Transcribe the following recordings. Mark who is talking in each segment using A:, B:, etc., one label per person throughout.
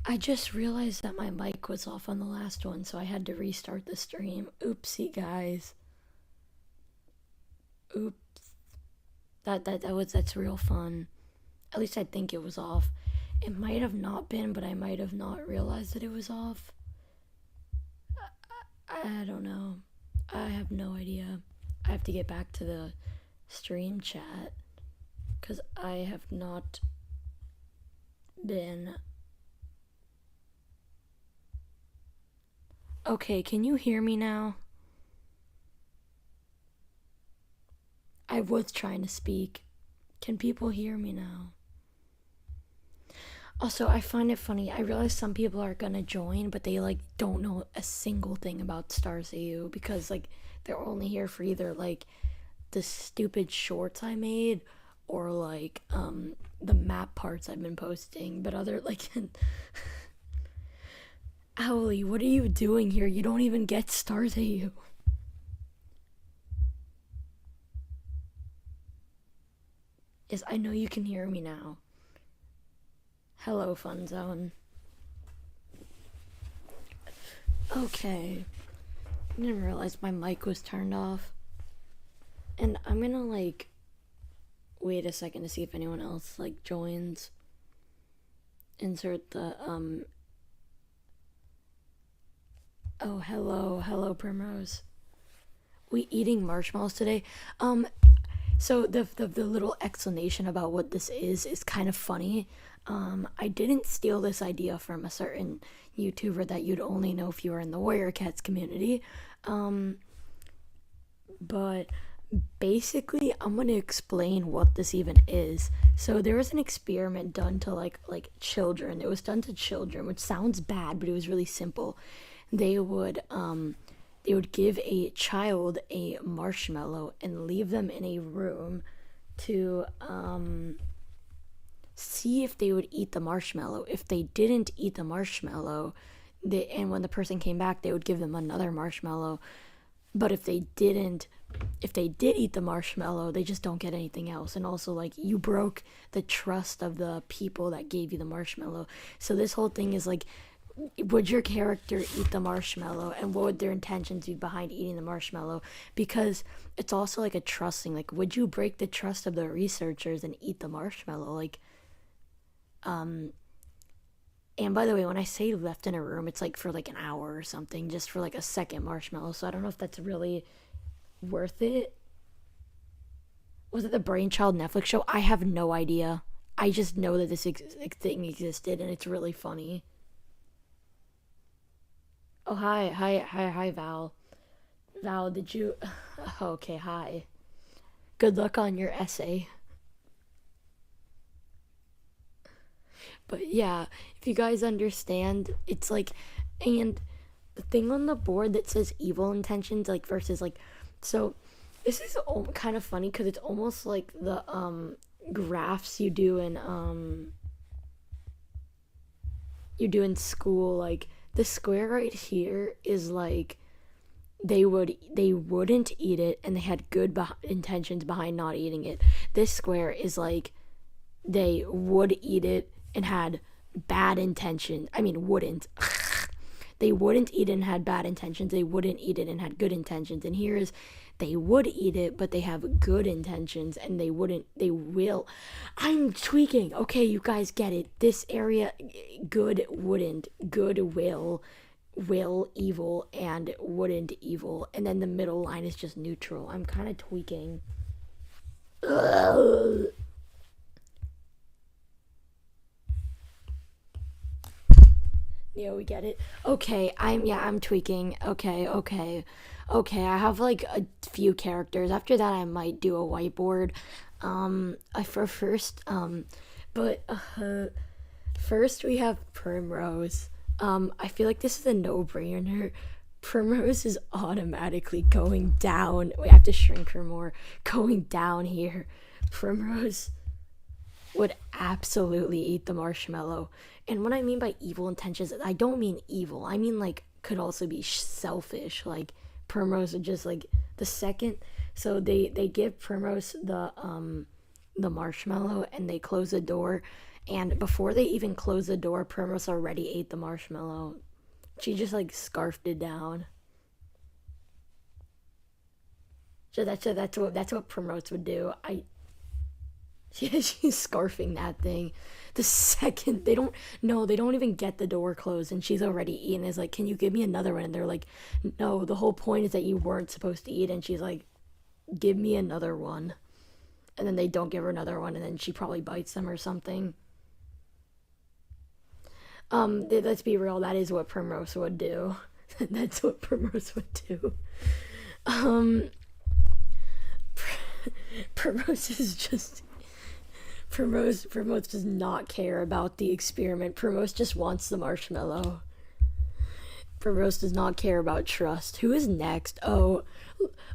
A: I just realized that my mic was off on the last one, so I had to restart the stream. Oopsie, guys. Oops. That's real fun. At least I think it was off. It might have not been, but I might have not realized that it was off. I don't know. I have no idea. I have to get back to the stream chat because I have not been. Okay, can you hear me now? I was trying to speak. Can people hear me now? Also, I find it funny. I realize some people are gonna join, but they like don't know a single thing about Stars AU because like they're only here for either like the stupid shorts I made or like the map parts I've been posting. But other like Owly, what are you doing here? You don't even get Stars AU. Yes, I know you can hear me now. Hello, Fun Zone. Okay. I didn't realize my mic was turned off. And I'm gonna like wait a second to see if anyone else like joins. Insert the Oh, hello Primrose. We eating marshmallows today? So the little explanation about what this is kind of funny. I didn't steal this idea from a certain YouTuber that you'd only know if you were in the Warrior Cats community. But basically, I'm gonna explain what this even is. So there was an experiment done to like children. It was done to children, which sounds bad, but it was really simple. They would they would give a child a marshmallow and leave them in a room to see if they would eat the marshmallow. If they didn't eat the marshmallow, and when the person came back, they would give them another marshmallow. But if they did eat the marshmallow, they just don't get anything else. And also, like, you broke the trust of the people that gave you the marshmallow. So this whole thing is like, would your character eat the marshmallow, and what would their intentions be behind eating the marshmallow? Because it's also like a trust thing. Like, would you break the trust of the researchers and eat the marshmallow? Like, and by the way, when I say left in a room, it's like for like an hour or something, just for like a second marshmallow. So I don't know if that's really worth it. Was it the Brainchild Netflix show? I have no idea. I just know that this thing existed, and it's really funny. Oh, hi, Val. Val, did you? Okay, hi. Good luck on your essay. But yeah, if you guys understand, it's like, and the thing on the board that says evil intentions, like versus like, so this is kind of funny because it's almost like the graphs you do in school. Like the square right here is like they wouldn't eat it and they had good intentions behind not eating it. This square is like they would eat it and had bad intention. I mean, wouldn't. They wouldn't eat it and had bad intentions. They wouldn't eat it and had good intentions. And here is they would eat it, but they have good intentions and they wouldn't, they will. I'm tweaking. Okay, you guys get it. This area, good, wouldn't, good, will, evil, and wouldn't, evil. And then the middle line is just neutral. I'm kind of tweaking. Ugh. Yeah, we get it. Okay, I'm tweaking. Okay. I have like a few characters. After that, I might do a whiteboard. I for first, but first we have Primrose. I feel like this is a no-brainer. Primrose is automatically going down. We have to shrink her more. Going down here. Primrose would absolutely eat the marshmallow. And what I mean by evil intentions, I don't mean evil. I mean like could also be selfish. Like Primrose would just like the second. So they give Primrose the marshmallow and they close the door. And before they even closed the door, Primrose already ate the marshmallow. She just like scarfed it down. So that's what Primrose would do. She's scarfing that thing. The second they don't no, they don't even get the door closed and she's already eaten. Is like, can you give me another one? And they're like, no, the whole point is that you weren't supposed to eat. And she's like, give me another one. And then they don't give her another one, and then she probably bites them or something. Let's be real. That is what Primrose would do. That's what Primrose would do. Um, Primrose is just Primrose does not care about the experiment. Primrose just wants the marshmallow. Primrose does not care about trust. Who is next? Oh,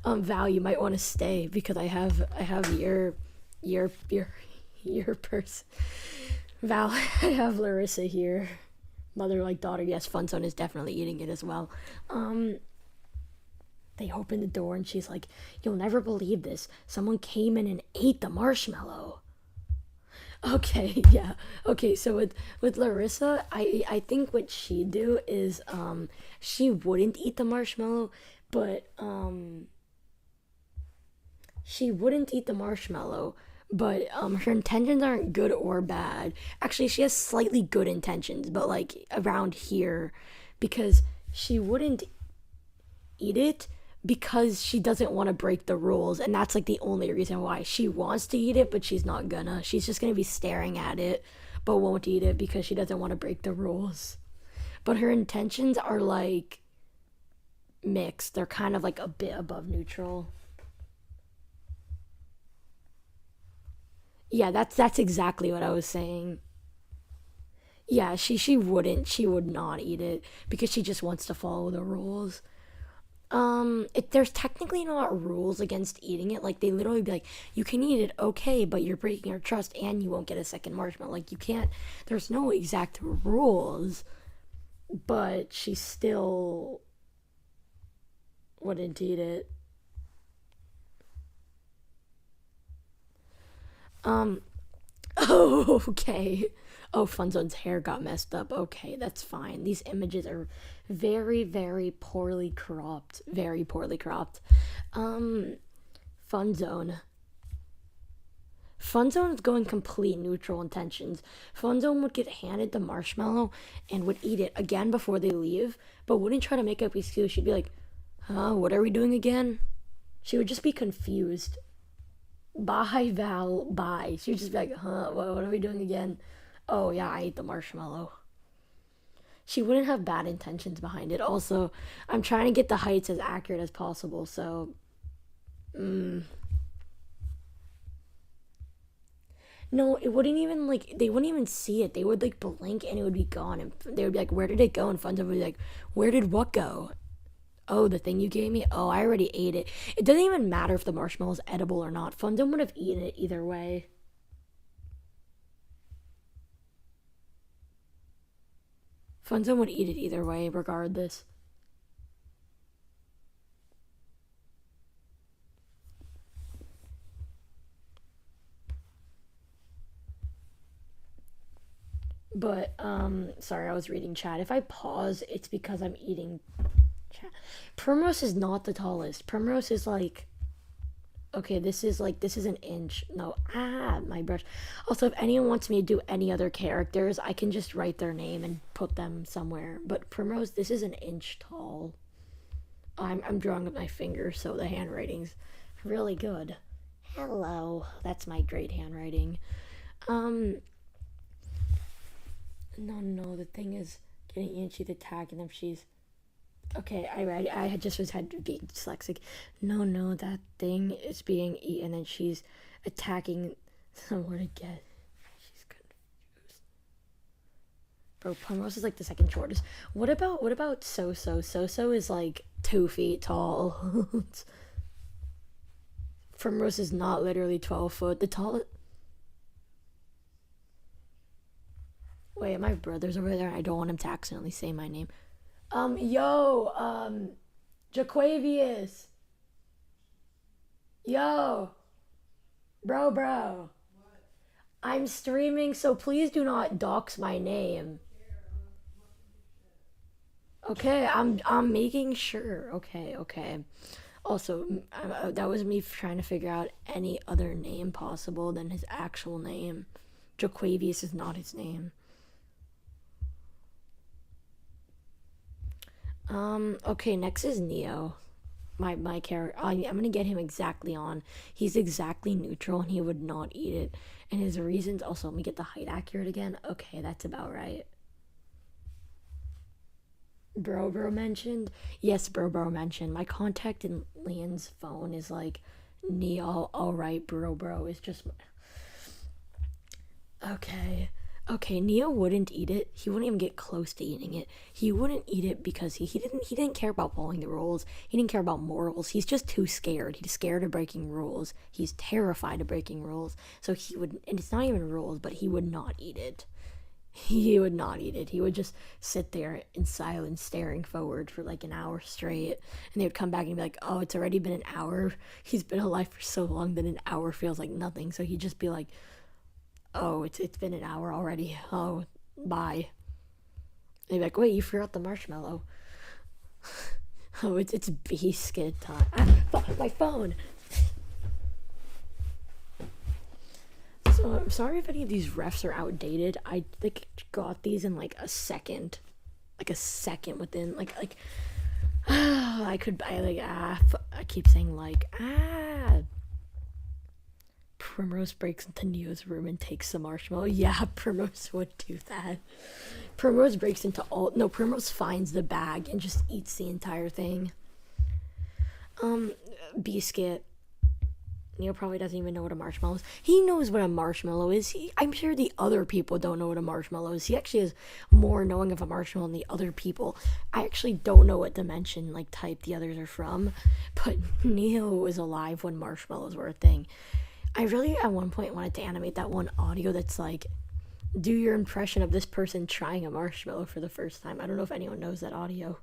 A: Val, you might want to stay because I have your person. Val, I have Larissa here. Mother like daughter. Yes, Funzone is definitely eating it as well. Um, they open the door and she's like, "You'll never believe this. Someone came in and ate the marshmallow." Okay, yeah. Okay, so with Larissa, I think what she'd do is she wouldn't eat the marshmallow, but she wouldn't eat the marshmallow, but her intentions aren't good or bad. Actually, she has slightly good intentions, but like around here, because she wouldn't eat it because she doesn't want to break the rules, and that's like the only reason why she wants to eat it, but she's not gonna. She's just gonna be staring at it, but won't eat it because she doesn't want to break the rules. But her intentions are like mixed. They're kind of like a bit above neutral. Yeah, that's exactly what I was saying. Yeah, she would not eat it because she just wants to follow the rules. There's technically not rules against eating it. Like they literally be like, you can eat it, okay, but you're breaking our trust and you won't get a second marshmallow. Like you can't. There's no exact rules, but she still wouldn't eat it. Um. Oh, okay. Oh, Funzone's hair got messed up. Okay, that's fine. These images are very, very poorly cropped. Very poorly cropped. Um, Funzone. Funzone is going complete neutral intentions. Funzone would get handed the marshmallow and would eat it again before they leave, but wouldn't try to make up excuse. She'd be like, "Huh? What are we doing again?" She would just be confused. Bye, Val. Bye. She would just be like, "Huh? What are we doing again?" Oh yeah, I ate the marshmallow. She wouldn't have bad intentions behind it. Also, I'm trying to get the heights as accurate as possible, so no, it wouldn't even like they wouldn't even see it. They would like blink and it would be gone, and they would be like, "Where did it go?" And Funzo would be like, "Where did what go?" Oh, the thing you gave me? Oh, I already ate it. It doesn't even matter if the marshmallow is edible or not. Funzo would have eaten it either way. Funzo would eat it either way, regardless. But sorry, I was reading chat. If I pause, it's because I'm eating chat. Primrose is not the tallest. Primrose is like okay, this is an inch. No, my brush. Also, if anyone wants me to do any other characters, I can just write their name and put them somewhere. But Primrose, this is an inch tall. I'm drawing with my finger, so the handwriting's really good. Hello, that's my great handwriting. Um, no, the thing is getting Ian the tag, and then she's okay. I had just was had being dyslexic. No, that thing is being eaten, and she's attacking someone again. She's confused. Bro, Primrose is like the second shortest. What about So? So is like 2 feet tall. Primrose is not literally 12 foot. The tallest. Wait, my brother's over there. I don't want him to accidentally say my name. Yo, Jaquavius. Yo, bro. I'm streaming, so please do not dox my name. Okay, I'm making sure. Okay, okay. Also, that was me trying to figure out any other name possible than his actual name. Jaquavius is not his name. Okay, next is Neo. My character. I'm gonna get him exactly on. He's exactly neutral, and he would not eat it. And his reasons. Also, let me get the height accurate again. Okay, that's about right. Bro mentioned. Yes, bro mentioned. My contact in Leon's phone is like Neo. All right, bro is just okay. Okay, Neo wouldn't eat it. He wouldn't even get close to eating it. He wouldn't eat it because he didn't care about following the rules. He didn't care about morals. He's just too scared. He's scared of breaking rules. He's terrified of breaking rules. So he would, and it's not even rules, but he would not eat it. He would not eat it. He would just sit there in silence, staring forward for like an hour straight. And they would come back and be like, "Oh, it's already been an hour." He's been alive for so long that an hour feels like nothing. So he'd just be like, "Oh, it's been an hour already. Oh, bye." They'd be like, "Wait, you forgot the marshmallow." Oh, it's biscuit time. My phone. So I'm sorry if any of these refs are outdated. I like got these in like a second within like I keep saying Primrose breaks into Neo's room and takes the marshmallow. Yeah, Primrose would do that. Primrose breaks into all. No, Primrose finds the bag and just eats the entire thing. Um, Biscuit. Neo probably doesn't even know what a marshmallow is. He knows what a marshmallow is. I'm sure the other people don't know what a marshmallow is. He actually has more knowing of a marshmallow than the other people. I actually don't know what dimension, like type, the others are from, but Neo was alive when marshmallows were a thing. I really, at one point, wanted to animate that one audio that's like, do your impression of this person trying a marshmallow for the first time. I don't know if anyone knows that audio.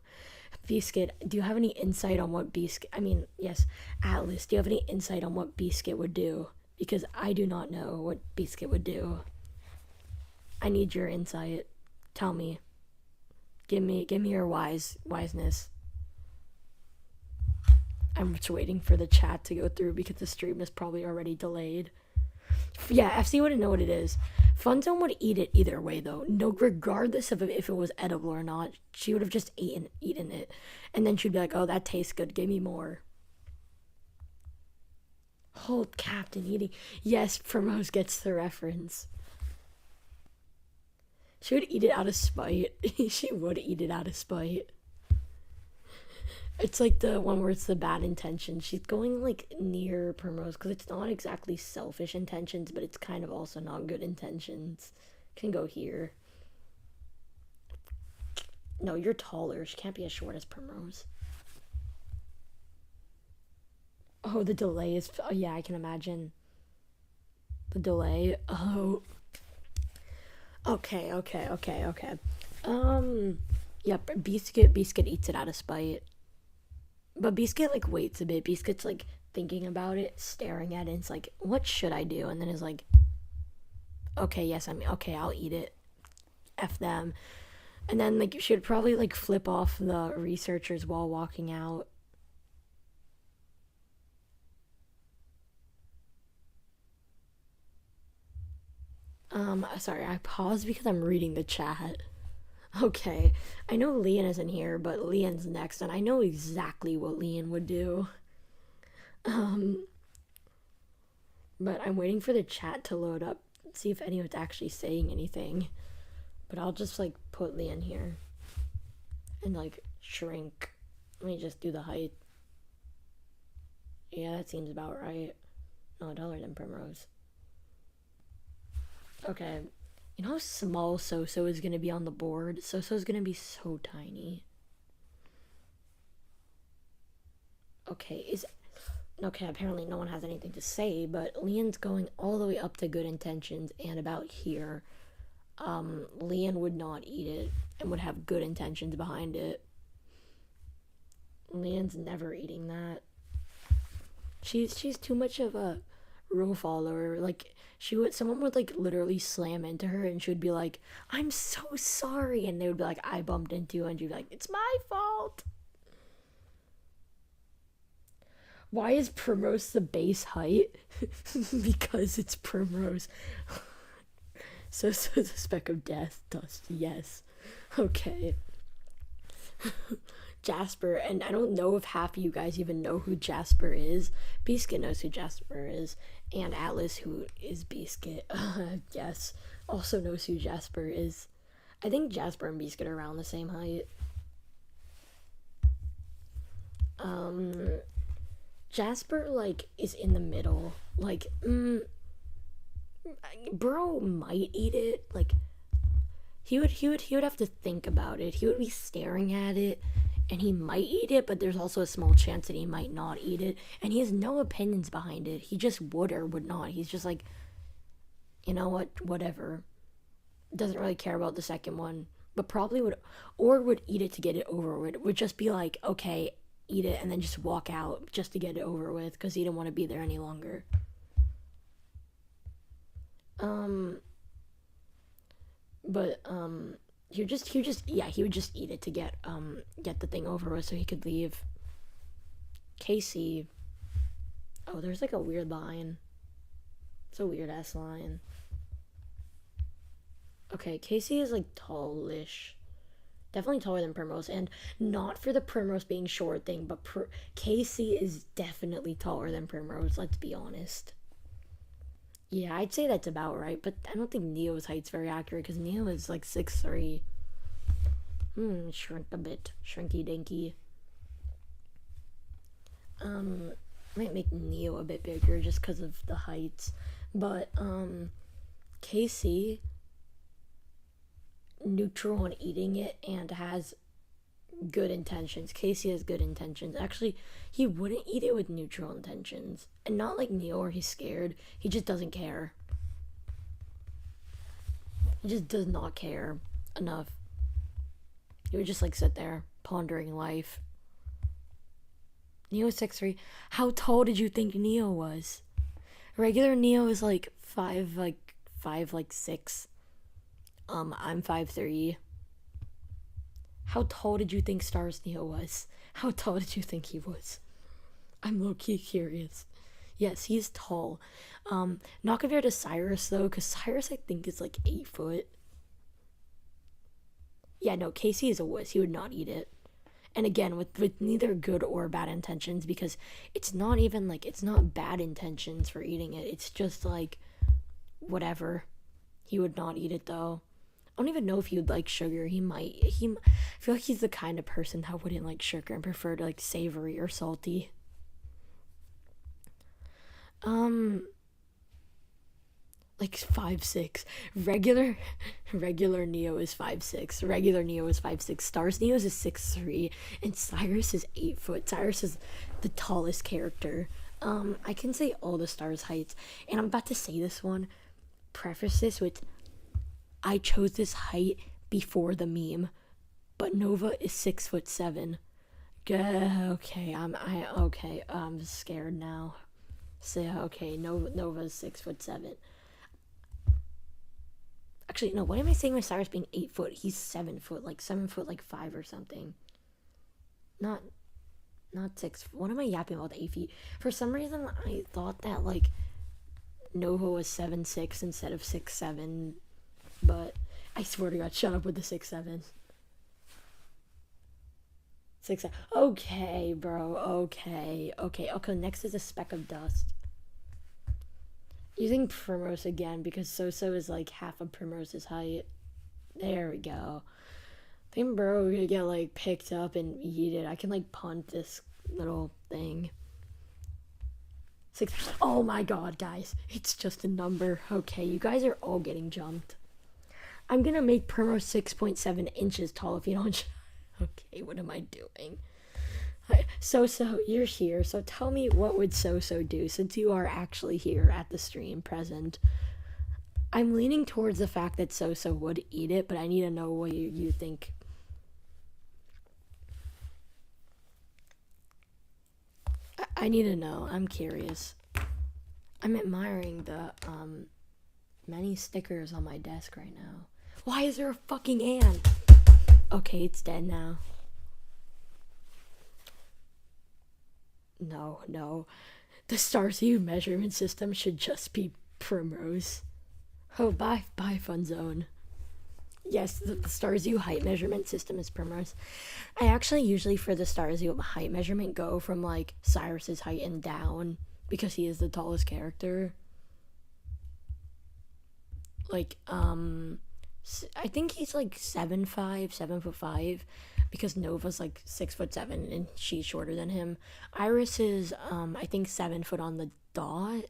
A: Biscuit, do you have any insight on what Biscuit? I mean, yes, Atlas, do you have any insight on what Biscuit would do? Because I do not know what Biscuit would do. I need your insight. Tell me. Give me your wiseness. I'm just waiting for the chat to go through because the stream is probably already delayed. Yeah, FC wouldn't know what it is. Funzone would eat it either way, though. No, regardless of if it was edible or not, she would have just eaten it, and then she'd be like, "Oh, that tastes good. Give me more." Hold Captain eating. Yes, Primrose gets the reference. She would eat it out of spite. She would eat it out of spite. It's like the one where it's the bad intentions. She's going like near Primrose because it's not exactly selfish intentions, but it's kind of also not good intentions. Can go here. No, you're taller. She can't be as short as Primrose. Oh, the delay is. Oh, yeah, I can imagine. The delay. Oh. Okay. Yep, Biscuit eats it out of spite. But Biscuit like waits a bit. Biscuit's like thinking about it, staring at it, and it's like, what should I do? And then is like, okay, yes, okay, I'll eat it. F them. And then like you should probably like flip off the researchers while walking out. Sorry, I paused because I'm reading the chat. Okay, I know Leon isn't here, but Leon's next, and I know exactly what Leon would do. Um, but I'm waiting for the chat to load up, see if anyone's actually saying anything. But I'll just like put Leon here and like shrink. Let me just do the height. Yeah, that seems about right. No, taller than Primrose. Okay. You know how small Soso is gonna be on the board? Soso's gonna be so tiny. Okay, is okay, apparently no one has anything to say, but Leon's going all the way up to good intentions and about here. Leon would not eat it and would have good intentions behind it. Leon's never eating that. She's too much of a rule follower. Like someone would like literally slam into her and she would be like, I'm so sorry, and they would be like, I bumped into you, and she'd be like, it's my fault. Why is Primrose the base height? Because it's Primrose. So the speck of death dust, yes. Okay. Jasper, and I don't know if half of you guys even know who Jasper is. Biscuit knows who Jasper is, and Atlas, who is Biscuit, yes, also knows who Jasper is. I think Jasper and Biscuit are around the same height. Jasper, like, is in the middle. Like, bro might eat it. Like, he would have to think about it. He would be staring at it, and he might eat it, but there's also a small chance that he might not eat it. And he has no opinions behind it. He just would or would not. He's just like, you know what, whatever. Doesn't really care about the second one, but probably would eat it to get it over with. Would just be like, okay, eat it, and then just walk out just to get it over with because he didn't want to be there any longer. But he would just eat it to get the thing over with so he could leave. Casey, oh, there's like a weird line. It's a weird ass line. Okay, Casey is like tallish. Definitely taller than Primrose, and not for the Primrose being short thing, but Casey is definitely taller than Primrose, let's be honest. Yeah, I'd say that's about right, but I don't think Neo's height's very accurate because Neo is like 6'3". Shrink a bit. Shrinky dinky. Might make Neo a bit bigger just because of the heights. But, Casey, neutral on eating it and has good intentions. Casey has good intentions. Actually, he wouldn't eat it with neutral intentions. And not like Neo or he's scared. He just doesn't care. He just does not care enough. He would just like sit there pondering life. Neo is 6'3". How tall did you think Neo was? Regular Neo is like 5'6". I'm 5'3". How tall did you think Starz Neo was? How tall did you think he was? I'm low-key curious. Yes, he's tall. Not compared to Cyrus though, because Cyrus I think is like 8 foot. Yeah, no, Casey is a wuss. He would not eat it. And again, with neither good or bad intentions, because it's not even like, it's not bad intentions for eating it. It's just like, whatever. He would not eat it though. I don't even know if he would like sugar. I feel like he's the kind of person that wouldn't like sugar and prefer to like savory or salty. Like 5'6". Regular Neo is 5'6". Regular Neo is 5'6". Starz Neo is 6'3", and Cyrus is 8 foot. Cyrus is the tallest character. I can say all the Starz heights, and I'm about to say this one. Preface this with, I chose this height before the meme, but Nova is 6'7". Okay, I'm scared now. So okay, Nova's 6'7". Actually, no. What am I saying with Cyrus being 8 foot? He's 7 foot, like 7 foot, like 5 or something. Not 6. What am I yapping about? 8 feet. For some reason, I thought that like Nova was 7'6" instead of 6'7", but I swear to God, shut up with the 6'7". 6'7". Okay, bro. Okay. Next is a speck of dust. Using Primrose again because So is like half of Primrose's height. There we go. I think bro we're gonna get like picked up and eat it. I can like punt this little thing. 6. Oh my God, guys. It's just a number. Okay, you guys are all getting jumped. I'm gonna make Primrose 6.7 inches tall if you don't. Okay, what am I doing? So, you're here, so tell me what would So do since you are actually here at the stream present. I'm leaning towards the fact that So would eat it, but I need to know what you think. I need to know. I'm curious. I'm admiring Many stickers on my desk right now. Why is there a fucking ant? Okay, it's dead now. No, no. The Starz measurement system should just be Primrose. Oh, bye, Fun Zone. Yes, the Starz height measurement system is Primrose. I actually usually for the Starz height measurement go from like Cyrus's height and down because he is the tallest character. Like, I think he's like 7'5", 7'5", because Nova's like 6'7" and she's shorter than him. Iris is I think 7 foot on the dot.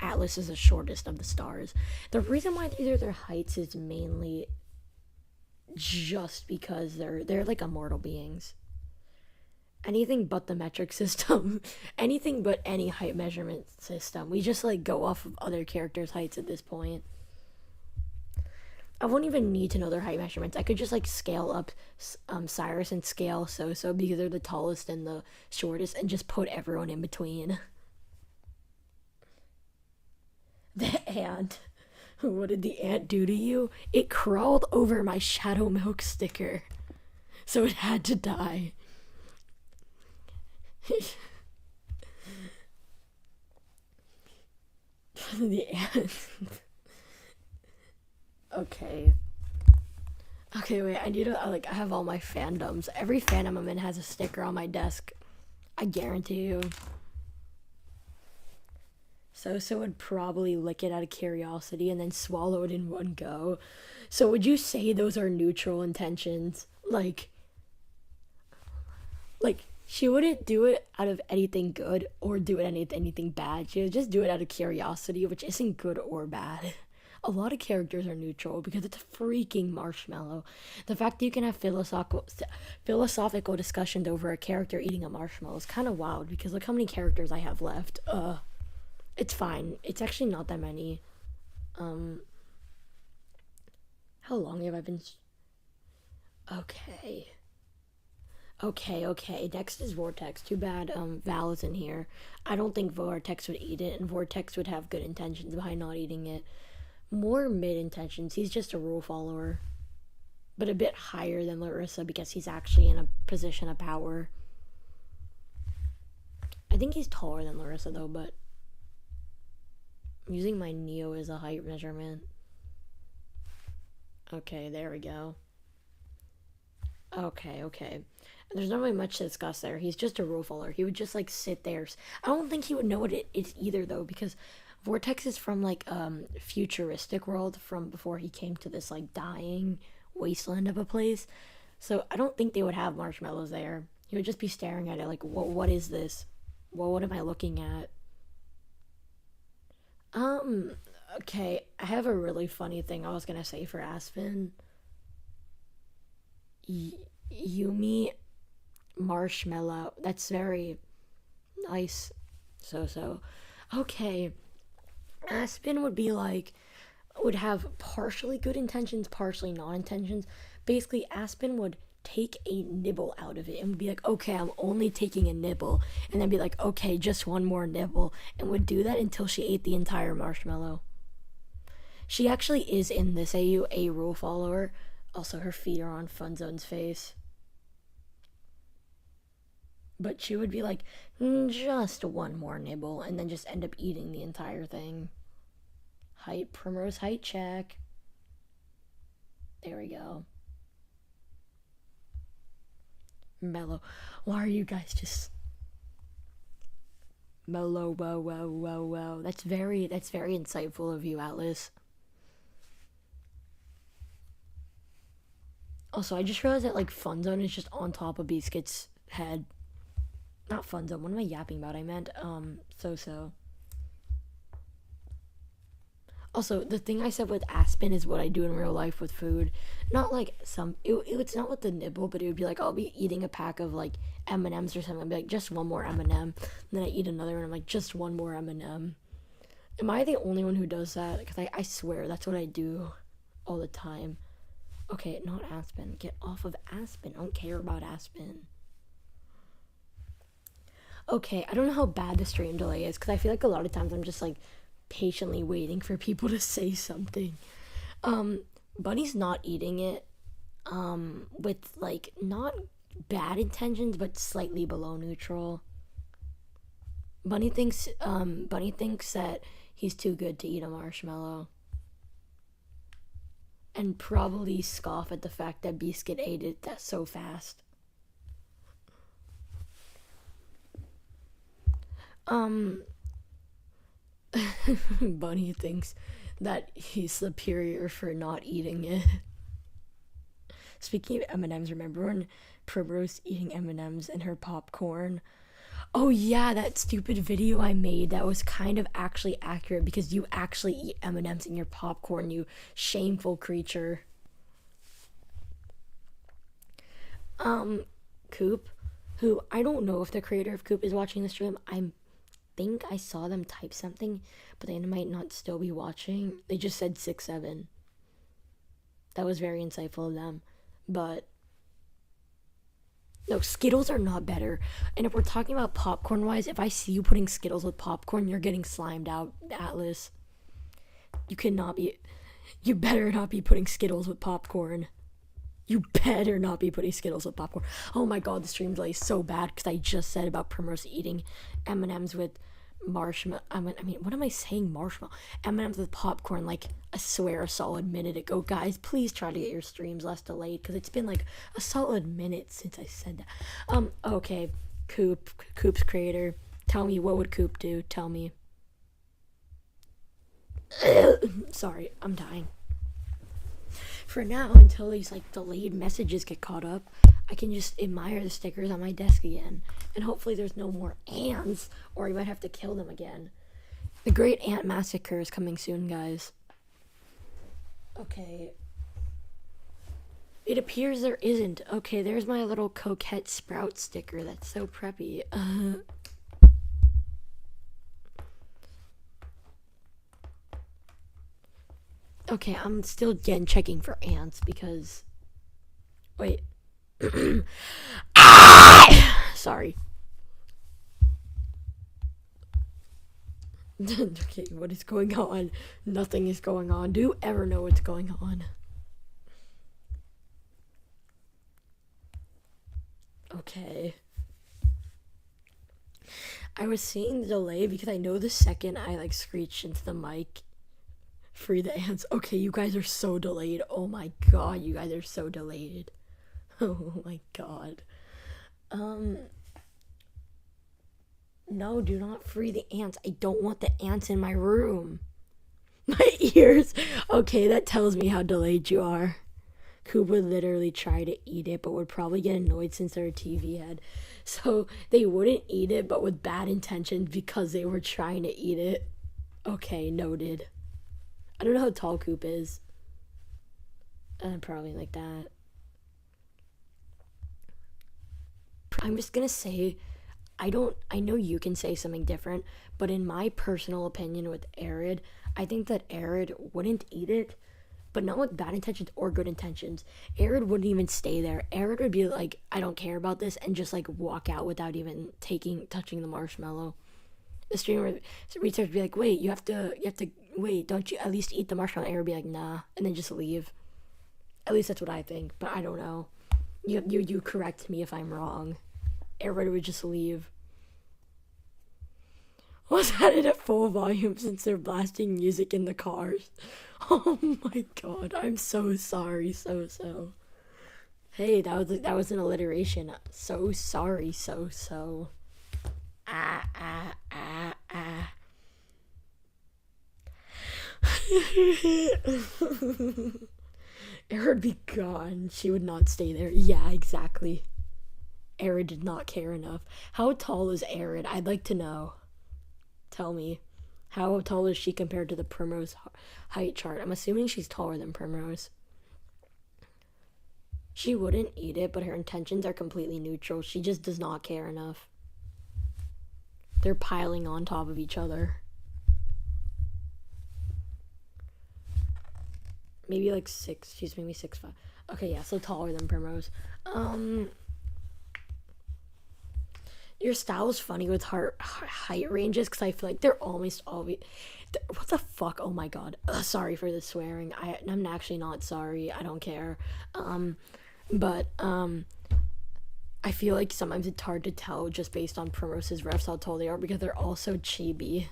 A: Atlas is the shortest of the stars. The reason why these are their heights is mainly just because they're like immortal beings. Anything but the metric system, anything but any height measurement system. We just like go off of other characters' heights at this point. I won't even need to know their height measurements. I could just like scale up Cyrus and scale So because they're the tallest and the shortest, and just put everyone in between. The ant. What did the ant do to you? It crawled over my Shadow Milk sticker, so it had to die. The ant. Okay. Okay, wait. I need to I have all my fandoms. Every fandom I'm in has a sticker on my desk. I guarantee you. So would probably lick it out of curiosity and then swallow it in one go. So would you say those are neutral intentions? Like she wouldn't do it out of anything good or do it anything bad. She would just do it out of curiosity, which isn't good or bad. A lot of characters are neutral because it's a freaking marshmallow. The fact that you can have philosophical discussions over a character eating a marshmallow is kind of wild because look how many characters I have left. It's fine. It's actually not that many. How long have I been? Okay. Okay. Next is Vortex. Too bad Val isn't here. I don't think Vortex would eat it, and Vortex would have good intentions behind not eating it. More mid intentions. He's just a rule follower, but a bit higher than Larissa because he's actually in a position of power. I think he's taller than Larissa though, but I'm using my Neo as a height measurement. Okay, there we go. Okay. There's not really much to discuss there. He's just a rule follower. He would just like sit there. I don't think he would know what it is either though, because Vortex is from like futuristic world from before he came to this like dying wasteland of a place. So I don't think they would have marshmallows there. He would just be staring at it like, what is this? What am I looking at? Okay, I have a really funny thing I was gonna say for Aspen. Yumi Marshmallow. That's very nice. So. Okay. Aspen would be like, would have partially good intentions, partially non-intentions. Basically, Aspen would take a nibble out of it and would be like, okay, I'm only taking a nibble. And then be like, okay, just one more nibble. And would do that until she ate the entire marshmallow. She actually is in this AU a rule follower. Also, her feet are on Funzone's face. But she would be like, just one more nibble, and then just end up eating the entire thing. Height, Primrose height check. There we go. Mellow. Why are you guys just mellow? Whoa. That's very insightful of you, Atlas. Also, I just realized that like Funzone is just on top of Biscuit's head. Not Funzone. What am I yapping about? I meant so. Also, the thing I said with Aspen is what I do in real life with food. Not like it's not with the nibble, but it would be like I'll be eating a pack of like M&Ms or something. I'd be like, just one more M&M. And then I eat another and I'm like, just one more M&M. Am I the only one who does that? Because I swear that's what I do all the time. Okay, not Aspen. Get off of Aspen. I don't care about Aspen. Okay, I don't know how bad the stream delay is because I feel like a lot of times I'm just like patiently waiting for people to say something. Bunny's not eating it with like not bad intentions but slightly below neutral. Bunny thinks that he's too good to eat a marshmallow. And probably scoff at the fact that Biscuit ate it that so fast. Um Bunny thinks that he's superior for not eating it. Speaking of M&Ms, remember when Primrose eating M&Ms and her popcorn? Oh yeah, that stupid video I made that was kind of actually accurate because you actually eat M&Ms in your popcorn, you shameful creature. Coop, who I don't know if the creator of Coop is watching the stream. I think I saw them type something, but they might not still be watching. They just said 6-7. That was very insightful of them. But no, Skittles are not better. And if we're talking about popcorn wise, if I see you putting Skittles with popcorn, you're getting slimed out, Atlas. You cannot be. You better not be putting Skittles with popcorn. You better not be putting Skittles with popcorn. Oh my god, the stream delay is so bad because I just said about Primrose eating M&Ms with marshmallow. I mean, what am I saying? Marshmallow. M&Ms with popcorn. Like, I swear, a solid minute ago. Guys, please try to get your streams less delayed because it's been like a solid minute since I said that. Okay, Coop's creator. Tell me, what would Coop do? Tell me. Sorry, I'm dying. For now, until these like delayed messages get caught up, I can just admire the stickers on my desk again. And hopefully there's no more ants, or I might have to kill them again. The Great Ant Massacre is coming soon, guys. Okay. It appears there isn't. Okay, there's my little coquette sprout sticker. That's so preppy. Okay, I'm still again checking for ants because... Wait. Sorry. Okay, what is going on? Nothing is going on. Do you ever know what's going on? Okay. I was seeing the delay because I know the second I like screeched into the mic, free the ants. Okay, you guys are so delayed. Oh my god, you guys are so delayed. Oh my god. No, do not free the ants. I don't want the ants in my room. My ears. Okay, that tells me how delayed you are. Coop would literally try to eat it, but would probably get annoyed since they're a TV head. So they wouldn't eat it, but with bad intentions because they were trying to eat it. Okay, noted. I don't know how tall Coop is. Probably like that. I'm just gonna say, I know you can say something different, but in my personal opinion with Arid, I think that Arid wouldn't eat it, but not with bad intentions or good intentions. Arid wouldn't even stay there. Arid would be like, I don't care about this, and just like walk out without even touching the marshmallow. The streamer research would be like, wait, you have to wait, don't you at least eat the marshmallow? Arid would be like, nah, and then just leave. At least that's what I think, but I don't know. You correct me if I'm wrong. Everybody would just leave. Was that it at full volume since they're blasting music in the cars? Oh my god, I'm so sorry, so. Hey, that was an alliteration. So sorry, so. Ah. Era would be gone. She would not stay there. Yeah, exactly. Arid did not care enough. How tall is Arid? I'd like to know. Tell me. How tall is she compared to the Primrose height chart? I'm assuming she's taller than Primrose. She wouldn't eat it, but her intentions are completely neutral. She just does not care enough. They're piling on top of each other. Maybe like 6. She's maybe 6'5". Okay, yeah, so taller than Primrose. Your style is funny with height ranges because I feel like they're almost always. What the fuck? Oh my god. Sorry for the swearing. I'm actually not sorry. I don't care. But I feel like sometimes it's hard to tell just based on Primrose's refs how tall they are because they're all so chibi.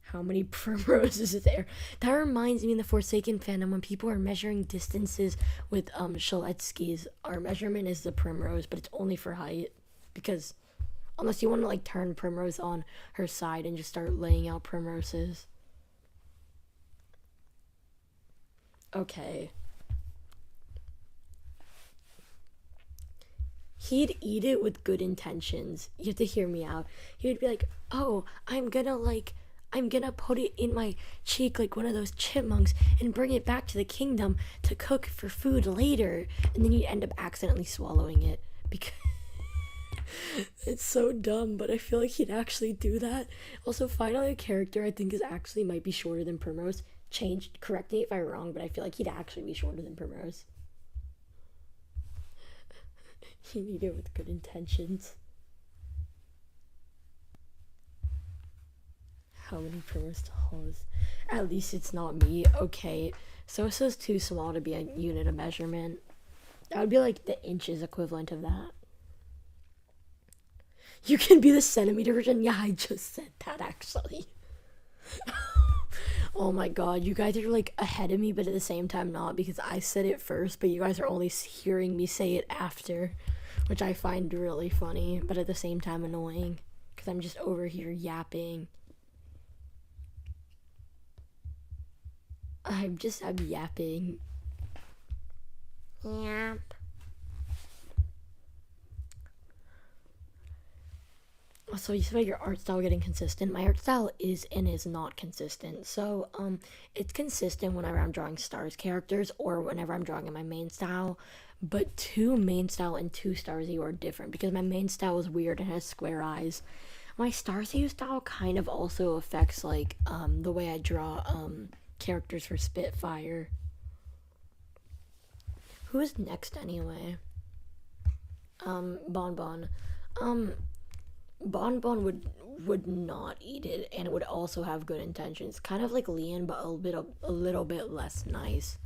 A: How many Primroses is there? That reminds me in the Forsaken fandom when people are measuring distances with Shaletsky's. Our measurement is the Primrose, but it's only for height. Because unless you want to like turn Primrose on her side and just start laying out Primroses. Okay. He'd eat it with good intentions. You have to hear me out. He would be like, "Oh, I'm gonna put it in my cheek like one of those chipmunks and bring it back to the kingdom to cook for food later." And then you'd end up accidentally swallowing it because it's so dumb, but I feel like he'd actually do that. Also, finally, a character I think is actually might be shorter than Primrose. Correct me if I'm wrong, but I feel like he'd actually be shorter than Primrose. You need it with good intentions. How many Primrose dolls? At least it's not me. Okay, so this is too small to be a unit of measurement. That would be like the inches equivalent of that. You can be the centimeter version? Yeah, I just said that actually. Oh my god, you guys are like ahead of me, but at the same time not because I said it first, but you guys are only hearing me say it after, which I find really funny, but at the same time annoying because I'm just over here yapping. I'm yapping. Yap. So you said about your art style getting consistent. My art style is and is not consistent. So it's consistent whenever I'm drawing Starz characters or whenever I'm drawing in my main style. But two main style and two Starzy are different because my main style is weird and has square eyes. My Starzy style kind of also affects like the way I draw characters for Spitfire. Who is next anyway? Bon Bon. Bon Bon would not eat it, and it would also have good intentions. Kind of like Leon, but a little bit less nice.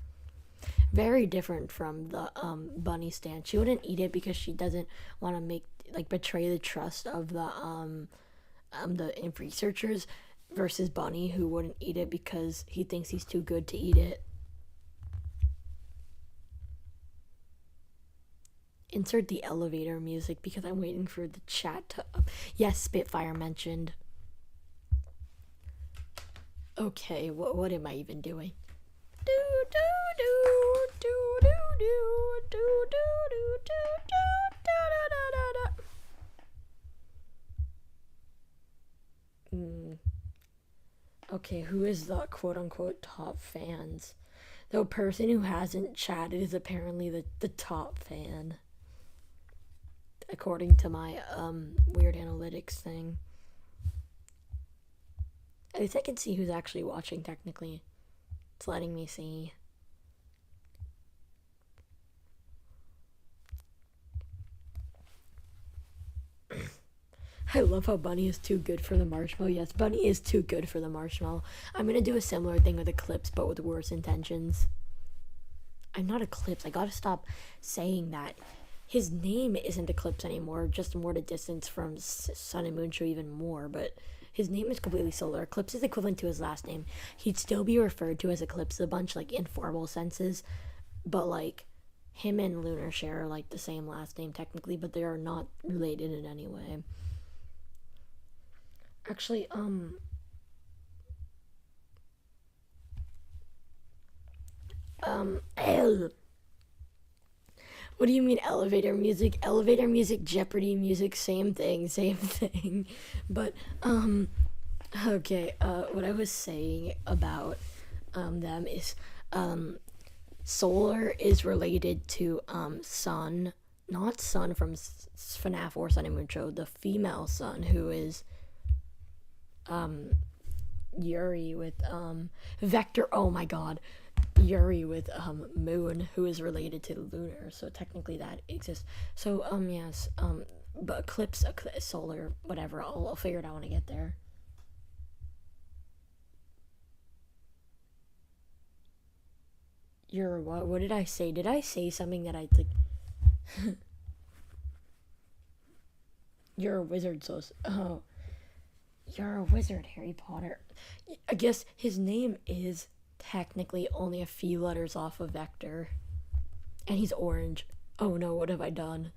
A: Very different from the Bunny stand. She wouldn't eat it because she doesn't want to betray the trust of the researchers, versus Bunny who wouldn't eat it because he thinks he's too good to eat it. Insert the elevator music because I'm waiting for the chat to. Yes, Spitfire mentioned. Okay, what am I even doing? Do do do do do do do do do do do. Okay, who is the quote unquote top fans? The person who hasn't chatted is apparently the top fan. According to my weird analytics thing. At least I can see who's actually watching technically. It's letting me see. I love how Bunny is too good for the marshmallow. Yes, Bunny is too good for the marshmallow. I'm gonna do a similar thing with Eclipse, but with worse intentions. I'm not Eclipse. I gotta stop saying that. His name isn't Eclipse anymore, just more to distance from Sun and Moon Show even more, but his name is completely solar. Eclipse is equivalent to his last name. He'd still be referred to as Eclipse a bunch, like, in formal senses, but, like, him and Lunar share, like, the same last name, technically, but they are not related in any way. Actually, what do you mean elevator music? Elevator music, Jeopardy music, same thing. But, okay, what I was saying about, them is, Solar is related to, Sun, not Sun from FNAF or Sun and Moon Show, the female Sun, who is, Yuri with, Vector, oh my god. Yuri with Moon, who is related to Lunar, so technically that exists. So yes, but eclipse, solar, whatever. I'll figure it out when I get there. You're what? What did I say? Did I say something that I think? You're a wizard, so oh, you're a wizard, Harry Potter. I guess his name is technically only a few letters off of Vector, and he's orange. Oh no, what have I done?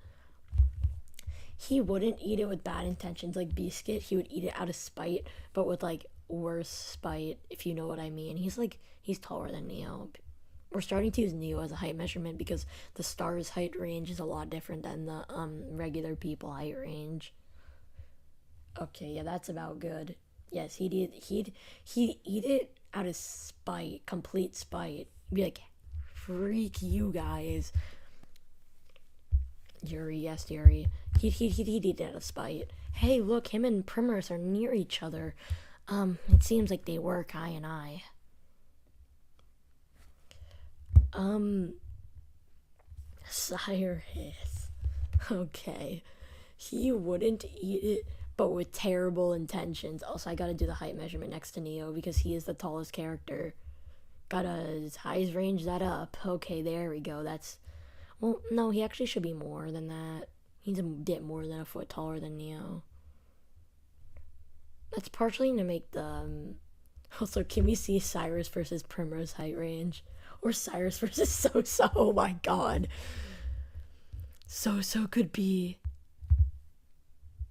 A: He wouldn't eat it with bad intentions like Biscuit. He would eat it out of spite, but with like worse spite, if you know what I mean. He's taller than Neo. We're starting to use Neo as a height measurement because the Star's height range is a lot different than the regular people height range. Okay, yeah, that's about good. Yes, he'd eat it out of spite, complete spite. He'd be like, freak you guys. Yuri, yes, Yuri. He'd eat it out of spite. Hey, look, him and Primrose are near each other. It seems like they work eye and eye. Um, Cyrus. Okay. He wouldn't eat it, but with terrible intentions. Also, I gotta do the height measurement next to Neo because he is the tallest character. Gotta highs range that up. Okay, there we go. That's well, no, he actually should be more than that. He's a bit more than a foot taller than Neo. That's partially to make the. Also, can we see Cyrus versus Primrose height range? Or Cyrus versus So So? Oh my god. So So could be.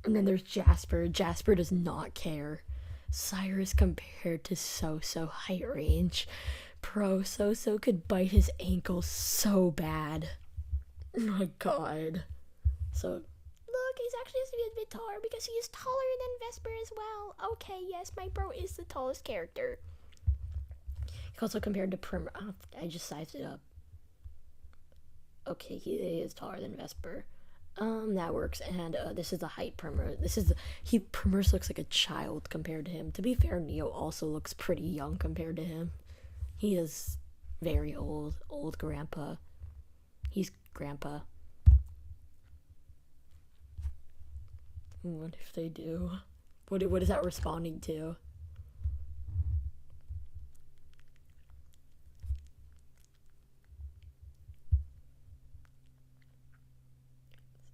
A: And then there's Jasper. Jasper does not care. Cyrus compared to So So height range. Pro So So could bite his ankle so bad. Oh my god. So, look, he's actually supposed to be a bit taller because he is taller than Vesper as well. Okay, yes, my bro is the tallest character. Also compared to Prim. Oh, I just sized it up. Okay, he is taller than Vesper. That works. And this is the height Primrose. Primrose looks like a child compared to him. To be fair, Neo also looks pretty young compared to him. He is very old grandpa. He's grandpa. What if they do? What is that responding to?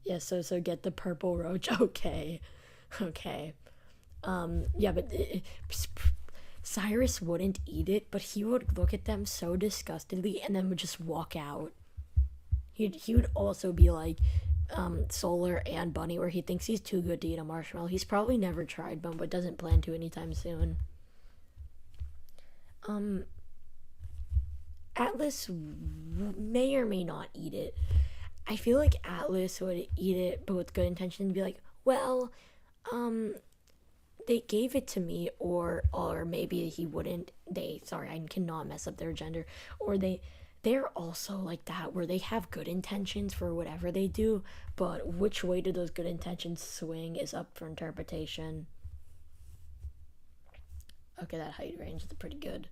A: Yeah, so get the purple roach. Okay. Okay. Yeah, but Cyrus wouldn't eat it, but he would look at them so disgustedly and then would just walk out. He would also be like Solar and Bunny, where he thinks he's too good to eat a marshmallow. He's probably never tried one, but doesn't plan to anytime soon. Um, Atlas may or may not eat it. I feel like Atlas would eat it, but with good intention, and be like, well, um, they gave it to me, or maybe he wouldn't. Sorry, I cannot mess up their gender, or they're also like that where they have good intentions for whatever they do, but which way do those good intentions swing is up for interpretation. Okay, that height range is pretty good.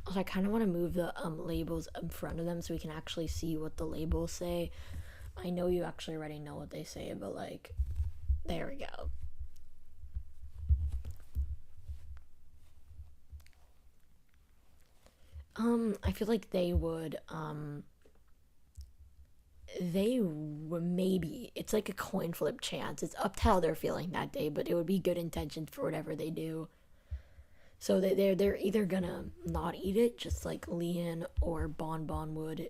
A: Also, I kind of want to move the labels in front of them so we can actually see what the labels say. I know you actually already know what they say, but like, there we go. I feel like they would maybe, it's like a coin flip chance. It's up to how they're feeling that day, but it would be good intentions for whatever they do. So they're either gonna not eat it, just like Leon or Bon Bon would,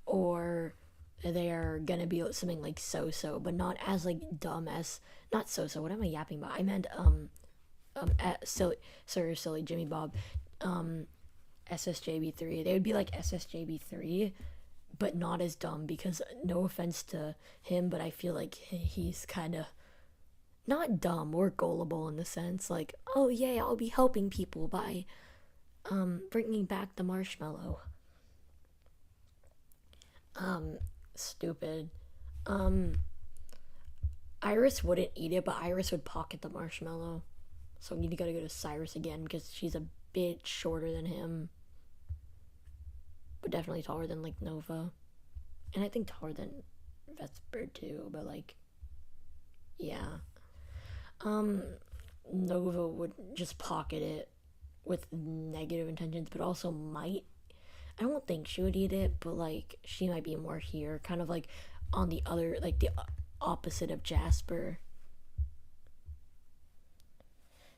A: or they're gonna be something like So So, but not as like dumb as not So So. What am I yapping about? I meant silly, silly Jimmy Bob, um SSJB3. They would be like SSJB3, but not as dumb because no offense to him, but I feel like he's kind of not dumb or gullible in the sense like, oh yeah, I'll be helping people by bringing back the marshmallow. Stupid. Um Iris wouldn't eat it, but Iris would pocket the marshmallow. So we need to gotta go to Cyrus again because she's a bit shorter than him. but definitely taller than like Nova, and I think taller than Vesper too. But like, yeah, um, Nova would just pocket it with negative intentions, but also might. I don't think she would eat it, but like she might be more here, kind of like on the other, like the opposite of Jasper.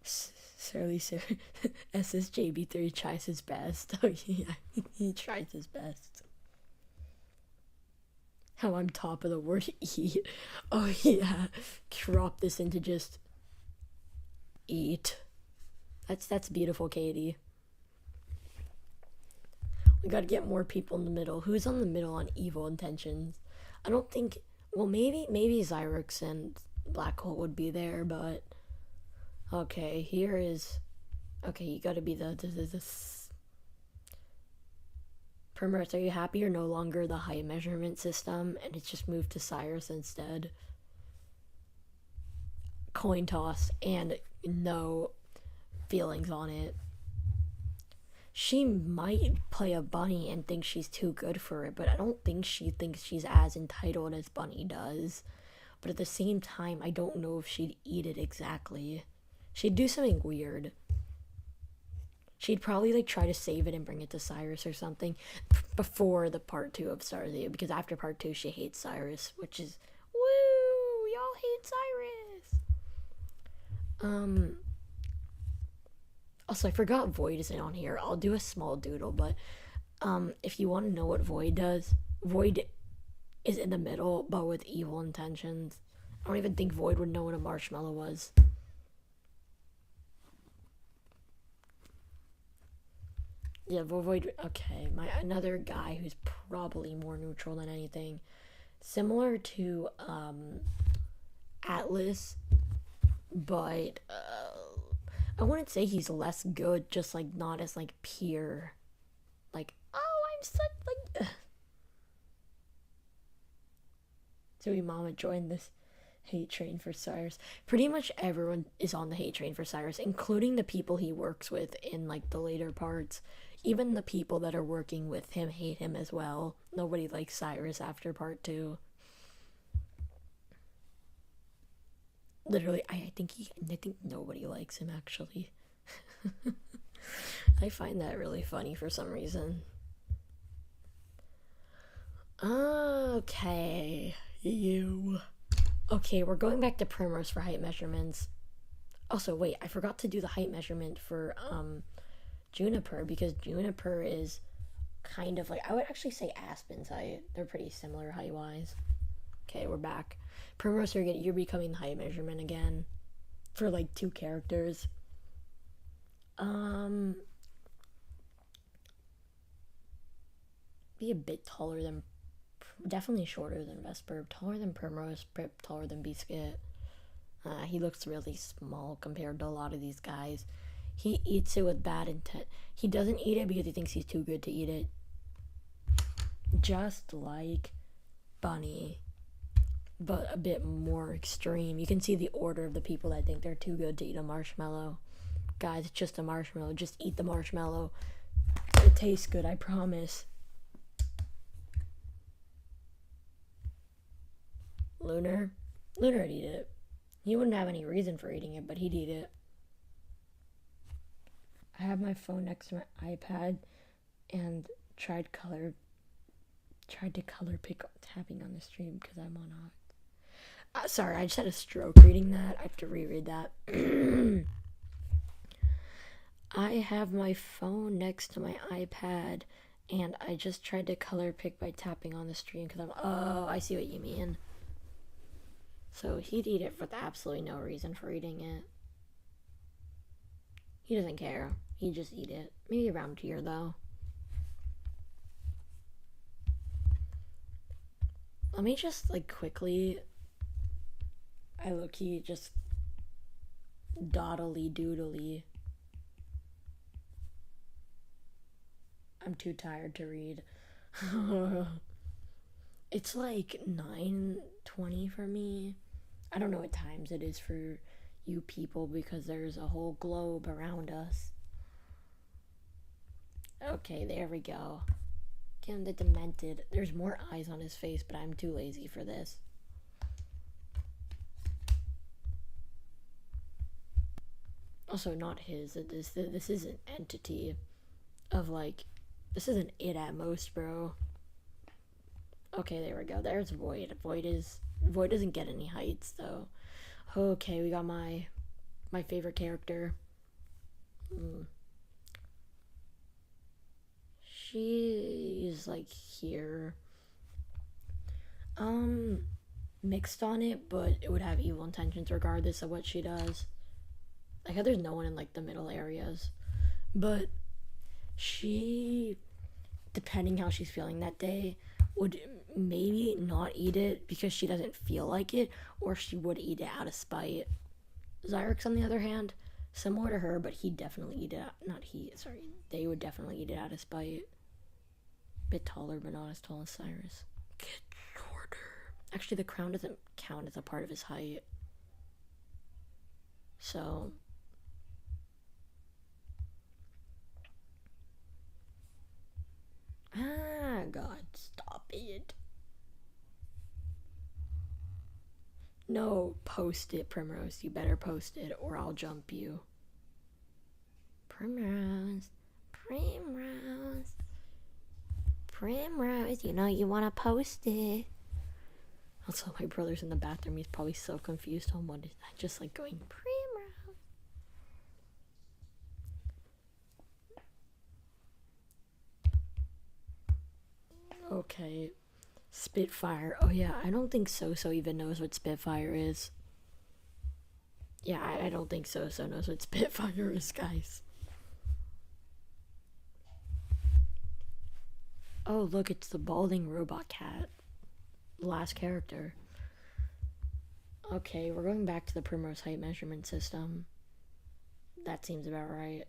A: Surly Sir SSJB3 tries his best. Oh yeah, he tries his best. How I'm top of the word eat. Oh yeah, crop this into just eat. That's beautiful, Katie. We gotta get more people in the middle. Who's on the middle on evil intentions? I don't think. Well, maybe Zyrex and Black Hole would be there, but okay. Here is. Okay, you gotta be the Primrose, are you happy you're no longer the height measurement system and it's just moved to Cyrus instead? Coin toss and no feelings on it. She might play a bunny and think she's too good for it, but I don't think she thinks she's as entitled as Bunny does. But at the same time, I don't know if she'd eat it exactly. She'd do something weird. She'd probably like try to save it and bring it to Cyrus or something before the part 2 of Starz, because after part 2 she hates Cyrus, which is woo, y'all hate Cyrus. Also, I forgot Void isn't on here. I'll do a small doodle, but if you want to know what Void does, Void is in the middle, but with evil intentions. I don't even think Void would know what a marshmallow was. Yeah, Void. Okay, another guy who's probably more neutral than anything, similar to Atlas, but I wouldn't say he's less good, just like not as like pure. Like, oh, I'm such like. So we mama joined this hate train for Cyrus. Pretty much everyone is on the hate train for Cyrus, including the people he works with in like the later parts. Even the people that are working with him hate him as well. Nobody likes Cyrus after part 2. Literally, I think nobody likes him actually. I find that really funny for some reason. Okay, you. Okay, we're going back to Primrose for height measurements. Also, wait, I forgot to do the height measurement for Juniper, because Juniper is kind of like, I would actually say Aspen's height. They're pretty similar height wise. Okay, we're back. Primrose, you're becoming the height measurement again for like 2 characters. Be a bit taller than, definitely shorter than Vesper, taller than Primrose, taller than Biscuit. He looks really small compared to a lot of these guys. He eats it with bad intent. He doesn't eat it because he thinks he's too good to eat it. Just like Bunny, but a bit more extreme. You can see the order of the people that think they're too good to eat a marshmallow. Guys, it's just a marshmallow. Just eat the marshmallow. It tastes good, I promise. Lunar would eat it. He wouldn't have any reason for eating it, but he'd eat it. I have my phone next to my iPad and tried to color pick tapping on the stream because I'm on a. Sorry, I just had a stroke reading that. I have to reread that. I have my phone next to my iPad and I just tried to color pick by tapping on the stream because I see what you mean. So he'd eat it for absolutely no reason for eating it. He doesn't care. He'd just eat it. Maybe around here, though. Let me just, like, quickly... I low-key just... Doodly doodly. I'm too tired to read. It's like 9:20 for me. I don't know what times it is for you people because there's a whole globe around us. Okay, there we go. Damn, the demented. There's more eyes on his face, but I'm too lazy for this. Also, not his. This is an entity of, like, this isn't it at most, bro. Okay, there we go. There's Void. Void doesn't get any heights, though. Okay, we got my favorite character. She's, like, here. Mixed on it, but it would have evil intentions regardless of what she does. Like, how there's no one in, like, the middle areas. But she, depending how she's feeling that day, would maybe not eat it because she doesn't feel like it, or she would eat it out of spite. Zyrex, on the other hand, similar to her, but he'd definitely eat it out. They would definitely eat it out of spite. Bit taller, but not as tall as Cyrus. Get shorter. Actually, the crown doesn't count as a part of his height. So... Ah, God, stop it. No, post it, Primrose. You better post it, or I'll jump you. Primrose. You know you want to post it. Also, my brother's in the bathroom. He's probably so confused on what is that. Just like going, Primrose. Okay. Spitfire. Oh yeah, I don't think So even knows what Spitfire is. Yeah, I don't think So knows what Spitfire is, guys. Oh, look, it's the balding robot cat. Last character. Okay, we're going back to the Primrose height measurement system. That seems about right.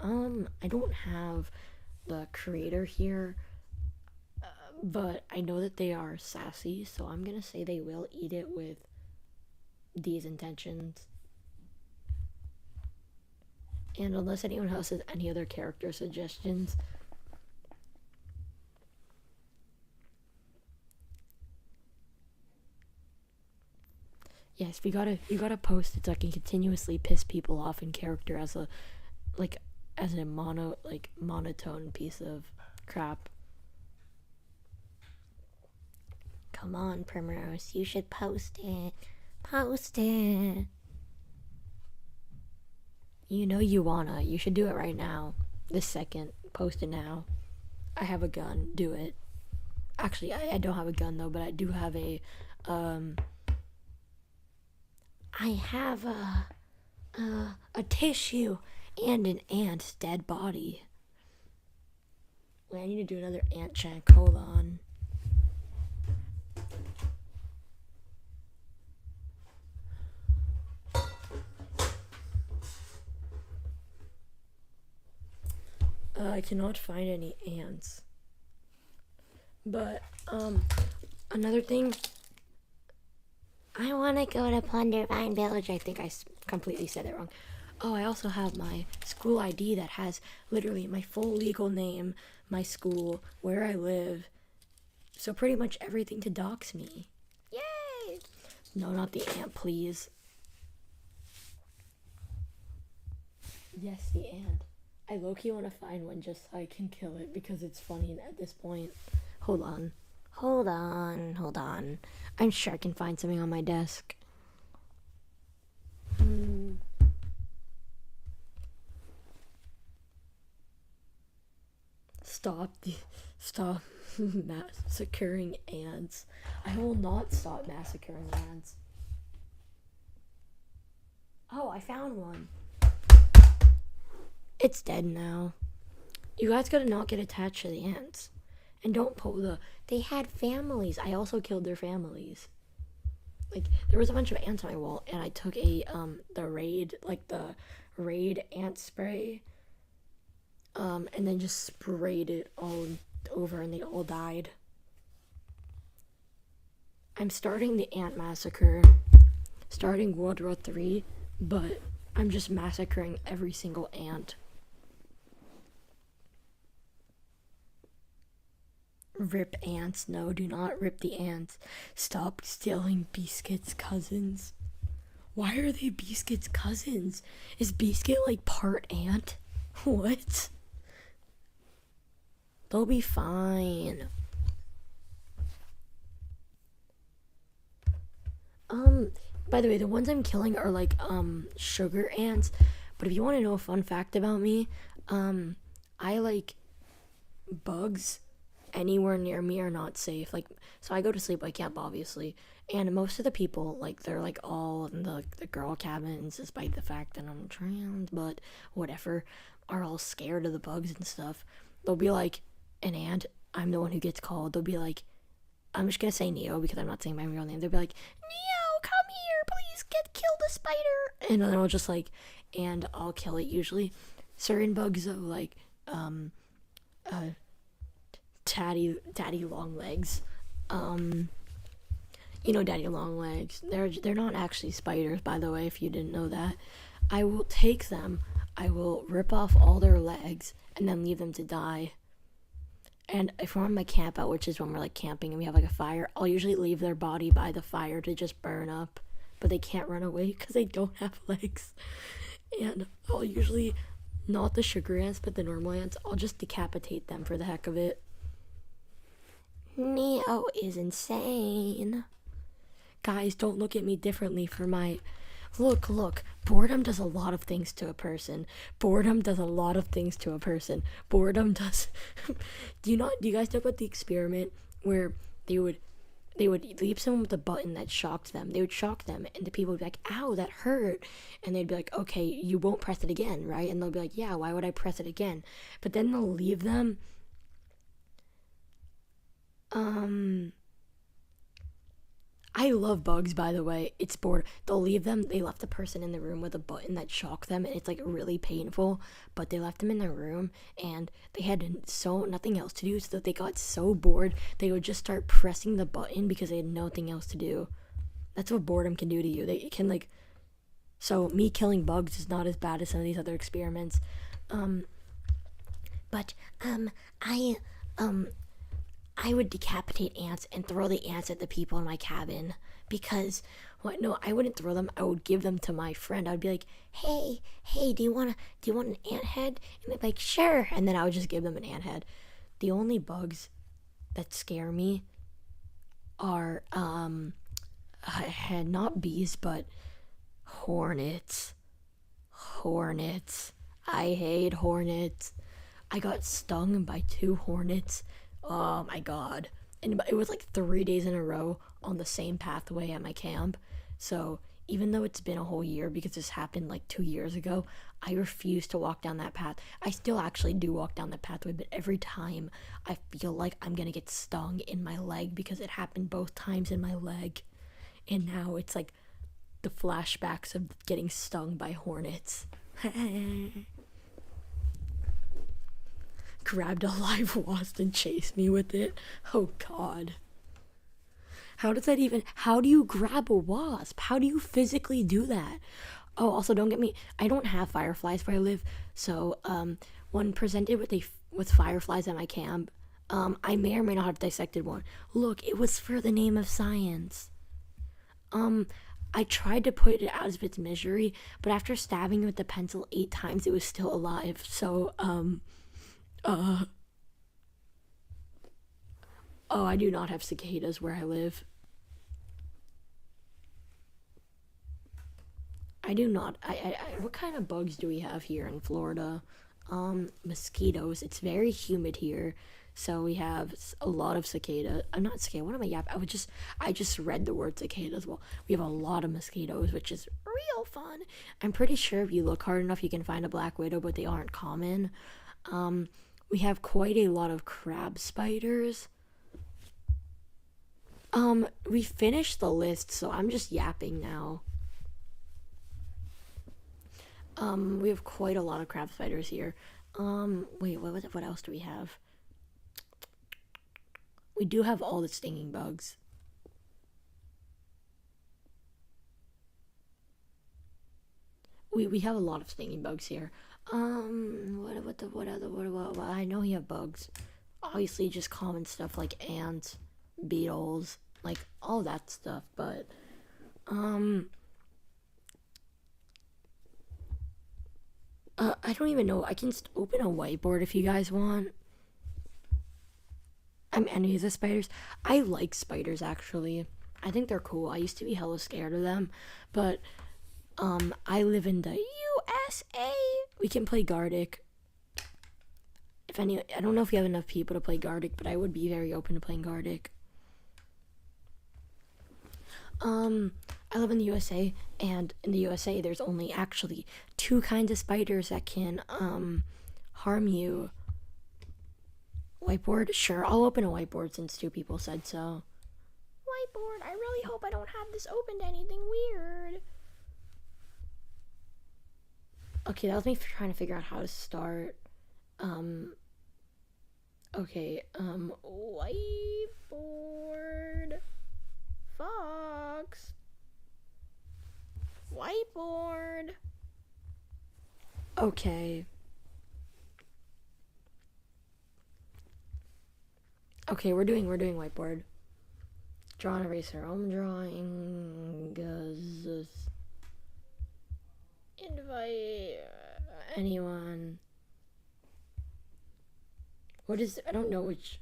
A: I don't have the creator here, but I know that they are sassy, so I'm gonna say they will eat it with these intentions. And unless anyone else has any other character suggestions, yes, you gotta post it so I can continuously piss people off in character as a monotone piece of crap. Come on, Primrose, you should post it. Post it. You know you wanna. You should do it right now. This second. Post it now. I have a gun. Do it. Actually, I don't have a gun though, but I do have a I have a tissue and an ant's dead body. Wait, I need to do another ant check. Hold on. I cannot find any ants. But, another thing, I want to go to Plundervine Village. I think I completely said it wrong. Oh, I also have my school ID that has literally my full legal name, my school, where I live. So pretty much everything to dox me. Yay! No, not the ant, please. Yes, the ant. I low-key want to find one just so I can kill it because it's funny at this point. Hold on. I'm sure I can find something on my desk. Stop massacring ants. I will not stop massacring ants. Oh, I found one. It's dead now. You guys gotta not get attached to the ants. And don't pull they had families. I also killed their families. Like, there was a bunch of ants on my wall, and I took the raid ant spray, and then just sprayed it all over, and they all died. I'm starting the ant massacre, starting World War III, but I'm just massacring every single ant. Rip ants. No, do not rip the ants. Stop stealing Biscuit's cousins. Why are they Biscuit's cousins? Is Biscuit like part ant? What? They'll be fine. By the way, the ones I'm killing are like sugar ants. But if you want to know a fun fact about me, I like bugs anywhere near me are not safe. Like, so I go to sleep at camp, obviously, and most of the people, like, they're like all in the girl cabins, despite the fact that I'm trans, but whatever, are all scared of the bugs and stuff. They'll be like, an ant. I'm the one who gets called. They'll be like, I'm just gonna say Neo because I'm not saying my real name. They'll be like, Neo, come here, please kill the spider. And then I'll just like, and I'll kill it usually. Certain bugs though, like, uh, daddy long legs. You know daddy long legs. They're not actually spiders, by the way, if you didn't know that. I will take them, I will rip off all their legs and then leave them to die. And if we're on my camp out, which is when we're like camping and we have like a fire, I'll usually leave their body by the fire to just burn up. But they can't run away because they don't have legs. And I'll usually, not the sugar ants, but the normal ants, I'll just decapitate them for the heck of it. Neo is insane. Guys, don't look at me differently for my... Look, boredom does a lot of things to a person. Boredom does a lot of things to a person. Boredom does... Do you guys know about the experiment where they would leave someone with a button that shocked them? They would shock them, and the people would be like, ow, that hurt. And they'd be like, okay, you won't press it again, right? And they'll be like, yeah, why would I press it again? But then they'll leave them... I love bugs, by the way. It's bored. They'll leave them. They left the person in the room with a button that shocked them, and it's like really painful. But they left them in their room, and they had nothing else to do. So they got so bored, they would just start pressing the button because they had nothing else to do. That's what boredom can do to you. They can like. So me killing bugs is not as bad as some of these other experiments. But I would decapitate ants and throw the ants at the people in my cabin because what? No, I wouldn't throw them. I would give them to my friend. I'd be like, hey, do you want an ant head? And they'd be like, sure. And then I would just give them an ant head. The only bugs that scare me are not bees, but hornets. I hate hornets. I got stung by 2 hornets. Oh my god. And it was like 3 days in a row on the same pathway at my camp. So even though it's been a whole year because this happened like 2 years ago, I refuse to walk down that path. I still actually do walk down that pathway, but every time I feel like I'm gonna get stung in my leg because it happened both times in my leg. And now it's like the flashbacks of getting stung by hornets. Grabbed a live wasp and chased me with it. Oh god. How do you grab a wasp? How do you physically do that? Oh, also don't get me, I don't have fireflies where I live, so when presented with fireflies at my camp, I may or may not have dissected one. Look, it was for the name of science. I tried to put it out of its misery, but after stabbing it with the pencil 8 times, it was still alive. So, oh, I do not have cicadas where I live. I do not. What kind of bugs do we have here in Florida? Mosquitoes. It's very humid here, so we have a lot of cicada. I'm not cicada. What am I yapping? I just read the word cicada as well. We have a lot of mosquitoes, which is real fun. I'm pretty sure if you look hard enough, you can find a black widow, but they aren't common. We have quite a lot of crab spiders. We finished the list, so I'm just yapping now. We have quite a lot of crab spiders here. Wait, what else do we have? We do have all the stinging bugs. We have a lot of stinging bugs here. What I know we have bugs. obviously just common stuff like ants, beetles, like all that stuff. But um, I don't even know. I can open a whiteboard if you guys want. I'm envious of spiders. I like spiders actually. I think they're cool. I used to be hella scared of them, but I live in the USA. We can play Gardic. If any, I don't know if we have enough people to play Gardic, but I would be very open to playing Gardic. I live in the USA, and in the USA, there's only actually two kinds of spiders that can harm you. Whiteboard? Sure, I'll open a whiteboard since two people said so. Whiteboard, I really hope I don't have this open to anything weird. Okay, that was me trying to figure out how to start. Okay, whiteboard. Fox. Whiteboard. Okay. Okay, we're doing whiteboard. Draw an eraser. I'm drawing invite anyone. What is, I don't know which.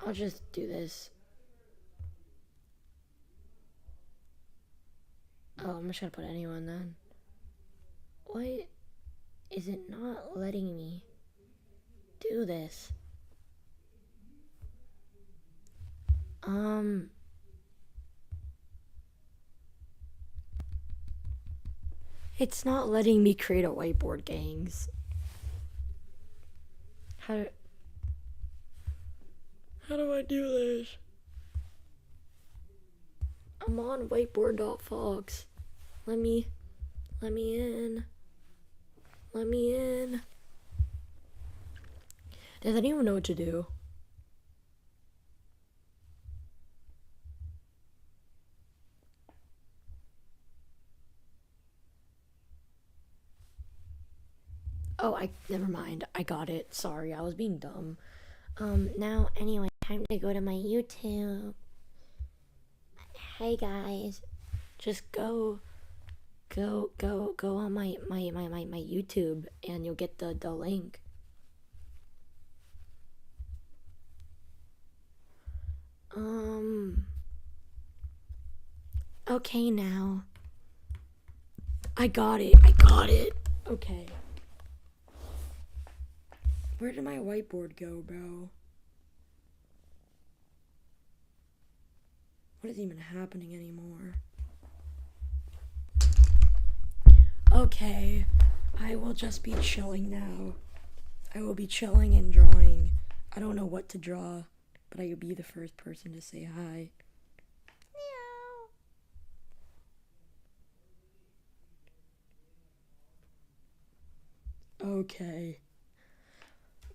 A: I'll just do this. Oh, I'm just gonna put anyone then. Why is it not letting me do this? It's not letting me create a whiteboard, gangs. How do I do this? I'm on whiteboard.fox. Let me in. Let me in. Does anyone know what to do? Oh, never mind. I got it. Sorry, I was being dumb. Now, anyway, time to go to my YouTube. Hey guys, just go on my YouTube and you'll get the link. Okay now. I got it. Okay. Where did my whiteboard go, bro? What is even happening anymore? Okay, I will just be chilling now. I will be chilling and drawing. I don't know what to draw, but I will be the first person to say hi. Meow. Okay.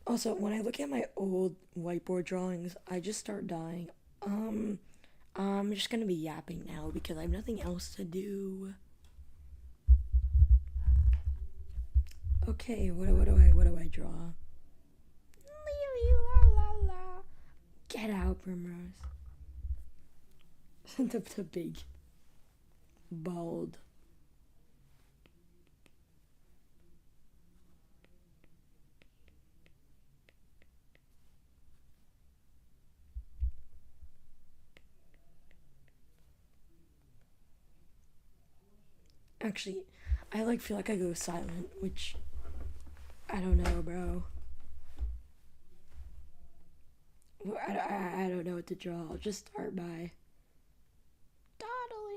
A: Also, when I look at my old whiteboard drawings, I just start dying. I'm just gonna be yapping now because I have nothing else to do. Okay, what do I draw? Get out, Primrose. the big bald. Actually, I feel like I go silent, which I don't know, bro. I don't know what to draw. I'll just start by dawdling.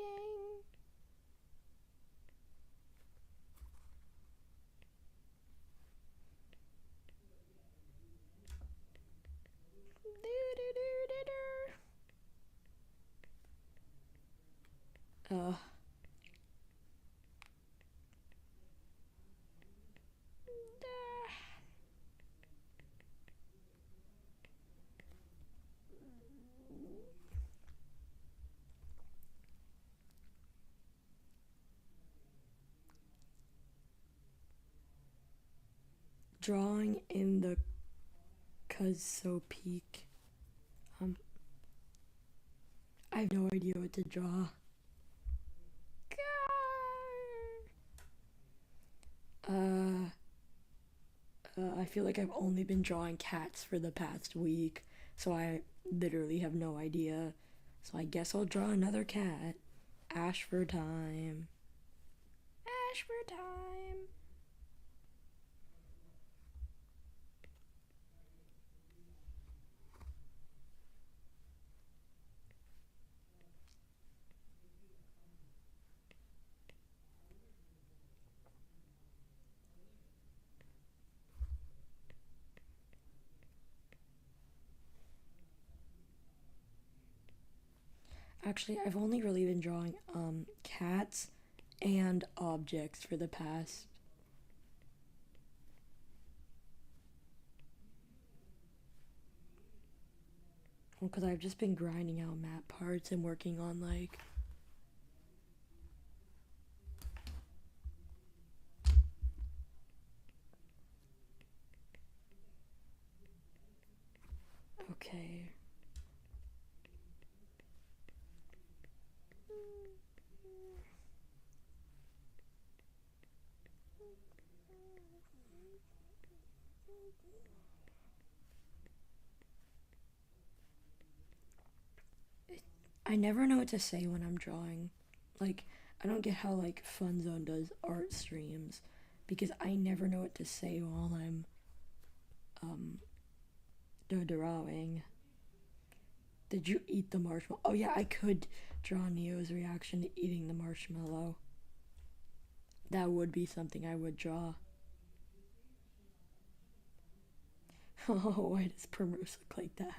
A: drawing in the cuz so peak. Um, I have no idea what to draw. Uh, I feel like I've only been drawing cats for the past week, so I literally have no idea. So I guess I'll draw another cat. Ashford time. Ashford time. Actually, I've only really been drawing cats and objects for the past. Well, because I've just been grinding out map parts and working on like. Okay. I never know what to say when I'm drawing. Like, I don't get how like Fun Zone does art streams because I never know what to say while I'm um drawing. Did you eat the marshmallow? Oh yeah, I could draw Neo's reaction to eating the marshmallow. That would be something I would draw. Oh, why does Primrose look like that?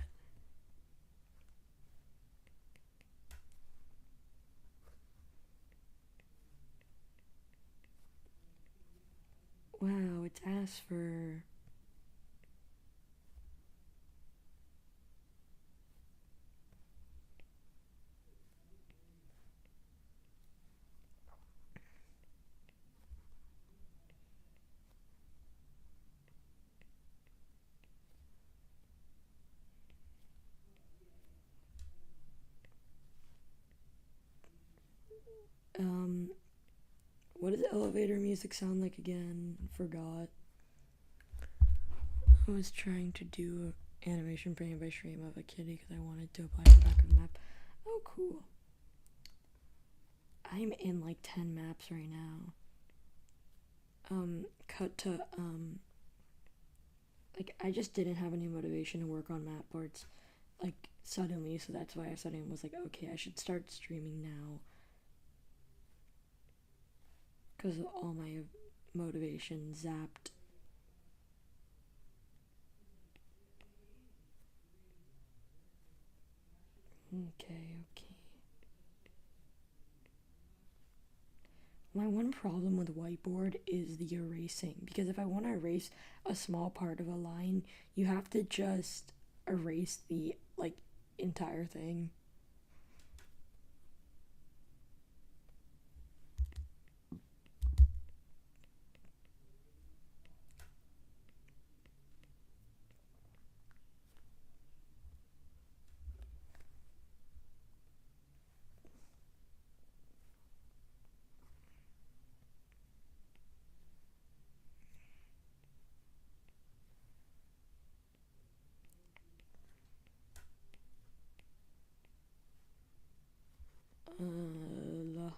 A: Wow, it's Asper. Um, what does elevator music sound like again? Forgot. I was trying to do animation frame by frame of a kitty because I wanted to apply the back of the map. Oh, cool. I'm in like 10 maps right now. Cut to, like, I just didn't have any motivation to work on map parts, like, suddenly, so that's why I suddenly was like, okay, I should start streaming now. Because all my motivation zapped. Okay. My one problem with whiteboard is the erasing, because if I want to erase a small part of a line, you have to just erase the, like, entire thing. Uh,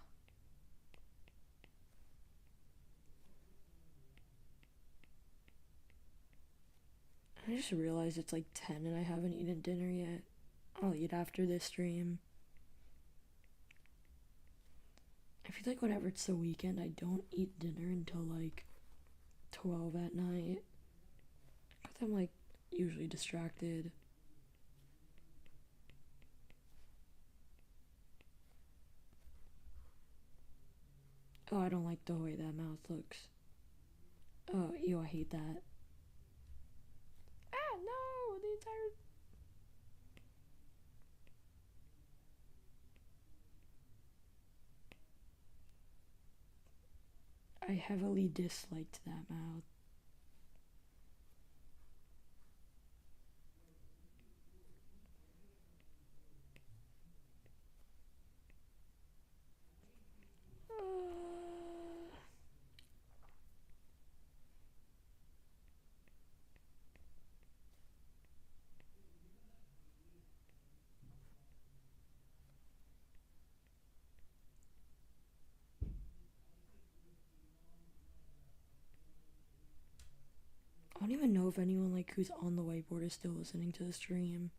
A: I just realized it's like 10 and I haven't eaten dinner yet. I'll eat after this stream. I feel like whenever it's the weekend, I don't eat dinner until like 12 at night. Because I'm like usually distracted. Oh, I don't like the way that mouth looks. Oh, ew, I hate that. Ah, no, the entire. I heavily disliked that mouth. know if anyone like who's on the whiteboard is still listening to the stream.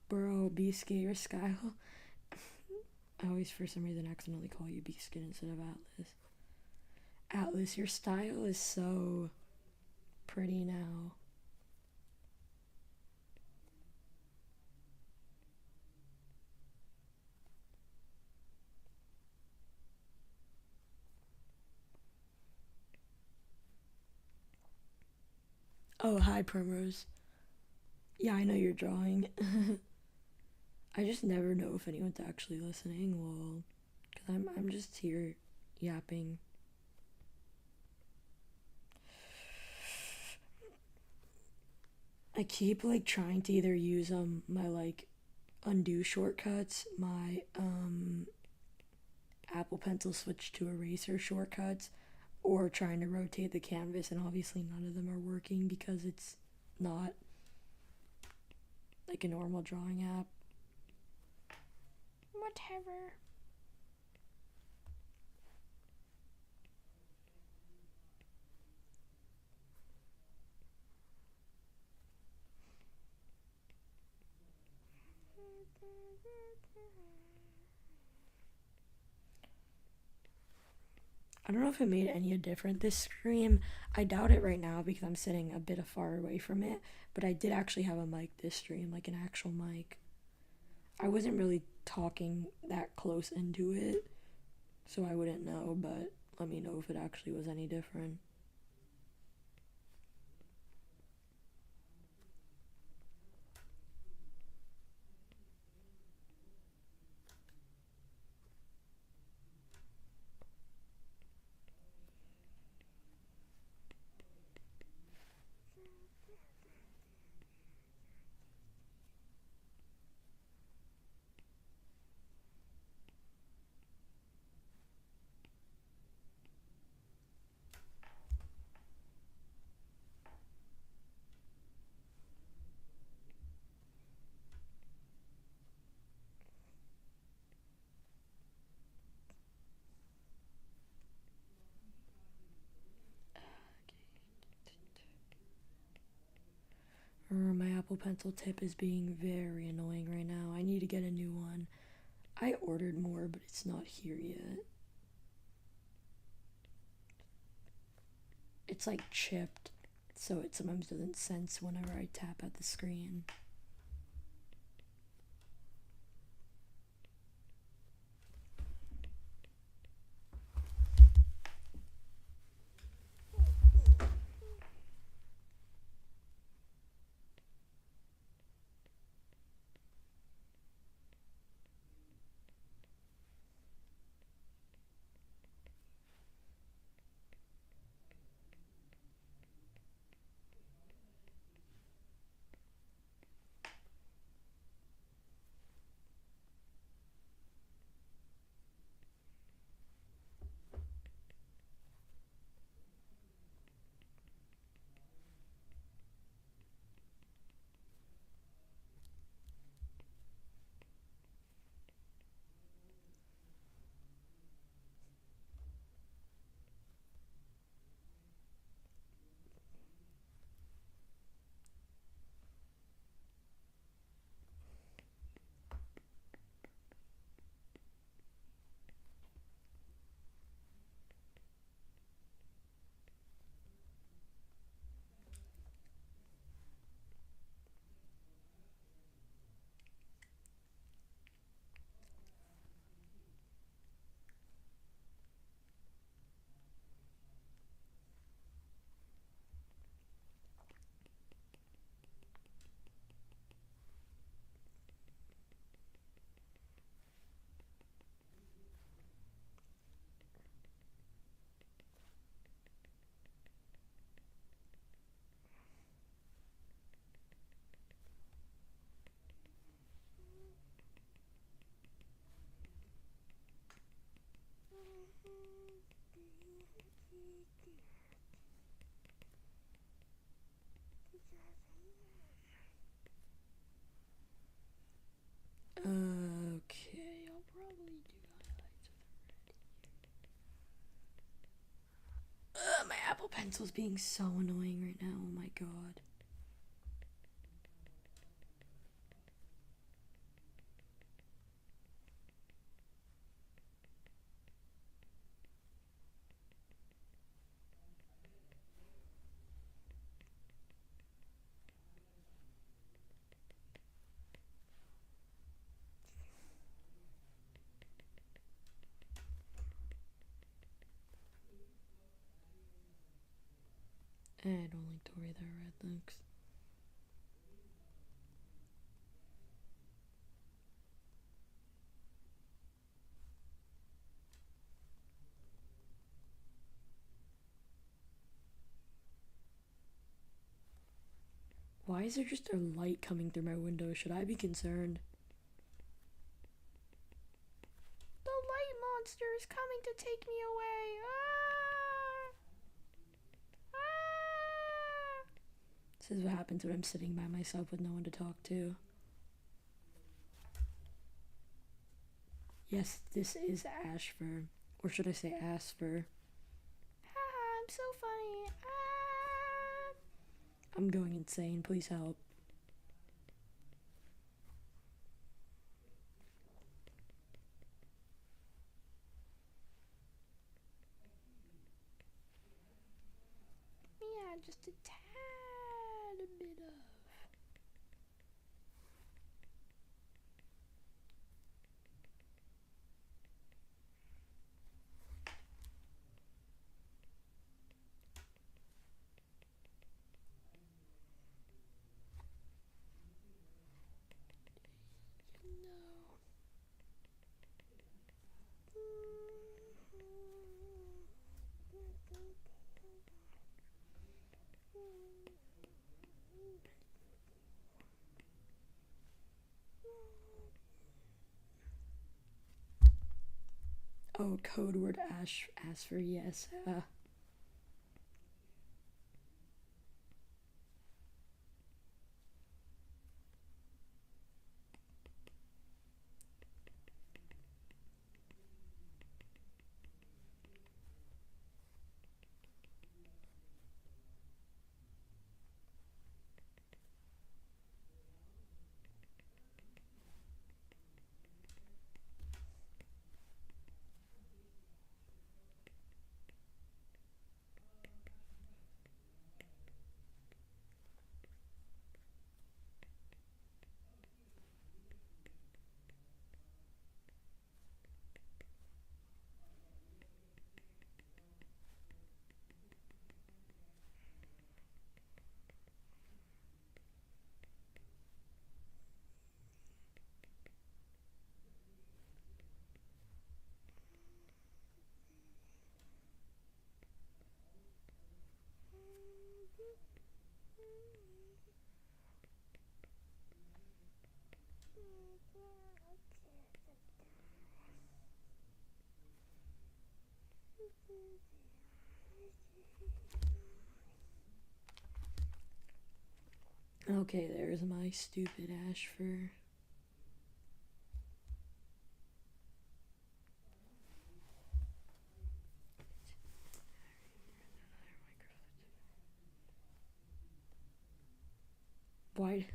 A: Bro, Biscuit, your style. I always, for some reason, accidentally call you Biscuit instead of Atlas. Atlas, your style is so pretty now. Oh, hi, Primrose. Yeah, I know you're drawing. I just never know if anyone's actually listening. Well, because I'm just here yapping. I keep like trying to either use my like undo shortcuts, my Apple Pencil switch to eraser shortcuts, or trying to rotate the canvas, and obviously none of them are working because it's not like a normal drawing app. Whatever. I don't know if it made any difference. This stream, I doubt it right now because I'm sitting a bit far away from it, but I did actually have a mic this stream, like an actual mic. I wasn't really talking that close into it, so I wouldn't know, but let me know if it actually was any different. My Apple Pencil tip is being very annoying right now. I need to get a new one. I ordered more, but it's not here yet. It's like chipped, so it sometimes doesn't sense whenever I tap at the screen. pencil's being so annoying right now. Oh my god. I don't like the way that red looks. Why is there just a light coming through my window? Should I be concerned? The light monster is coming to take me away. Ah! Ah! This is what happens when I'm sitting by myself with no one to talk to. Yes, this is Ashfur. Or should I say Asper? Haha, I'm so funny. Ah! I'm going insane. Please help. Yeah, just a tad bit of. Oh, code word ask for yes. Okay, there's my stupid Ashfur. Why?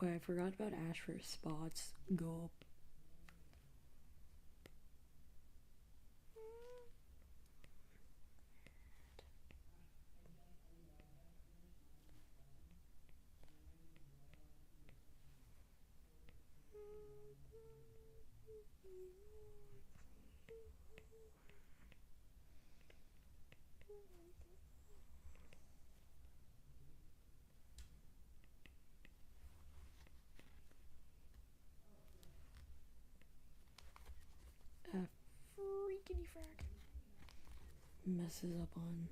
A: Oh, I forgot about Ashfur spots. Gulp. Freakity frack. Messes up on.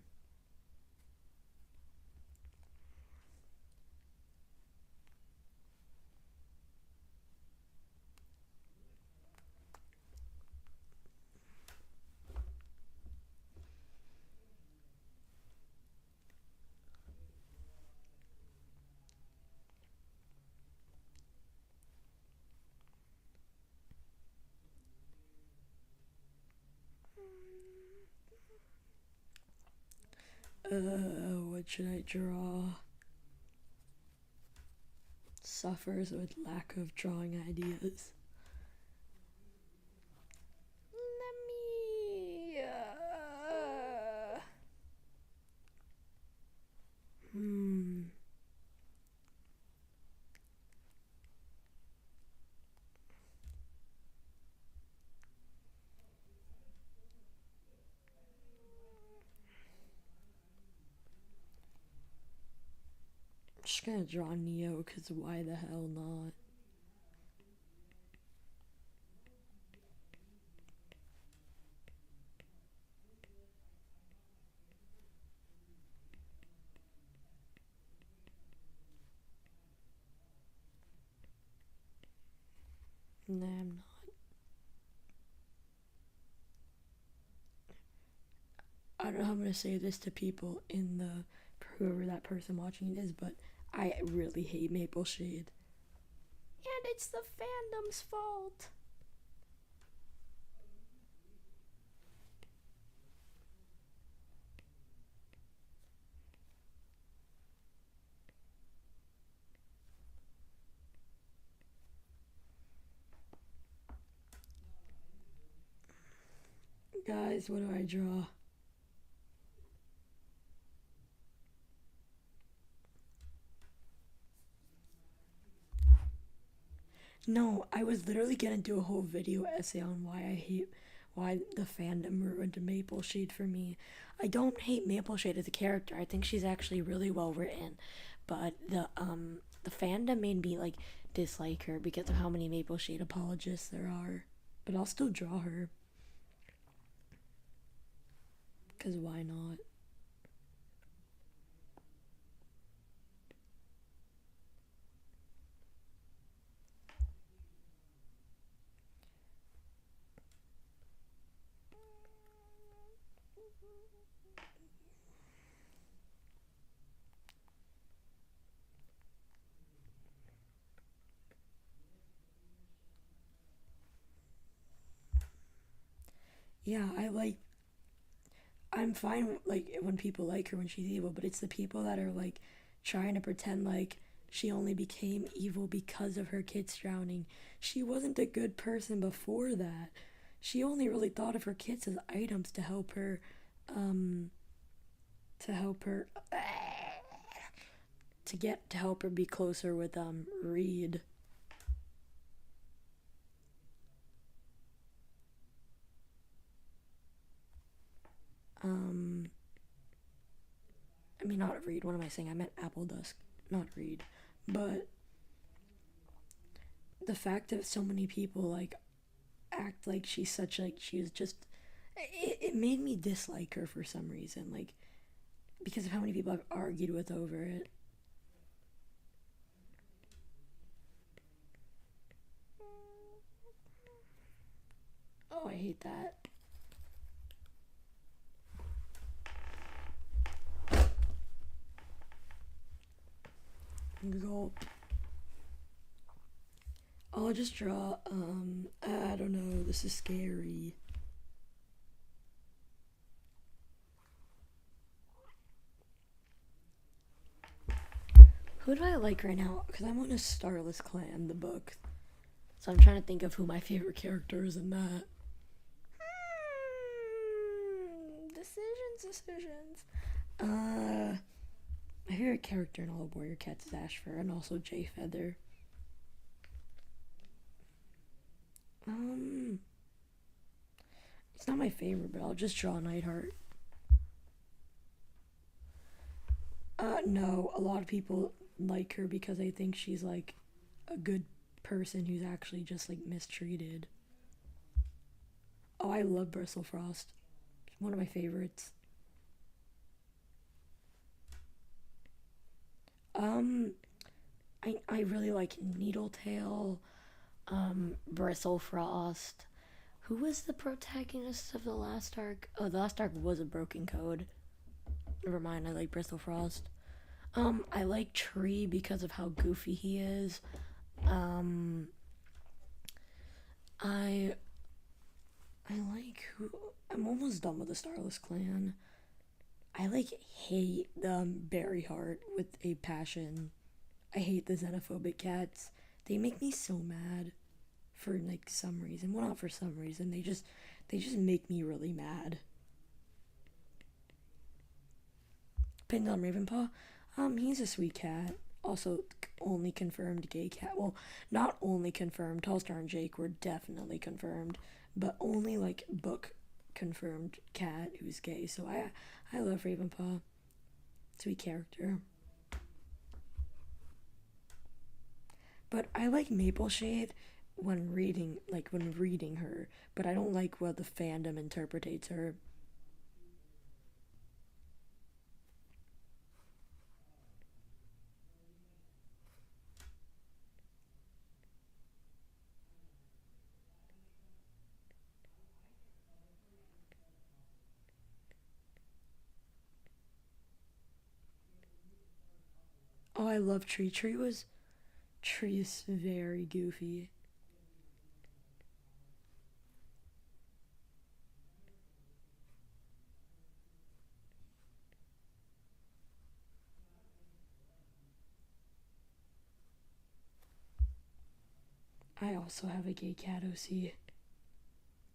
A: What should I draw? Suffers with lack of drawing ideas. Let me. I'm just gonna draw Neo, because why the hell not? Nah, I'm not. I don't know how I'm gonna say this to people in the whoever that person watching it is, but I really hate Maple Shade. And it's the fandom's fault. Guys, what do I draw? No, I was literally gonna do a whole video essay on why the fandom ruined Maple Shade for me. I don't hate Maple Shade as a character. I think she's actually really well written, but the fandom made me like dislike her because of how many Maple Shade apologists there are. But I'll still draw her. Cause why not? Yeah, I'm fine with, like, when people like her when she's evil, but it's the people that are like trying to pretend like she only became evil because of her kids drowning. She wasn't a good person before that. She only really thought of her kids as items to help her um to help her to help her be closer with Reed. Um I mean, not Reed. What am I saying? I meant Apple Dusk, not Reed. But the fact that so many people like act like she's such like she was just it made me dislike her for some reason, like because of how many people I've argued with over it. Oh, I hate that. Gulp. I'll just draw, I don't know, this is scary. Who do I like right now? Because I'm on a Starless Clan, the book. So I'm trying to think of who my favorite character is in that. Decisions. My favorite character in all of Warrior Cats is Ashfur, and also Jay Feather. It's not my favorite, but I'll just draw Nightheart. No, a lot of people like her because they think she's like a good person who's actually just like mistreated. Oh, I love Bristlefrost. One of my favorites. I really like Needletail, Bristlefrost. Who was the protagonist of the last arc? Oh, the last arc was a Broken Code. Never mind, I like Bristlefrost. I like Tree because of how goofy he is. I like who? I'm almost done with the Starless Clan. I like hate Berryheart with a passion. I hate the xenophobic cats. They make me so mad for like some reason. Well, not for some reason. They just make me really mad. Pendulum Ravenpaw, he's a sweet cat. Also, only confirmed gay cat. Well, not only confirmed. Tallstar and Jake were definitely confirmed, but only like book confirmed cat who's gay. So I love Ravenpaw. Sweet character. But I like Mapleshade when reading her, but I don't like what the fandom interpretates her. Oh, I love Tree. Tree is very goofy. I also have a gay cat OC.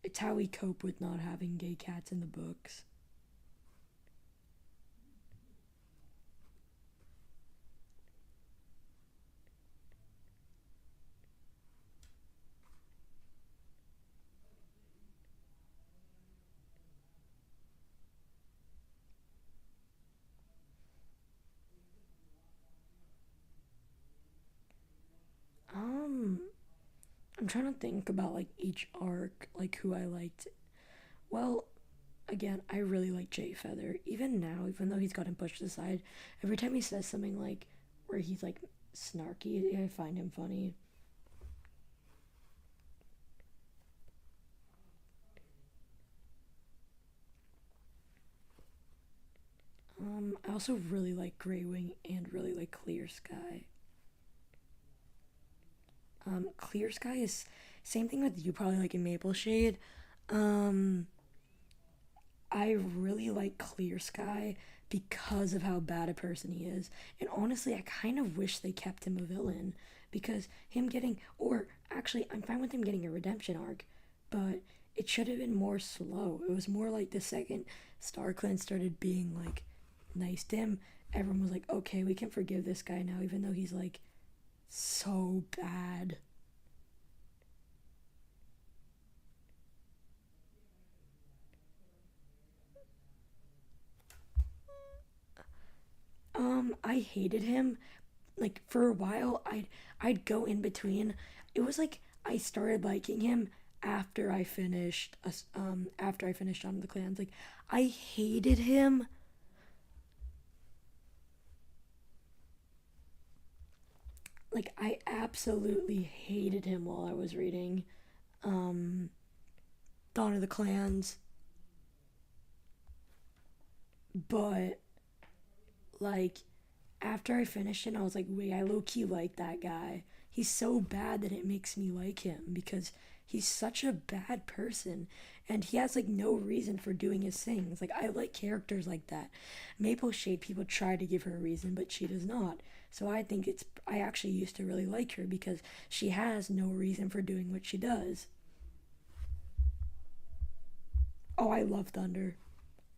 A: It's how we cope with not having gay cats in the books. Um, I'm trying to think about like each arc, like who I liked. Well, again, I really like Jay Feather. Even now, even though he's gotten pushed aside, every time he says something like where he's like snarky, I find him funny. I also really like Greywing and really like Clear Sky. Clear Sky is same thing with you probably like in Maple Shade. Um, I really like Clear Sky because of how bad a person he is. And honestly, I kind of wish they kept him a villain because him getting, or actually, I'm fine with him getting a redemption arc, but it should have been more slow. It was more like the second StarClan started being like nice to him, everyone was like, okay, we can forgive this guy now, even though he's like so bad. I hated him. Like for a while, I'd go in between. It was like I started liking him after I finished Shaun of the Clans. Like I hated him. Like I absolutely hated him while I was reading um Dawn of the Clans. But like after I finished it, I was like, wait, I low key like that guy. He's so bad that it makes me like him because he's such a bad person and he has like no reason for doing his things. Like, I like characters like that. Maple Shade, people try to give her a reason, but she does not. So I actually used to really like her because she has no reason for doing what she does. Oh, I love Thunder.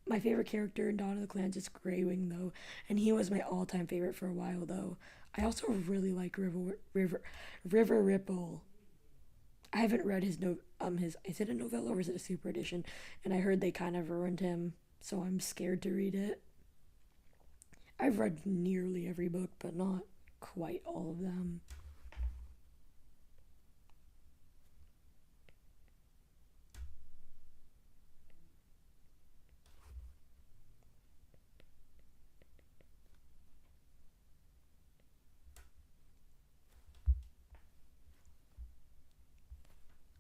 A: My favorite character in Dawn of the Clans is Greywing, though, and he was my all-time favorite for a while, though. I also really like River Ripple. I haven't read his is it a novella or is it a super edition? And I heard they kind of ruined him, so I'm scared to read it. I've read nearly every book, but not quite all of them.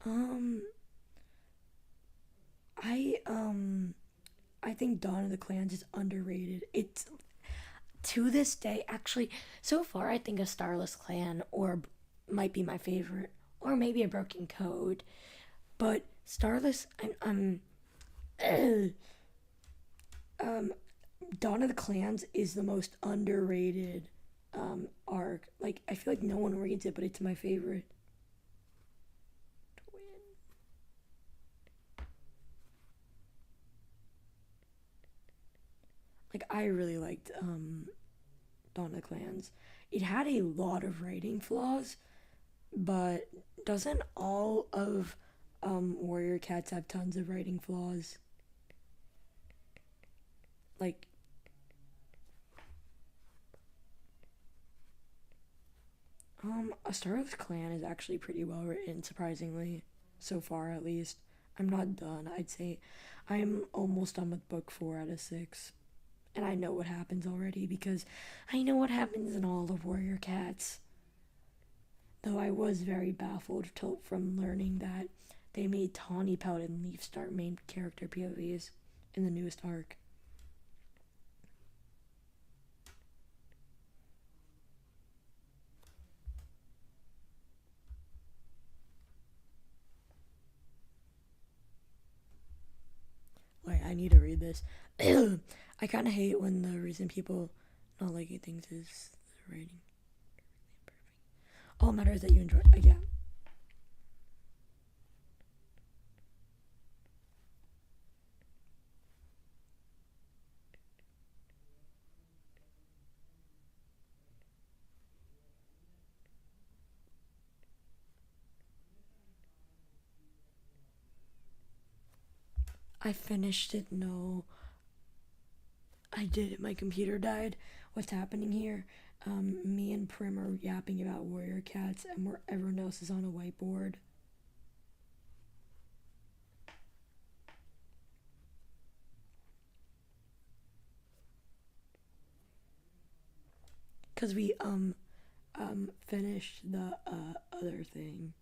A: Um, I I think Dawn of the Clans is underrated. It's to this day, actually, so far I think a Starless Clan or might be my favorite, or maybe a Broken Code. But Starless, um, Dawn of the Clans is the most underrated arc. Like, I feel like no one reads it, but it's my favorite. Like, I really liked Dawn of the Clans. It had a lot of writing flaws, but doesn't all of Warrior Cats have tons of writing flaws? Like, A Star Wars Clan is actually pretty well written, surprisingly, so far at least. I'm not done. I'd say I'm almost done with book 4 out of 6. And I know what happens already because I know what happens in all of Warrior Cats. Though I was very baffled from learning that they made Tawny Pout and Leaf Star main character POVs in the newest arc. Wait, I need to read this. I kind of hate when the reason people not liking things is the writing. All matters that you enjoy. Yeah. I finished it. No, I did it. My computer died. What's happening here? Me and Prim are yapping about Warrior Cats, and everyone else is on a whiteboard. Cause we finished the other thing.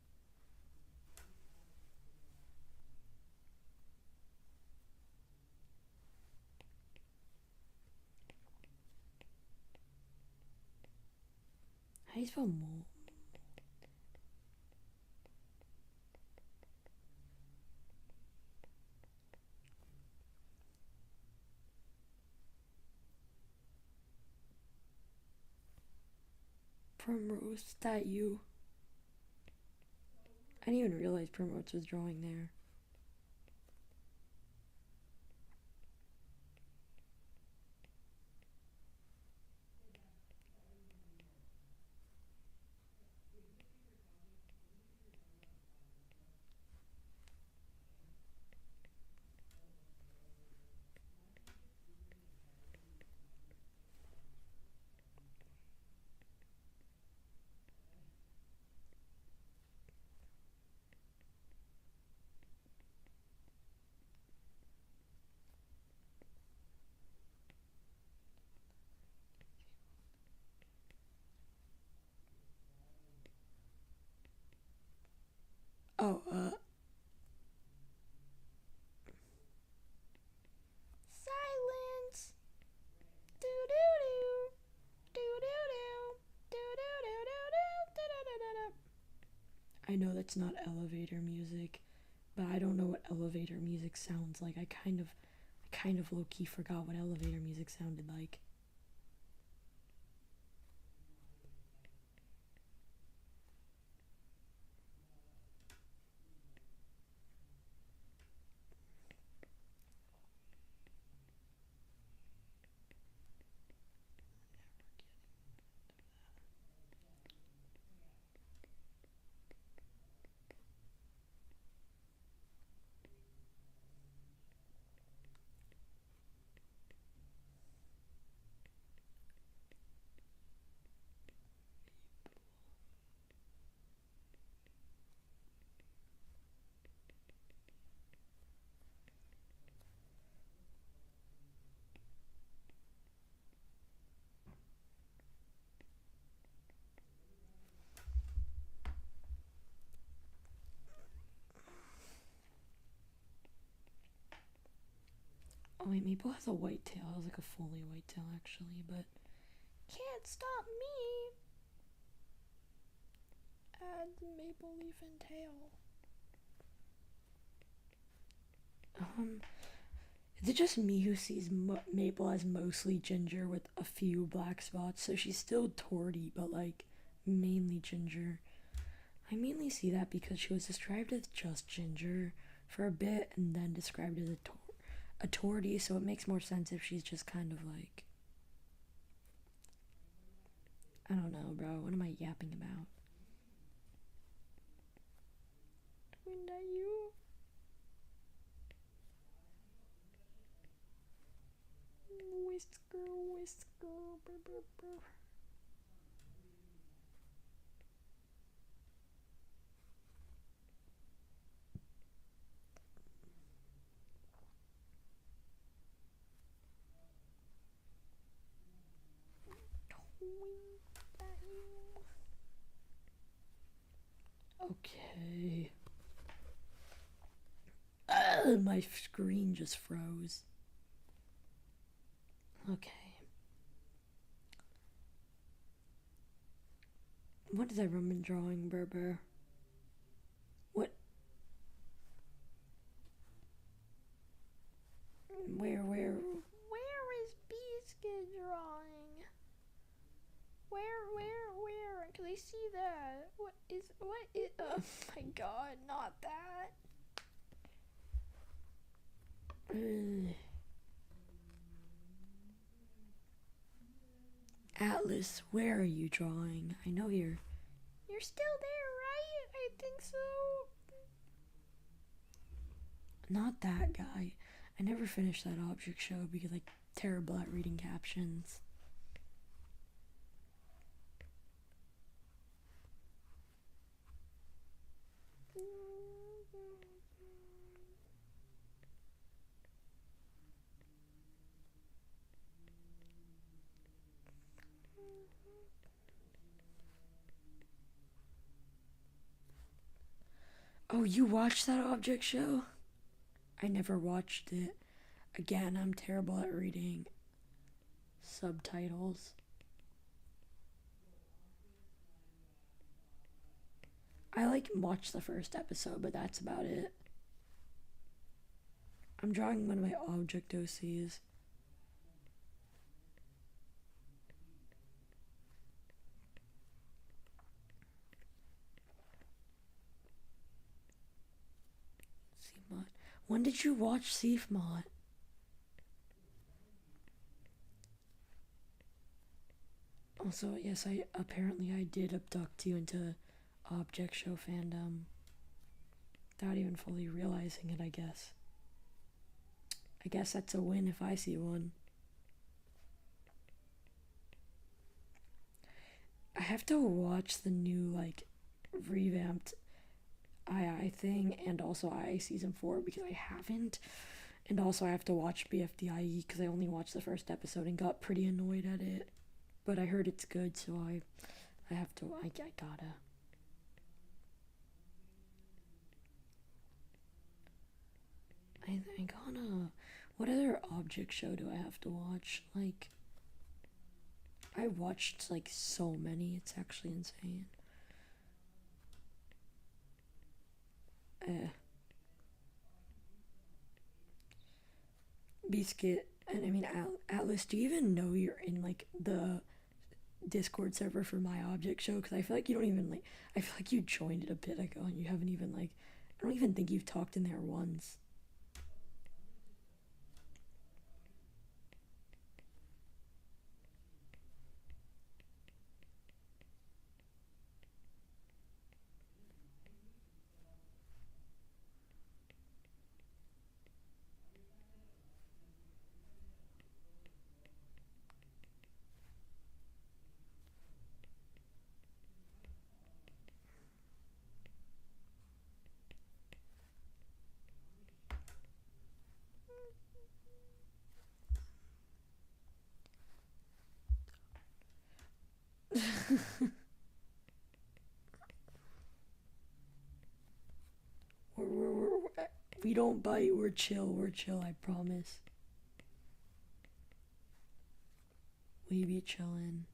A: How do you spell mole? Primrose, that you? I didn't even realize Primrose was drawing there. Oh, silence. Do do do. Do do do. Do do do do do do do. I know that's not elevator music, but I don't know what elevator music sounds like. I kind of low key forgot what elevator music sounded like. Oh wait, Maple has a white tail. It has like a fully white tail actually, but can't stop me. Add maple leaf and tail. Is it just me who sees Maple as mostly ginger with a few black spots? So she's still torty, but like mainly ginger. I mainly see that because she was described as just ginger for a bit and then described as a torty, so it makes more sense if she's just kind of like, I don't know, bro. What am I yapping about? Isn't that you? Whisker, whisker, brr, brr, brr. Okay. My screen just froze. Okay. What is everyone drawing, Berber? What? Where is Biscuit drawing? Where? Can I see that? What is, oh my god, not that. Atlas, where are you drawing? I know you're still there, right? I think so. Not that guy. I never finished that object show because I'm terrible at reading captions. Oh, you watched that object show? I never watched it. Again, I'm terrible at reading subtitles. I watched the first episode, but that's about it. I'm drawing one of my object OCs. CMOT. When did you watch CMOT? Also, yes, I did abduct you into object show fandom without even fully realizing it, I guess. I guess that's a win if I see one. I have to watch the new, revamped II thing and also II season 4 because I haven't. And also, I have to watch BFDIE because I only watched the first episode and got pretty annoyed at it. But I heard it's good, so I gotta. I gotta. What other object show do I have to watch? I watched so many. It's actually insane. Biscuit, and I mean Atlas. Do you even know you're in the Discord server for my object show? Because I feel like you don't even I feel like you joined it a bit ago and you haven't even I don't even think you've talked in there once. We don't bite. We're chill. We're chill. I promise. We be chillin'.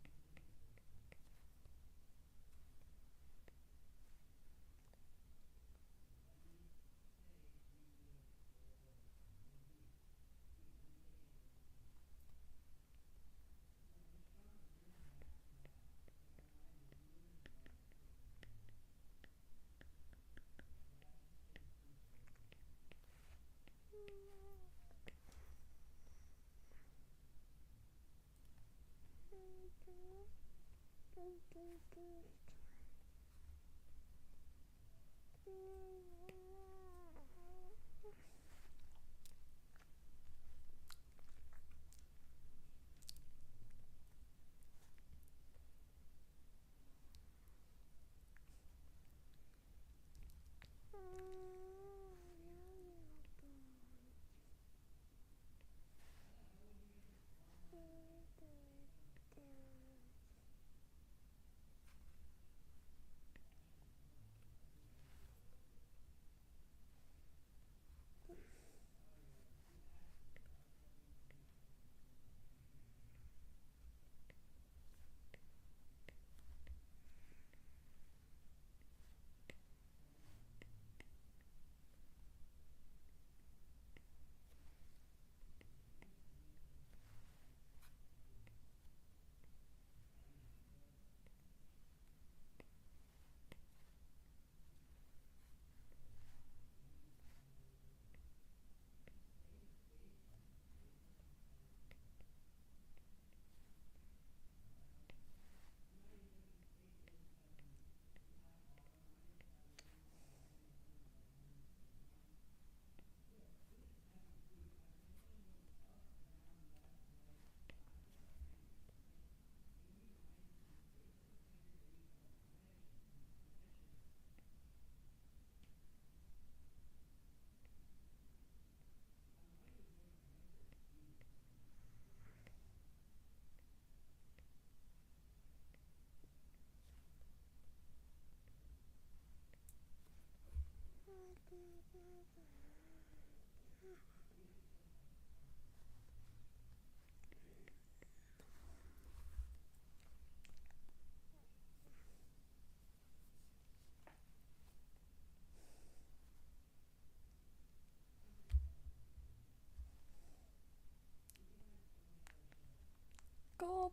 A: Gulp.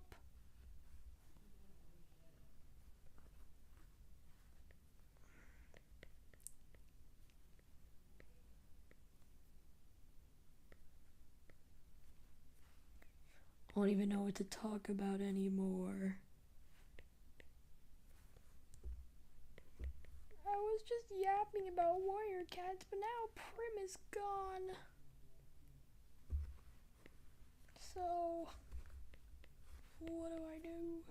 A: I don't even know what to talk about anymore. I was just yapping about warrior cats, but now Prim is gone. So, what do I do?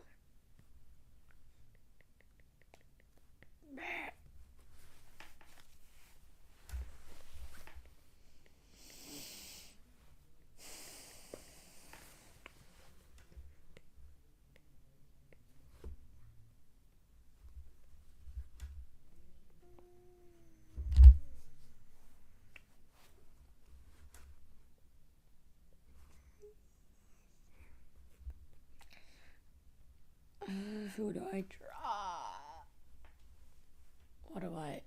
A: Who do I draw? What do I...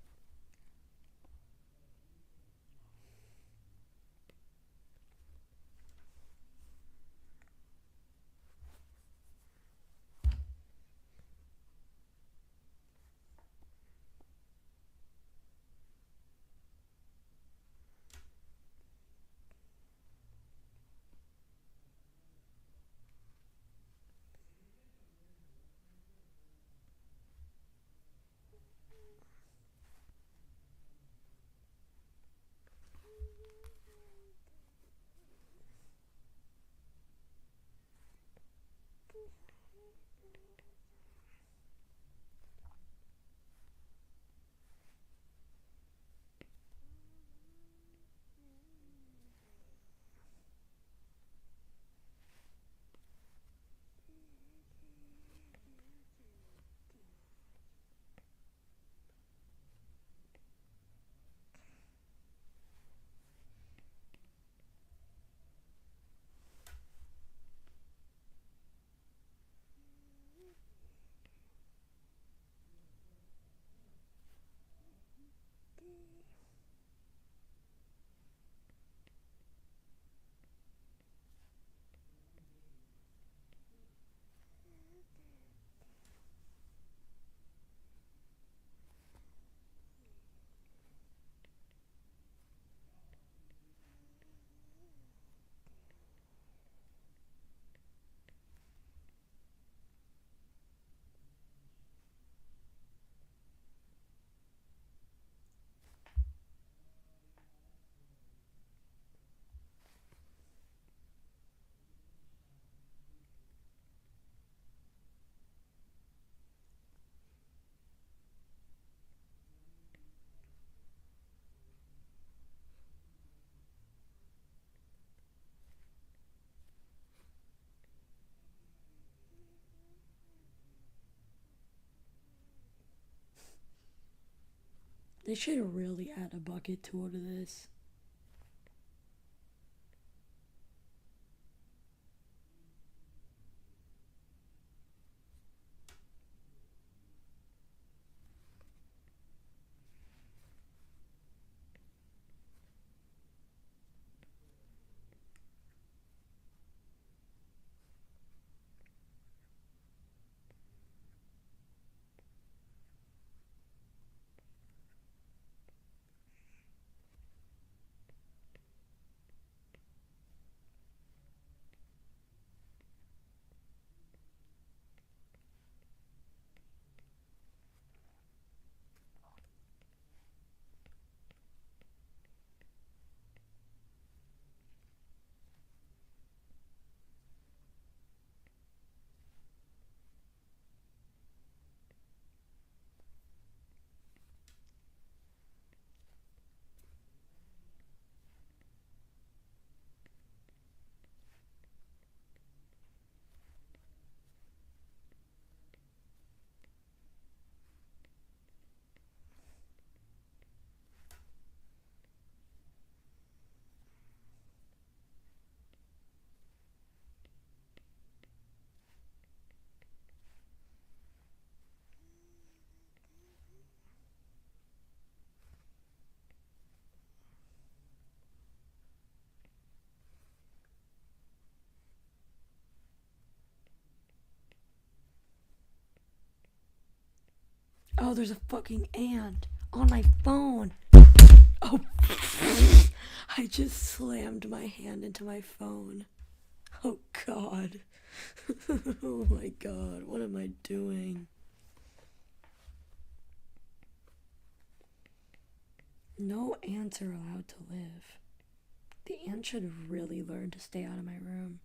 A: They should really add a bucket tool to this. Oh, there's a fucking ant on my phone. Oh, I just slammed my hand into my phone. Oh, God. Oh, my God. What am I doing? No ants are allowed to live. The ant should really learn to stay out of my room.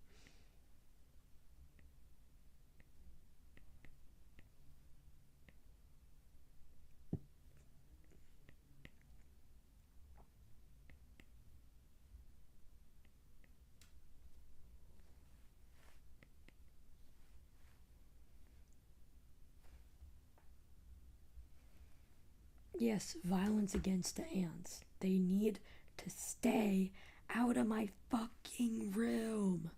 A: Yes, violence against the ants. They need to stay out of my fucking room.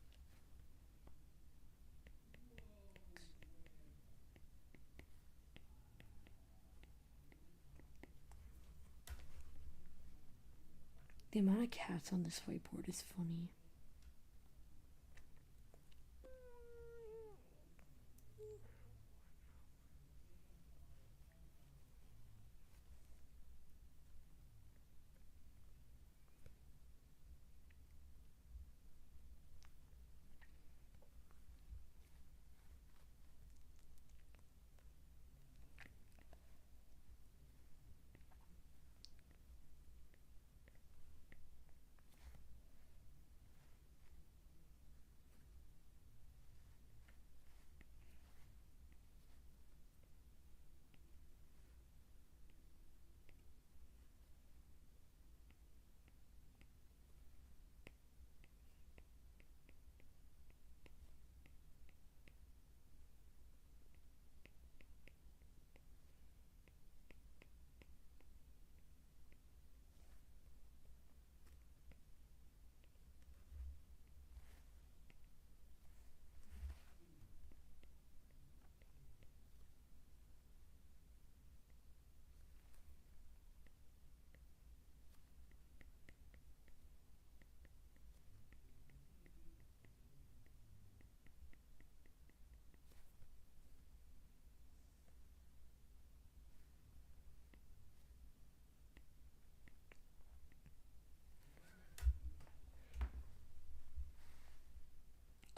A: The amount of cats on this whiteboard is funny.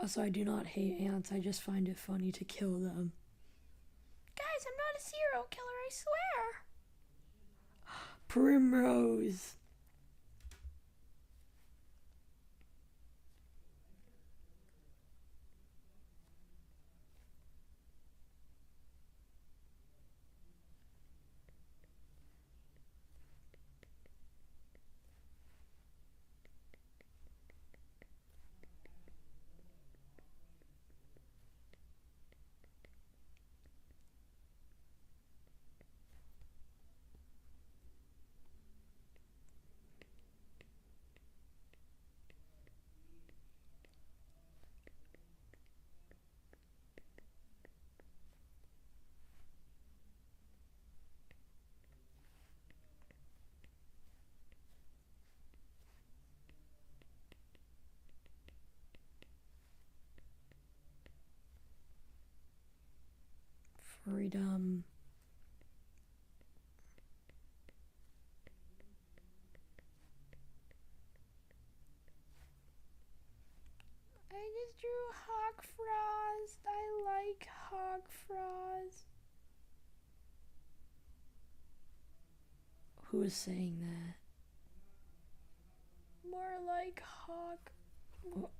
A: Also, I do not hate ants. I just find it funny to kill them. Guys, I'm not a serial killer, I swear. Primrose. Freedom.
B: I just drew Hawk Frost. I like Hawk Frost.
A: Who is saying that?
B: More like Hawk.
A: What?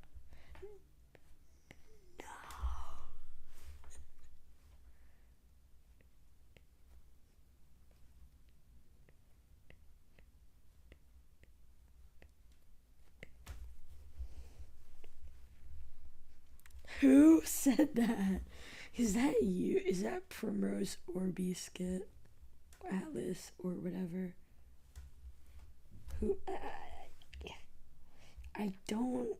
A: Who said that? Is that you? Is that Primrose or Biscuit? Atlas or whatever? Who? I don't.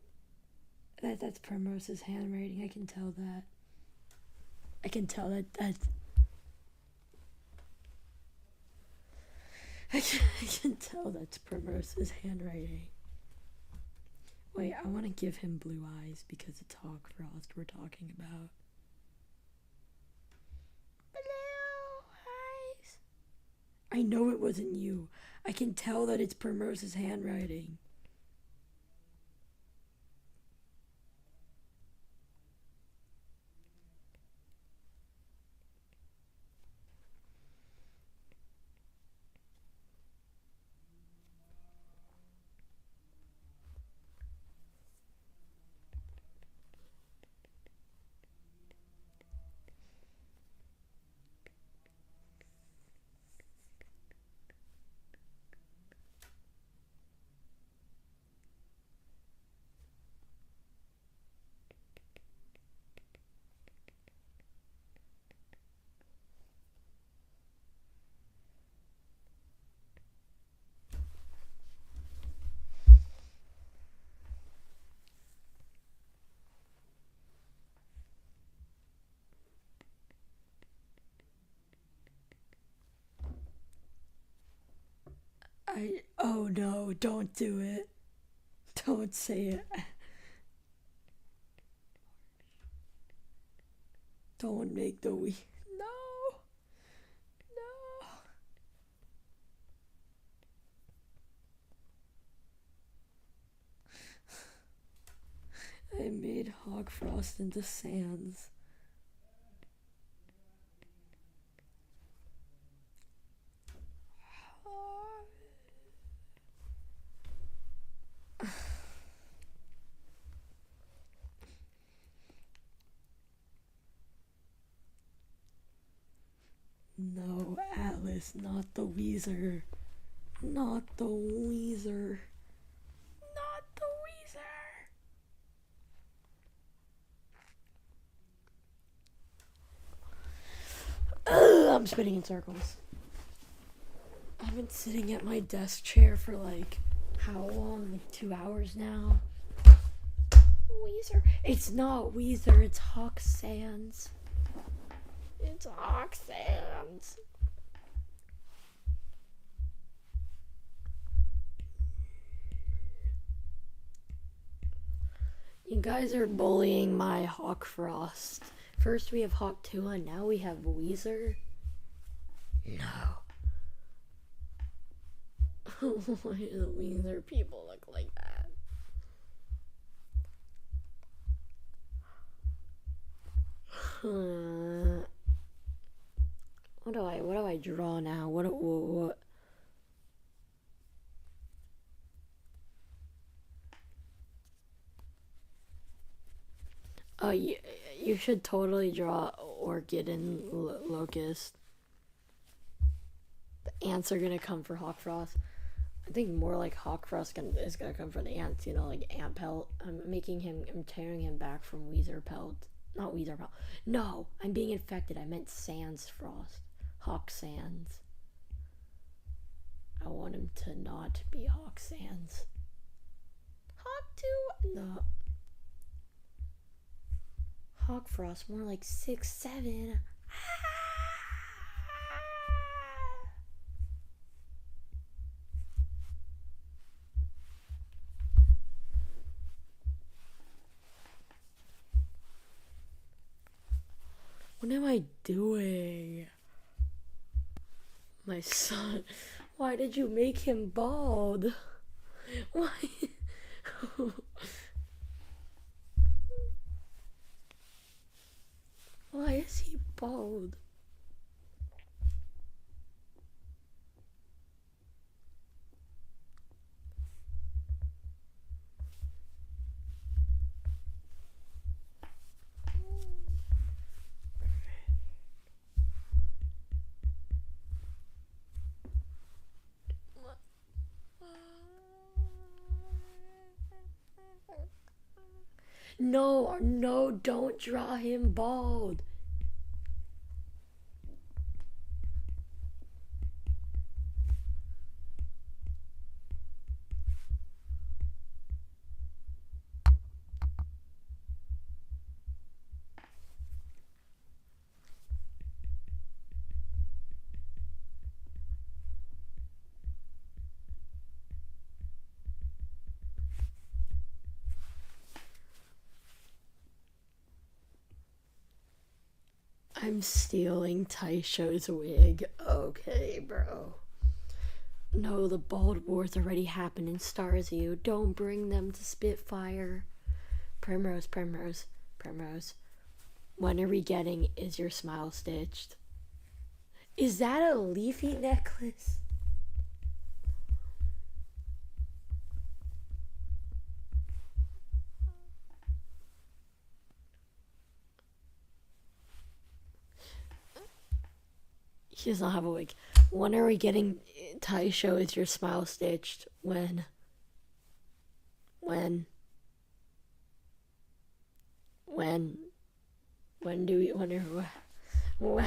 A: That's Primrose's handwriting. I can tell that. I can tell that that's. I can tell that's Primrose's handwriting. Wait, I want to give him blue eyes because it's Hawk Frost we're talking about.
B: Blue eyes.
A: I know it wasn't you. I can tell that it's Primrose's handwriting. Oh no, don't do it. Don't say it. Don't make the we.
B: No.
A: I made Hawk Frost into Sans. No, Atlas, not the Weezer. Not the Weezer.
B: Not the Weezer.
A: I'm spinning in circles. I've been sitting at my desk chair for like how long? Like 2 hours now.
B: Weezer.
A: It's not Weezer, it's Hawk Sans.
B: It's Hawk Sans.
A: You guys are bullying my Hawk Frost. First we have Hawk Tua, now we have Weezer. No. Why do the Weezer people look like that? What do I draw now? What? Oh, you should totally draw Orchid and Locust. The ants are gonna come for Hawk Frost. I think more like Hawk Frost is gonna come for the ants, you know, like ant pelt. I'm tearing him back from Weezer pelt. Not Weezer pelt. No, I'm being infected. I meant Sans Frost. Hawk Sans. I want him to not be Hawk Sans.
B: Hawk Tua.
A: No. Hawk Frost, more like 6, 7. What am I doing? My son, why did you make him bald? Why? Why is he bald? No, no, don't draw him bald. I'm stealing Taisho's wig. Okay, bro. No, the bald wars already happened in Stars. You don't bring them to Spitfire. Primrose, Primrose, Primrose. When are we getting Is Your Smile Stitched? Is that a leafy necklace? He does not have a wig. When are we getting Taisho Is Your Smile Stitched? When? When? When? When do we? When are? When?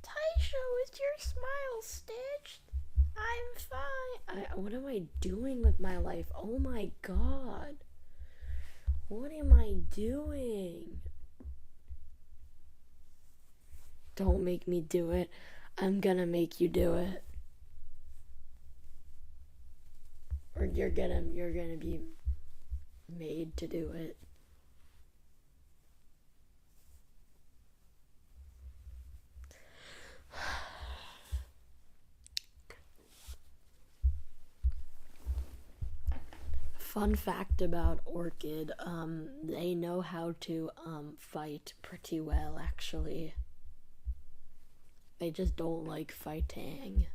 B: Taisho, is your smile stitched? I'm fine.
A: What am I doing with my life? Oh my god. What am I doing? Don't make me do it. I'm gonna make you do it. Or you're gonna be made to do it. Fun fact about Orchid, they know how to fight pretty well actually. They just don't like fighting.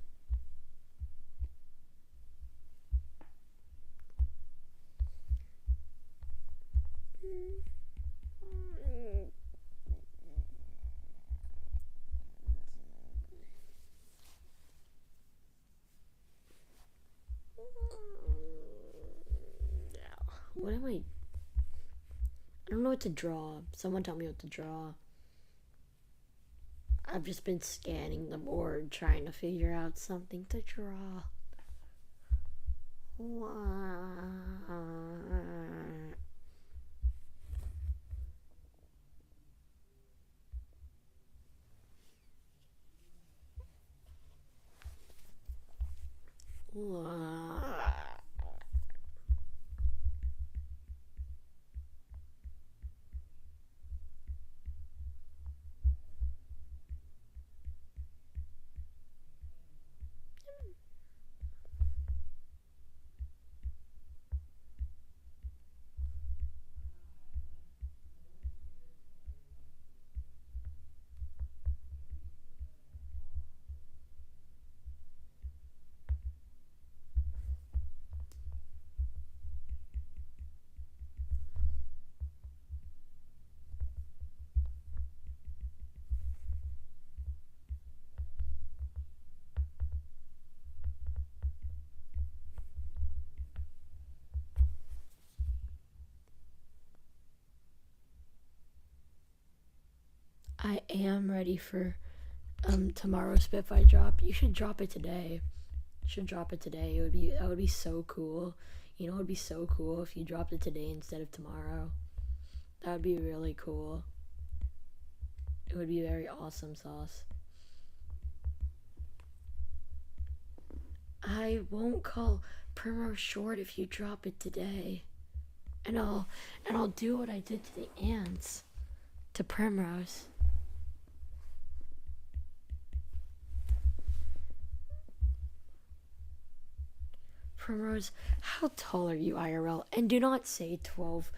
A: What am I? don't know what to draw. Someone tell me what to draw. I've just been scanning the board trying to figure out something to draw. I am ready for tomorrow's Spitfire drop. You should drop it today. You should drop it today. That would be so cool. You know, it would be so cool if you dropped it today instead of tomorrow. That would be really cool. It would be very awesome sauce. I won't call Primrose short if you drop it today. And I'll do what I did to the ants to Primrose. Primrose, how tall are you IRL? And do not say 12.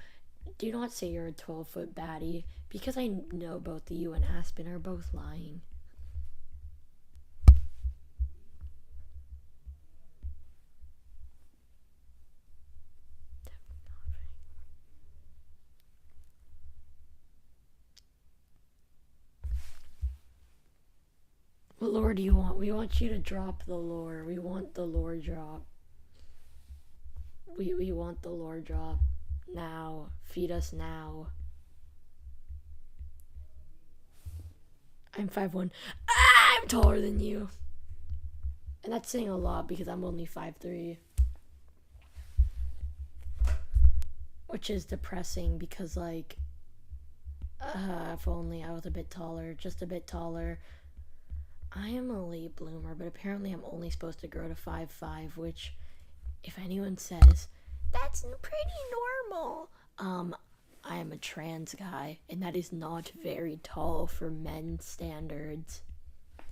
A: Do not say you're a 12-foot baddie, because I know both you and Aspen are both lying. What lore do you want? We want you to drop the lore. We want the lore drop. We want the lore drop now. Feed us now. I'm 5'1". I'm taller than you. And that's saying a lot because I'm only 5'3". Which is depressing because, like, if only I was a bit taller, just a bit taller. I am a late bloomer, but apparently I'm only supposed to grow to 5'5", which, if anyone says,
B: That's pretty normal.
A: I am a trans guy, and that is not very tall for men's standards.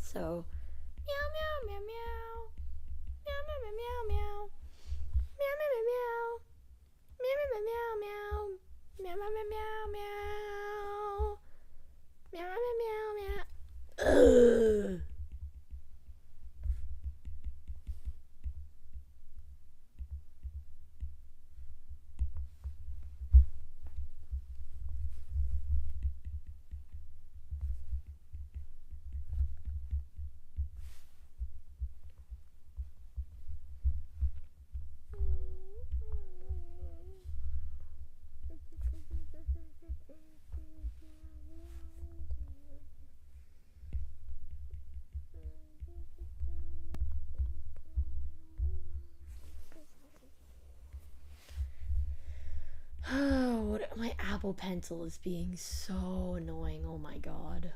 A: So,
B: Meow meow meow meow. Meow meow meow meow. Meow meow meow meow. Meow meow meow meow. Meow meow meow meow. Meow meow meow meow.
A: ugh. My Apple Pencil is being so annoying. Oh my god.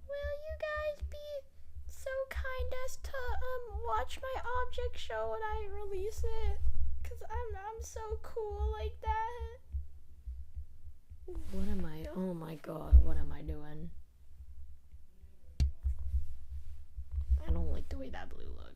B: Will you guys be so kind as to watch my object show when I release it? Cause I'm so cool like that.
A: What am I? Oh my god, what am I doing? I don't like the way that blue looks.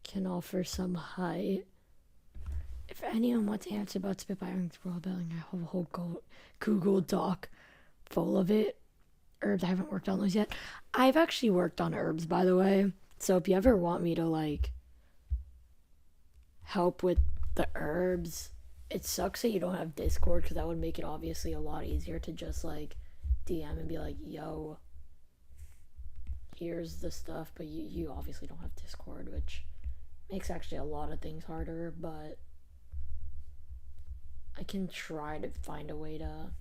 A: can offer some height. If anyone wants answers about spitfiring world building, I have a whole Google Doc full of it. Herbs, I haven't worked on those yet. I've actually worked on herbs, by the way. So if you ever want me to like help with the herbs, it sucks that you don't have Discord because that would make it obviously a lot easier to just like DM and be like, yo, here's the stuff. But you obviously don't have Discord, which makes actually a lot of things harder. But I can try to find a way to.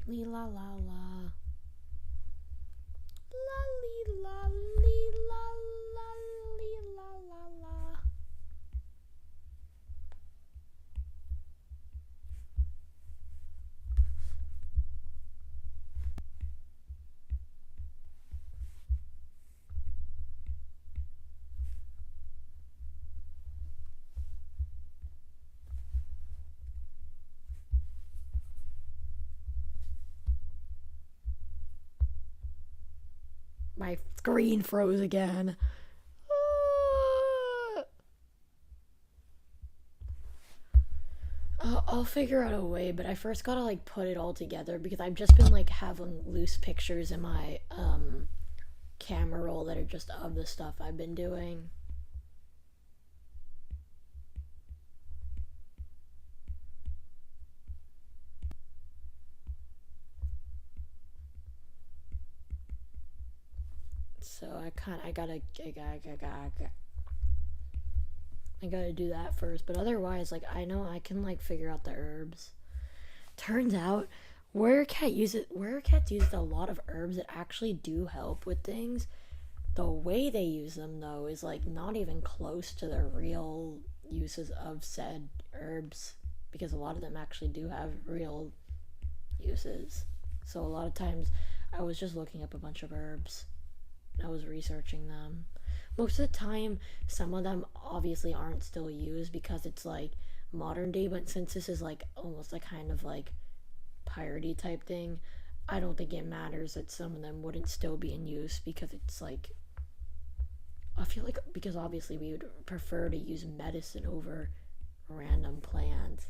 A: Lee la la la.
B: La lee la lee la la lee la la la.
A: My screen froze again. I'll figure out a way, but I first gotta like put it all together because I've just been like having loose pictures in my camera roll that are just of the stuff I've been doing. So I gotta do that first. But otherwise, like I know I can like figure out the herbs. Turns out, Warrior Cats uses a lot of herbs that actually do help with things. The way they use them though is like not even close to the real uses of said herbs because a lot of them actually do have real uses. So a lot of times I was just looking up a bunch of herbs. I was researching them. Most of the time, some of them obviously aren't still used because it's like modern day, but since this is like almost a kind of like piratey type thing, I don't think it matters that some of them wouldn't still be in use because it's like I feel like because obviously we would prefer to use medicine over random plants.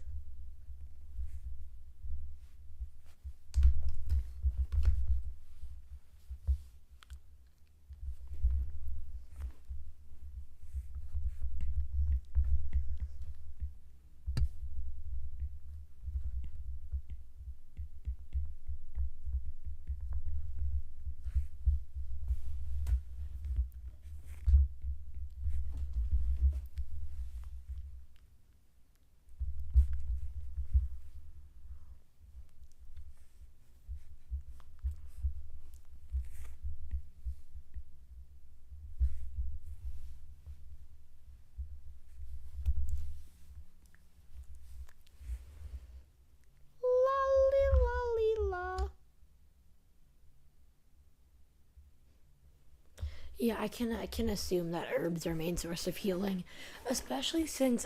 B: La lee la lee la.
A: Yeah, I can assume that herbs are main source of healing, especially since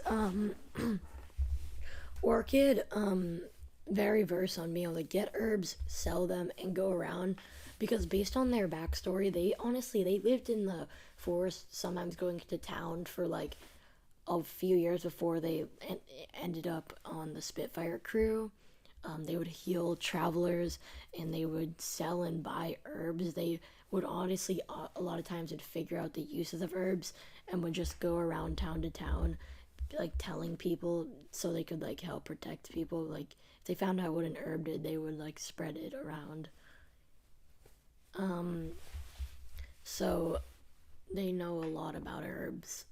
A: Orchid very versed on being able to get herbs, sell them, and go around because based on their backstory, they honestly they lived in the forest, sometimes going to town for like a few years before they ended up on the Spitfire crew. They would heal travelers, and they would sell and buy herbs. They would honestly, a lot of times, would figure out the uses of herbs and would just go around town to town, like telling people so they could like help protect people. Like if they found out what an herb did, they would like spread it around. Um, so they know a lot about herbs.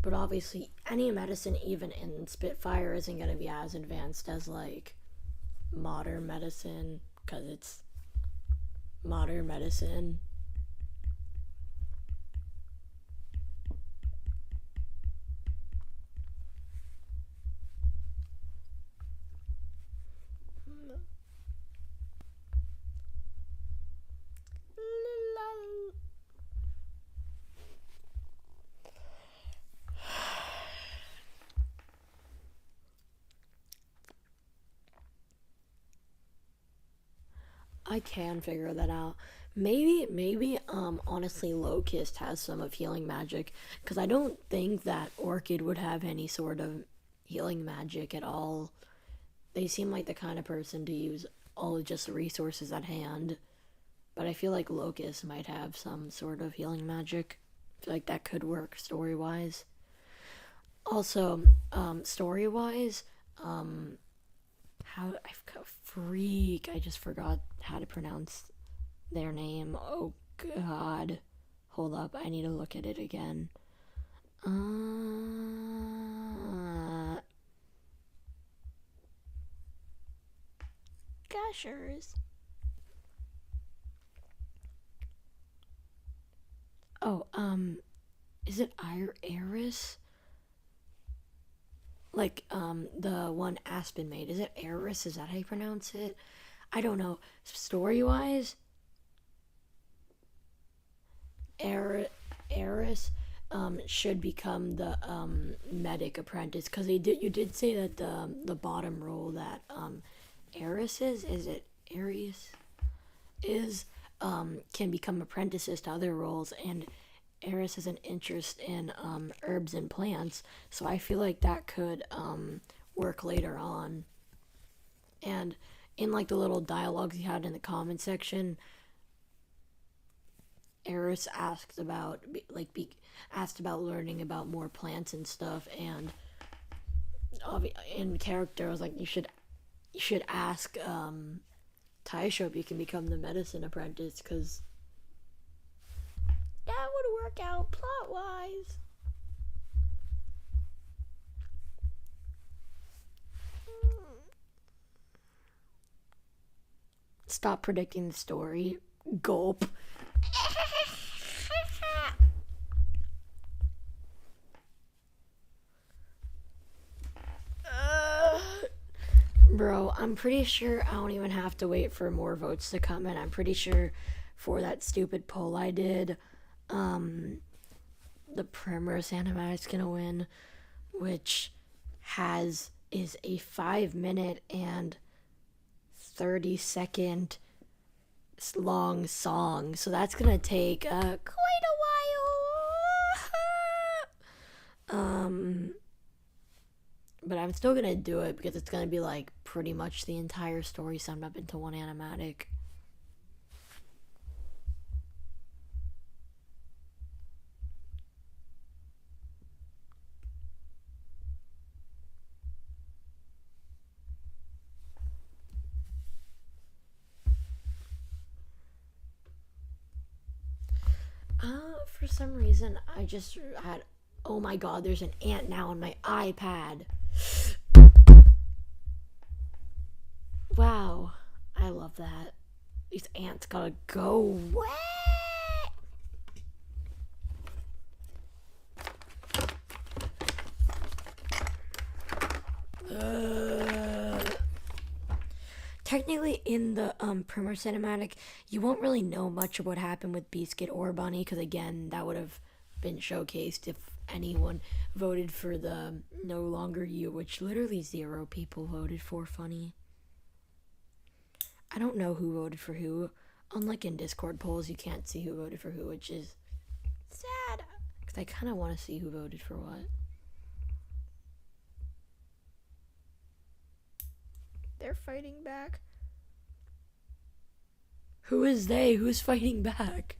A: But obviously, any medicine, even in Spitfire, isn't going to be as advanced as like modern medicine because it's modern medicine. I can figure that out. Maybe, honestly, Locust has some of healing magic, because I don't think that Orchid would have any sort of healing magic at all. They seem like the kind of person to use all just the resources at hand, but I feel like Locust might have some sort of healing magic. I feel like that could work story wise. Also, story wise, um, how I've got freak. I just forgot how to pronounce their name. Oh God, hold up. I need to look at it again. Uh,
B: Gushers.
A: oh, is it Iris? Like, the one Aspen made. Is it Eris? Is that how you pronounce it? I don't know. Story wise, Eris should become the medic apprentice, because you did say that the bottom role that Eris is it Aries is can become apprentices to other roles, and Eris has an interest in herbs and plants, so I feel like that could work later on. And in like the little dialogues he had in the comment section, Eris asked about learning about more plants and stuff, and in character I was like, you should ask Taisho if you can become the medicine apprentice, because
B: That would work out plot wise.
A: stop predicting the story. Gulp. Bro, I'm pretty sure I don't even have to wait for more votes to come in. I'm pretty sure for that stupid poll I did, um, the Primrose animatic's gonna win, which is a 5 minute and 30-second long song. So that's gonna take quite a while. But I'm still gonna do it because it's gonna be like pretty much the entire story summed up into one animatic. For some reason, I just had. Oh my god, there's an ant now on my iPad. Wow, I love that. These ants gotta go away. Technically, in the Primer cinematic, you won't really know much of what happened with Biscuit or Bunny, because again, that would have been showcased if anyone voted for the No Longer You, which literally 0 people voted for. Funny. I don't know who voted for who. Unlike in Discord polls, you can't see who voted for who, which is sad, because I kind of want to see who voted for what.
B: they're fighting back.
A: Who is they? Who's fighting back?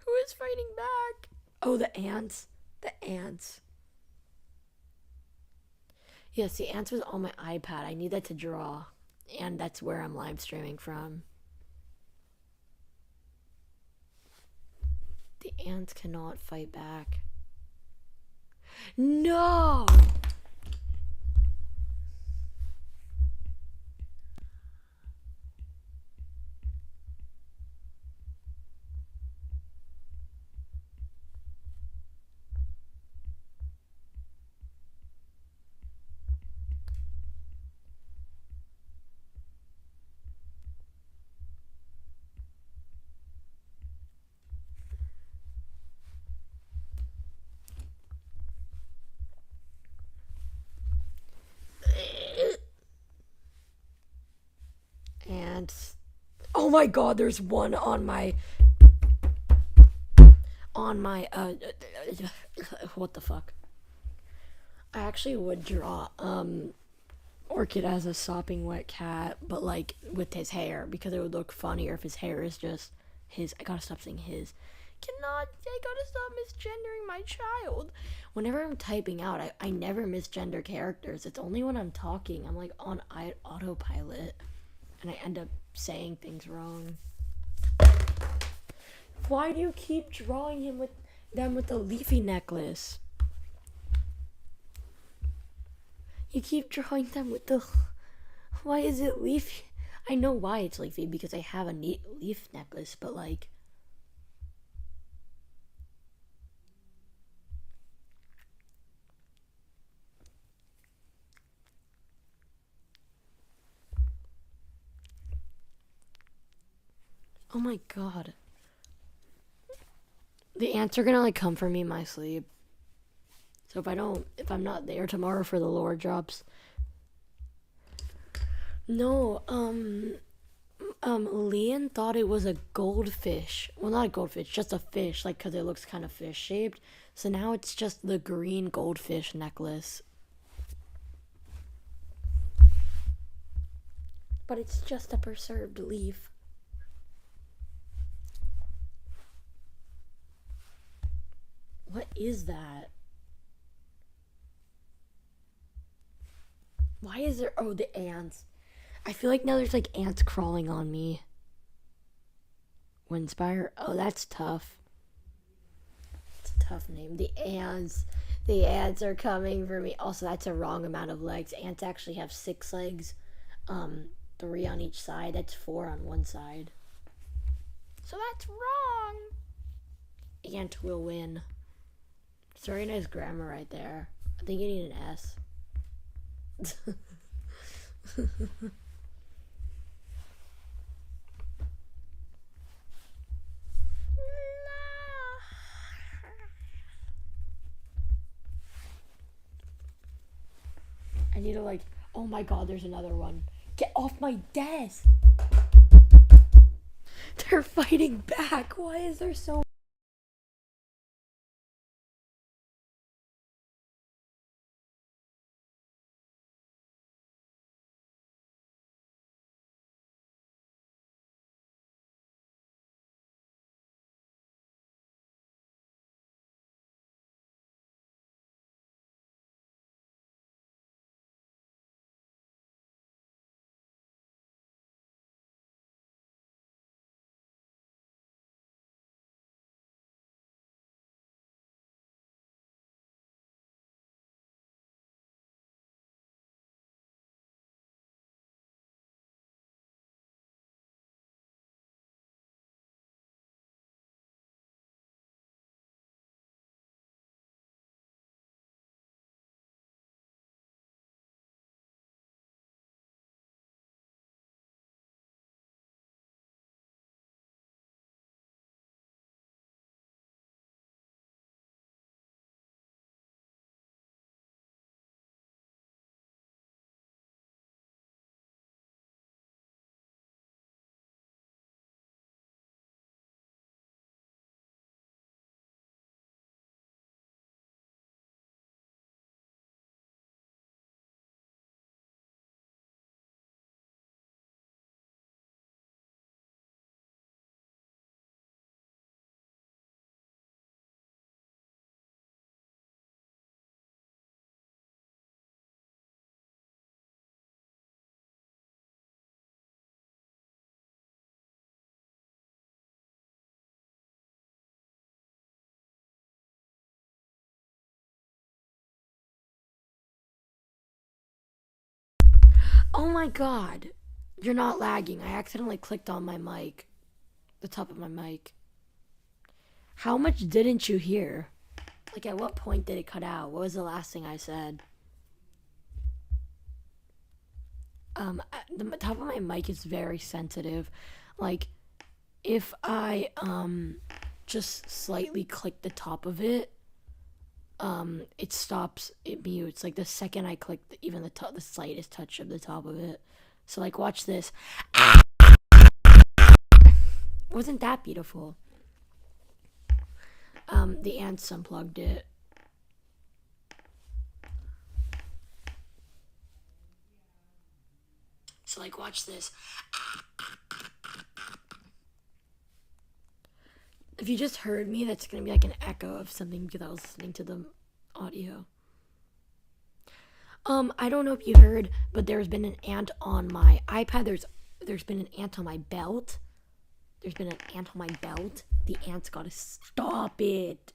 B: Who is fighting back?
A: Oh, the ants. The ants. Yes, the ants was on my iPad. I need that to draw. And that's where I'm live streaming from. The ants cannot fight back. No! And oh my god, there's one on my what the fuck? I actually would draw Orchid as a sopping wet cat, but like with his hair, because it would look funnier if his hair is just his. I gotta stop saying his.
B: I gotta stop misgendering my child.
A: Whenever I'm typing out, I never misgender characters. It's only when I'm talking. I'm like on autopilot, and I end up saying things wrong. Why do you keep drawing him with them with the leafy necklace? You keep drawing them with the. Why is it leafy? I know why it's leafy because I have a neat leaf necklace, but like. Oh my god. The ants are gonna like come for me in my sleep. So if I'm not there tomorrow for the lore drops. No, Leon thought it was a goldfish. Well, not a goldfish, just a fish, like, cause it looks kind of fish shaped. So now it's just the green goldfish necklace. But it's just a preserved leaf. What is that? Why is there... Oh, the ants. I feel like now there's like ants crawling on me. Windspire? Oh, that's tough. It's a tough name. The ants. The ants are coming for me. Also, that's a wrong amount of legs. Ants actually have 6 legs. 3 on each side. That's 4 on one side.
B: So that's wrong.
A: Ant will win. It's very nice grammar right there. I think you need an S. I need to like, oh my god, there's another one. Get off my desk! They're fighting back. Why is there so Oh my god. You're not lagging. I accidentally clicked on my mic. The top of my mic. How much didn't you hear? Like, at what point did it cut out? What was the last thing I said? The top of my mic is very sensitive. Like, if I, just slightly click the top of it, it stops, it mutes. Like, the second I click even the slightest touch of the top of it. So, like, watch this. Wasn't that beautiful? The ants unplugged it. So, like, watch this. If you just heard me, that's gonna be like an echo of something because I was listening to the audio. I don't know if you heard, but there's been an ant on my iPad. There's been an ant on my belt. There's been an ant on my belt. The ant's gotta stop it.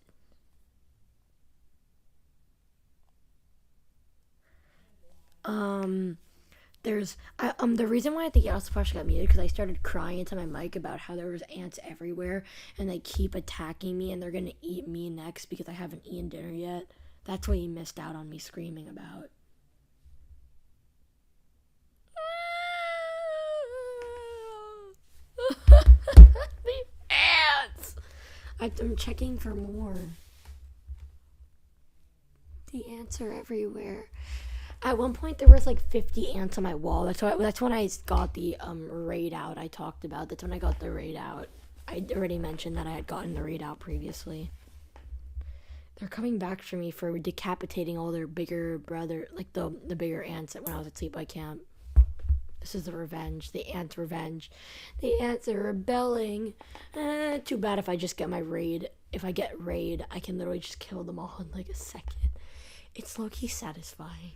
A: The reason why I think Yellow Splash got muted because I started crying into my mic about how there was ants everywhere and they keep attacking me and they're gonna eat me next because I haven't eaten dinner yet. That's what you missed out on me screaming about. The ants! I'm checking for more. The ants are everywhere. At one point, there was like 50 ants on my wall. That's when I got the raid out I talked about. That's when I got the raid out. I already mentioned that I had gotten the raid out previously. They're coming back for me for decapitating all their bigger brother, like the bigger ants when I was at sleepaway camp. This is the revenge. The ants' revenge. The ants are rebelling. Too bad if I just get my raid. If I get raid, I can literally just kill them all in like a second. It's low-key satisfying.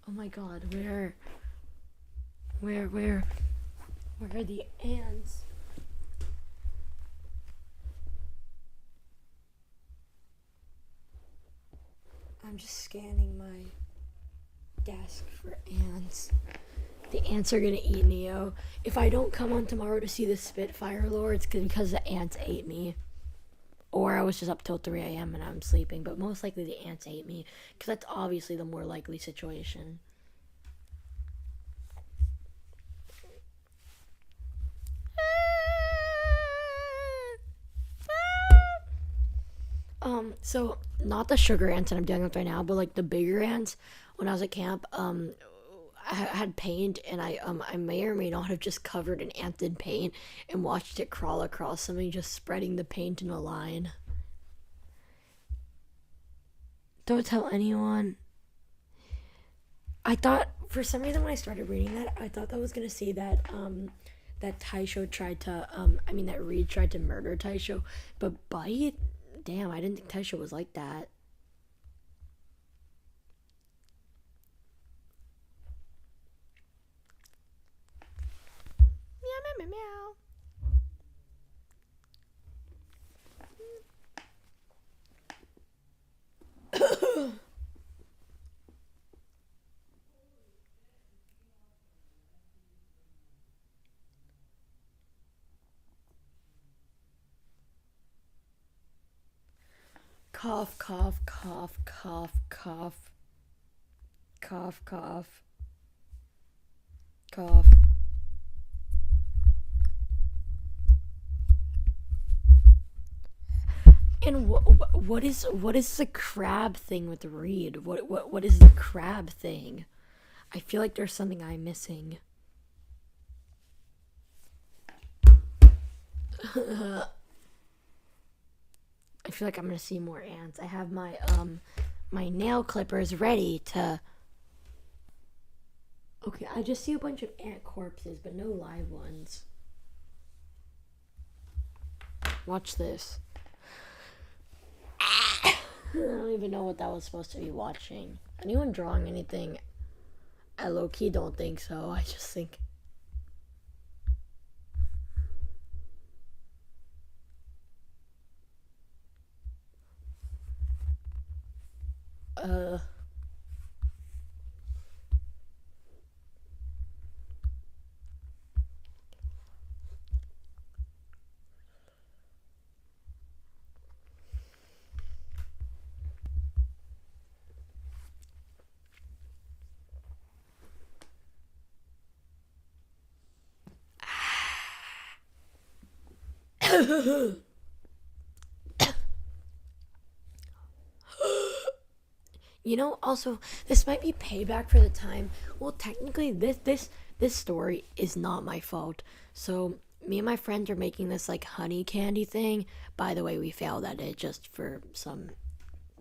A: Oh my god, where are the ants? I'm just scanning my desk for ants. The ants are gonna eat Neo. If I don't come on tomorrow to see the Spitfire Lord, it's because the ants ate me. Or I was just up till 3 a.m. and I'm sleeping, but most likely the ants ate me, because that's obviously the more likely situation. So not the sugar ants that I'm dealing with right now, but like the bigger ants. When I was at camp, I had paint, and I may or may not have just covered an ant in paint and watched it crawl across something, just spreading the paint in a line. Don't tell anyone. I thought for some reason when I started reading that, I thought that was gonna say that that Taisho tried to that Reed tried to murder Taisho, but Bite, damn, I didn't think Taisho was like that.
B: Meow, meow, meow, meow.
A: Cough, cough, cough, cough, cough, cough, cough, cough. And what is the crab thing with Reed? What is the crab thing? I feel like there's something I'm missing. I feel like I'm gonna see more ants. I have my my nail clippers ready to. Okay, I just see a bunch of ant corpses, but no live ones. Watch this. I don't even know what that was supposed to be watching. Anyone drawing anything? I low-key don't think so. I just think. You know, also this might be payback for the time. Well, technically, this story is not my fault. So me and my friends are making this like honey candy thing. By the way, we failed at it just for some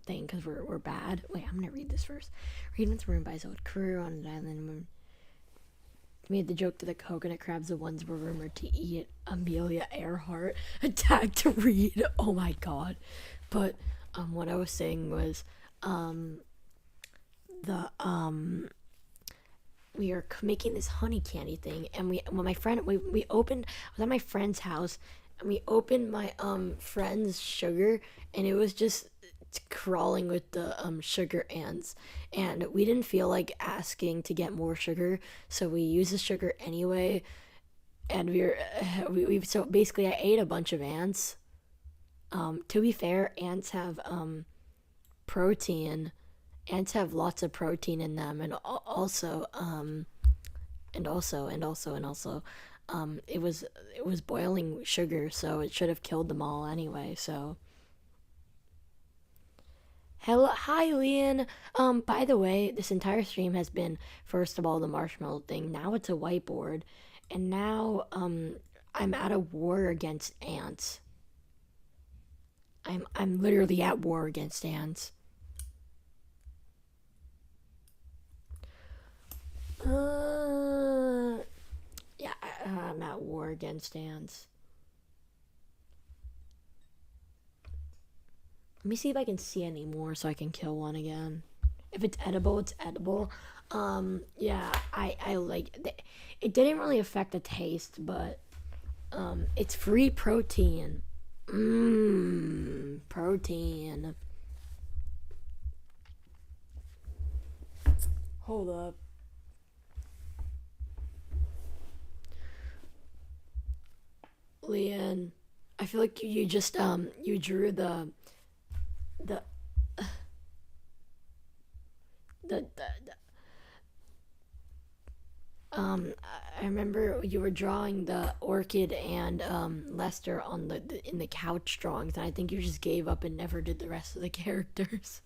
A: thing because we're bad. Wait, I'm gonna read this first. Reading the room by his old career on an island. Made the joke that the coconut crabs, the ones were rumored to eat Amelia Earhart, attacked Reed. Oh my god! But what I was saying was the we are making this honey candy thing, and when my friend we opened, I was at my friend's house, and we opened my friend's sugar, and it was just crawling with the sugar ants, and we didn't feel like asking to get more sugar, so we used the sugar anyway, and we so basically I ate a bunch of ants. To be fair, ants have protein. Ants have lots of protein in them, and also, it was boiling sugar, so it should have killed them all anyway. So, hello, hi, Leon. By the way, this entire stream has been first of all the marshmallow thing. Now it's a whiteboard, and now I'm at a war against ants. I'm literally at war against ants. Yeah, I'm at war against ants. Let me see if I can see any more so I can kill one again. If it's edible, it's edible. Yeah, I like it. Didn't really affect the taste, but it's free protein. Protein. Hold up. Leanne, I feel like you just you drew the the I remember you were drawing the orchid and Lester on the in the couch drawings, and I think you just gave up and never did the rest of the characters.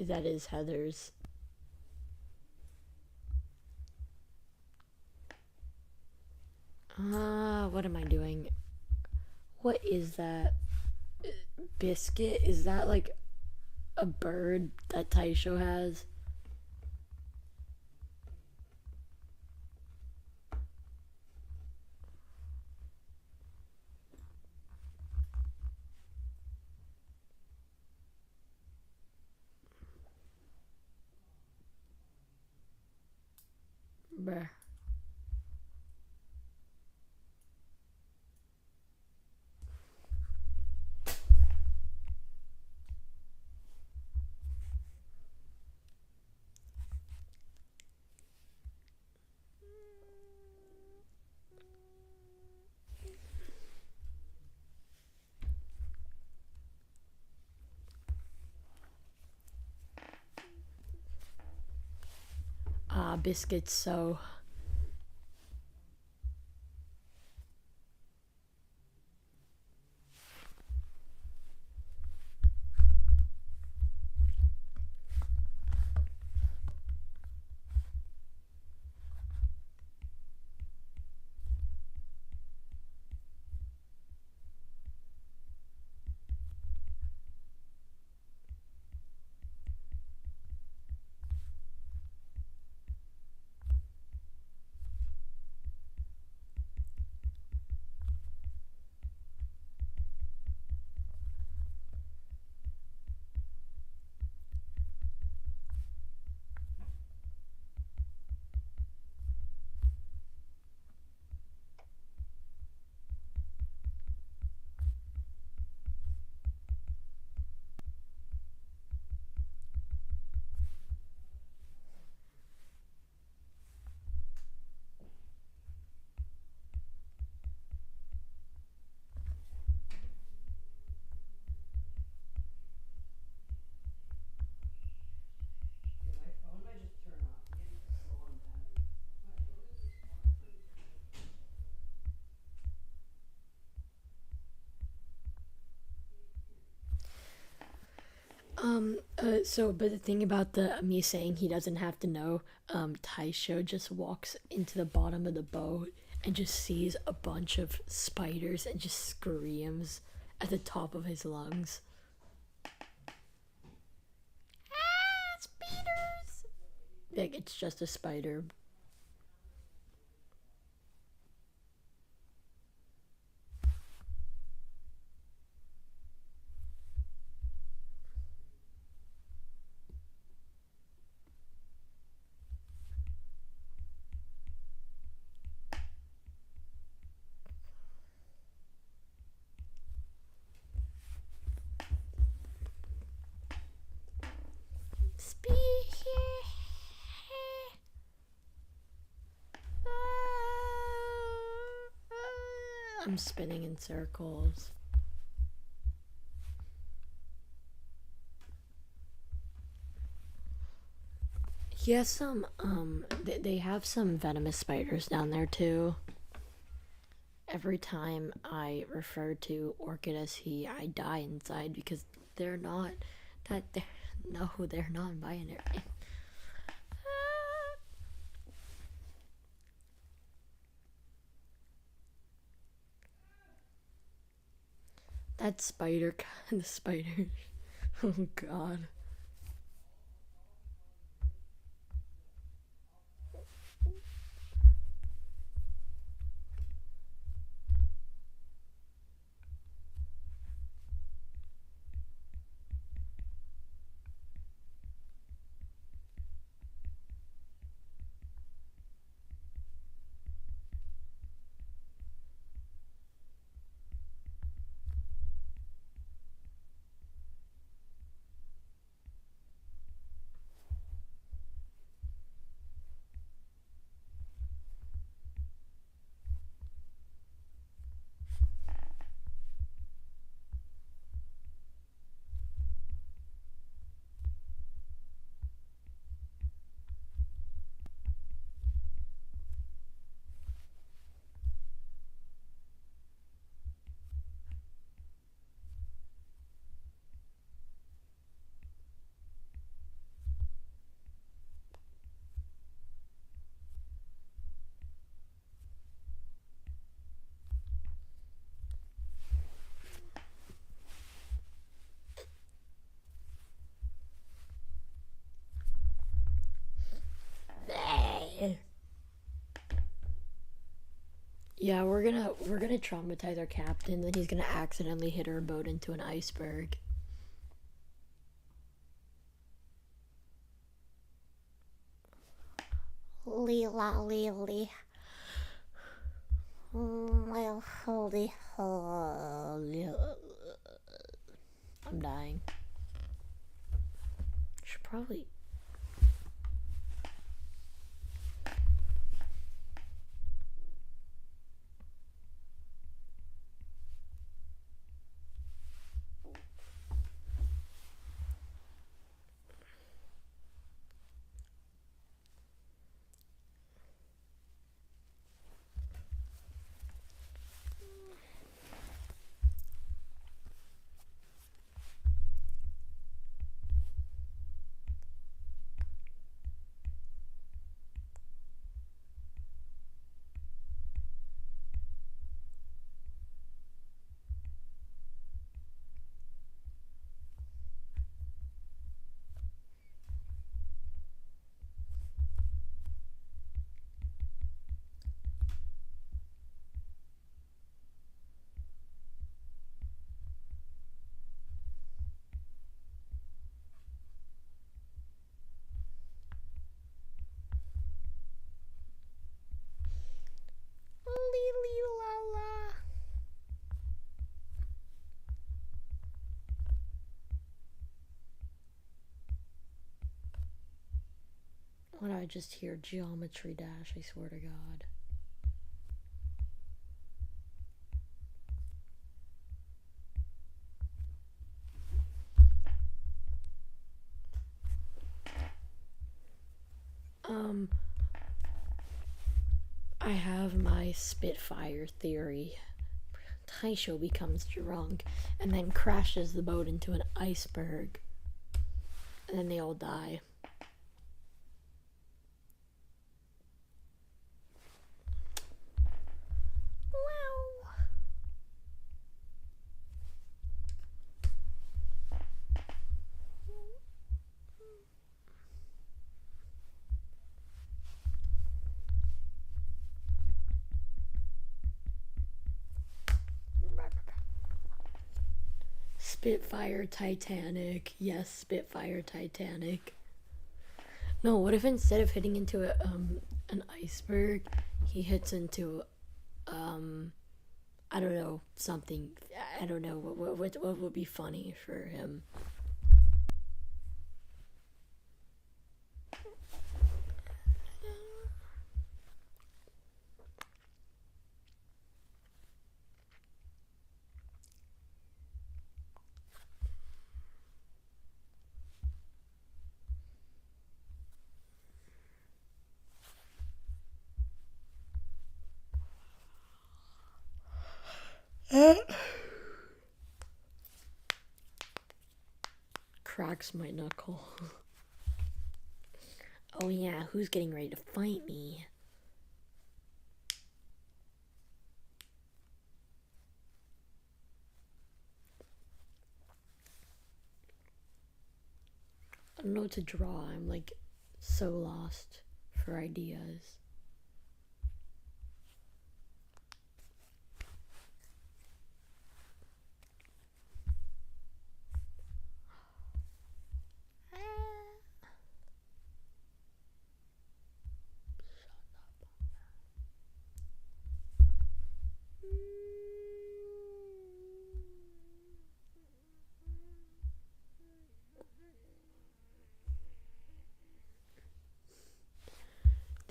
A: That is Heather's. What am I doing? What is that? Biscuit? Is that like a bird that Taisho has? Bruh. Biscuits so. But the thing about the me saying he doesn't have to know, Taisho just walks into the bottom of the boat and just sees a bunch of spiders and just screams at the top of his lungs.
B: Ah, spiders!
A: Like it's just a spider. I'm spinning in circles. He has some, they have some venomous spiders down there too. Every time I refer to Orchid as he, I die inside because they're not, they're, no, they're non binary. That spider, the spider. Oh god. Yeah, we're gonna traumatize our captain, then he's gonna accidentally hit our boat into an iceberg.
B: Leela, Leely. Well, holy,
A: I'm dying. Should probably. Why do I just hear Geometry Dash? I swear to God. I have my Spitfire theory. Taisho becomes drunk and then crashes the boat into an iceberg. and then they all die.
B: Wow.
A: Spitfire Titanic. Yes, Spitfire Titanic. No, what if instead of hitting into an iceberg, he hits into I don't know, something. I don't know what would be funny for him. Cracks my knuckle. Oh yeah, who's getting ready to fight me? I don't know what to draw. I'm like so lost for ideas.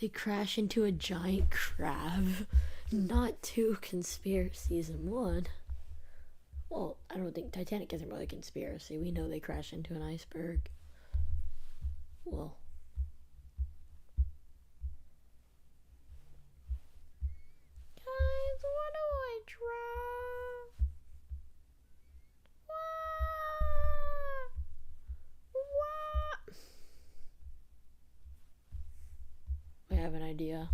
A: They crash into a giant crab. Not two conspiracies in one. Well, I don't think Titanic isn't really a conspiracy. We know they crashed into an iceberg. Well,
B: Guys, what do I draw? What?
A: I have an idea.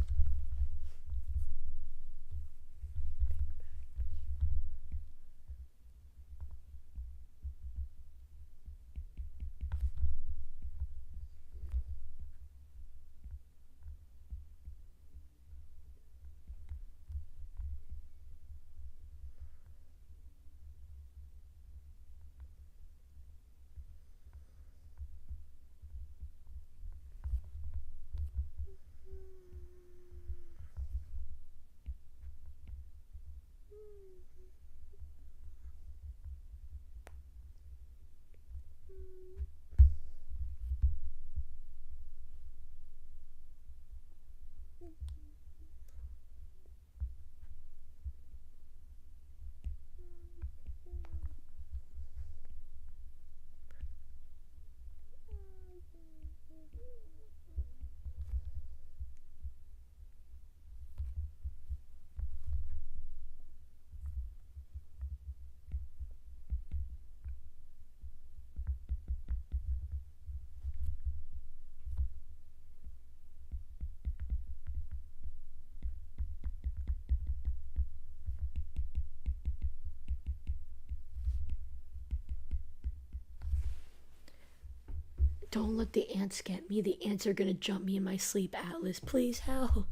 A: Don't let the ants get me. The ants are gonna jump me in my sleep, Atlas. Please help.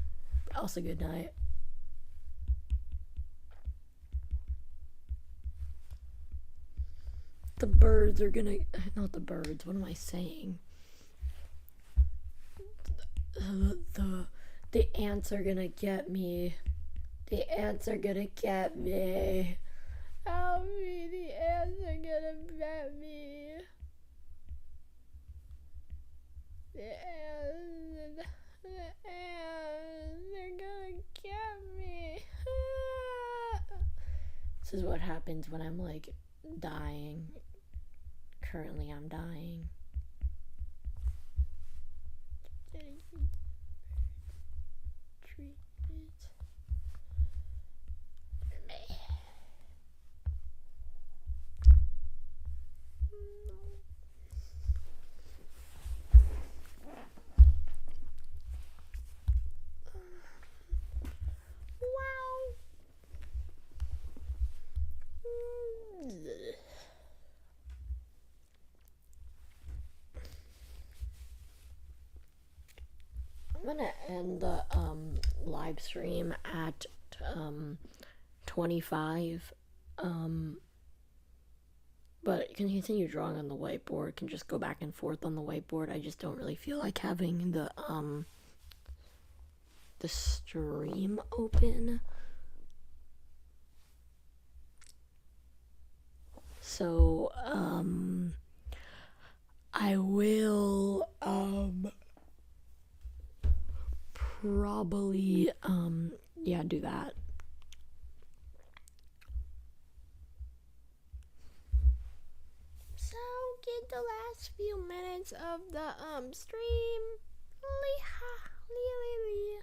A: Also, good night. The birds are gonna. Not the birds. What am I saying? The ants are gonna get me. The ants are gonna get me.
B: Help me, the ants are gonna get me. The ants, they're gonna get me.
A: This is what happens when I'm like dying. Currently, I'm dying.
B: Treatment.
A: I'm gonna end the live stream at um 25. Um, but you can continue drawing on the whiteboard. Can just go back and forth on the whiteboard. I just don't really feel like having the stream open. So I will probably yeah, do that.
B: So get the last few minutes of the stream. Lee-ha, lee.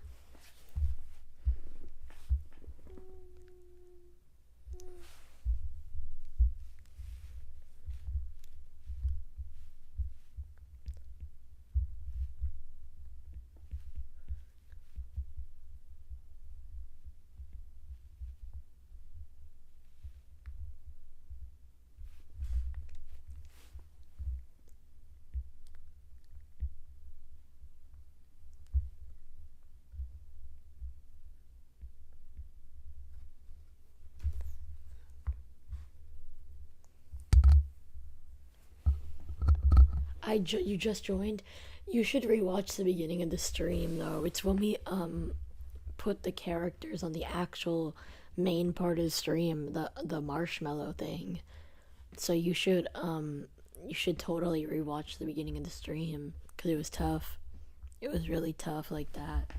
A: You just joined. You should rewatch the beginning of the stream though. It's when we put the characters on the actual main part of the stream, the marshmallow thing. So you should totally rewatch the beginning of the stream because it was tough. It was really tough like that.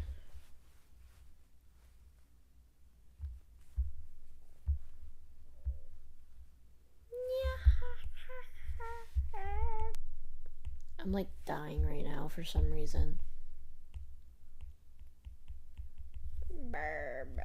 A: I'm like dying right now for some reason.
B: Burb.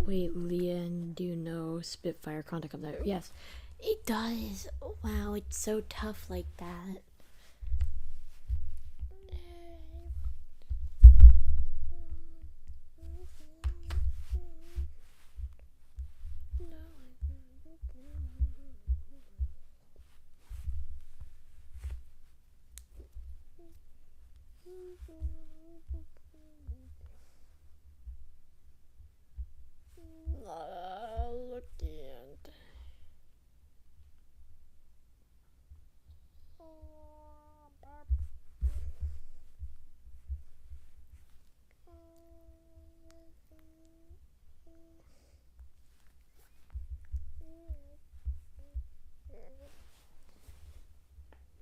A: Wait, Leanne, do you know Spitfire contact comes out? Yes, it does. Wow, it's so tough like that.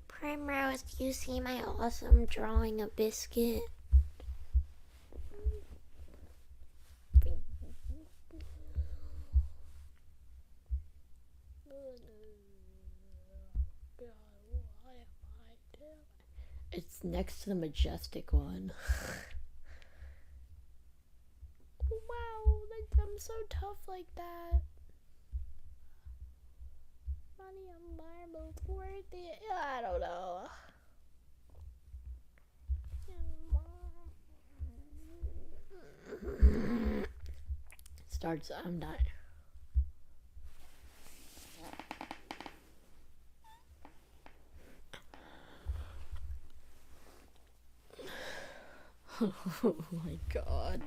B: Primrose, do you see my awesome drawing of Biscuit?
A: It's next to the majestic one.
B: Wow, I'm so tough like that. Money on marble, worth it. I don't know.
A: Starts. I'm dying. Oh my god.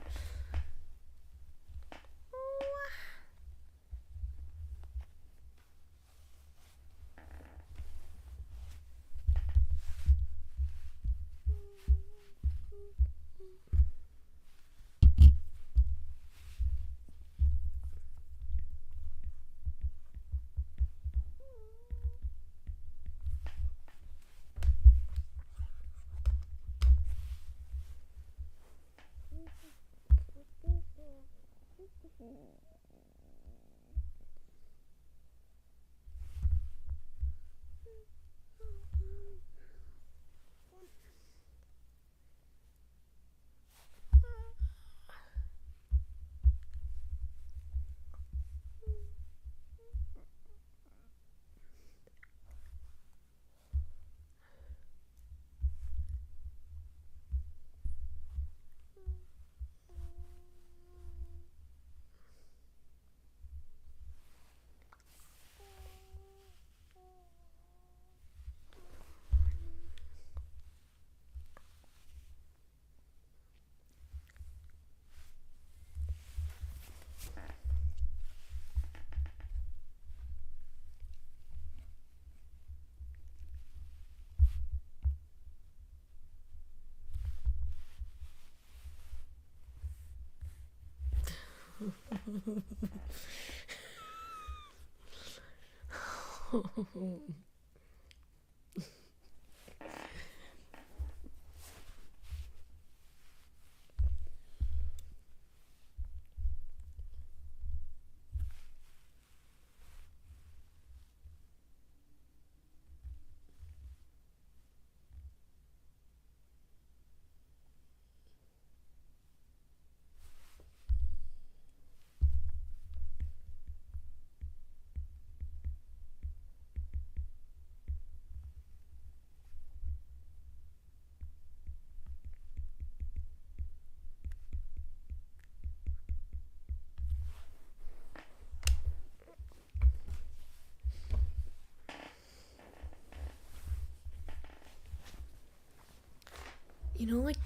A: You know, like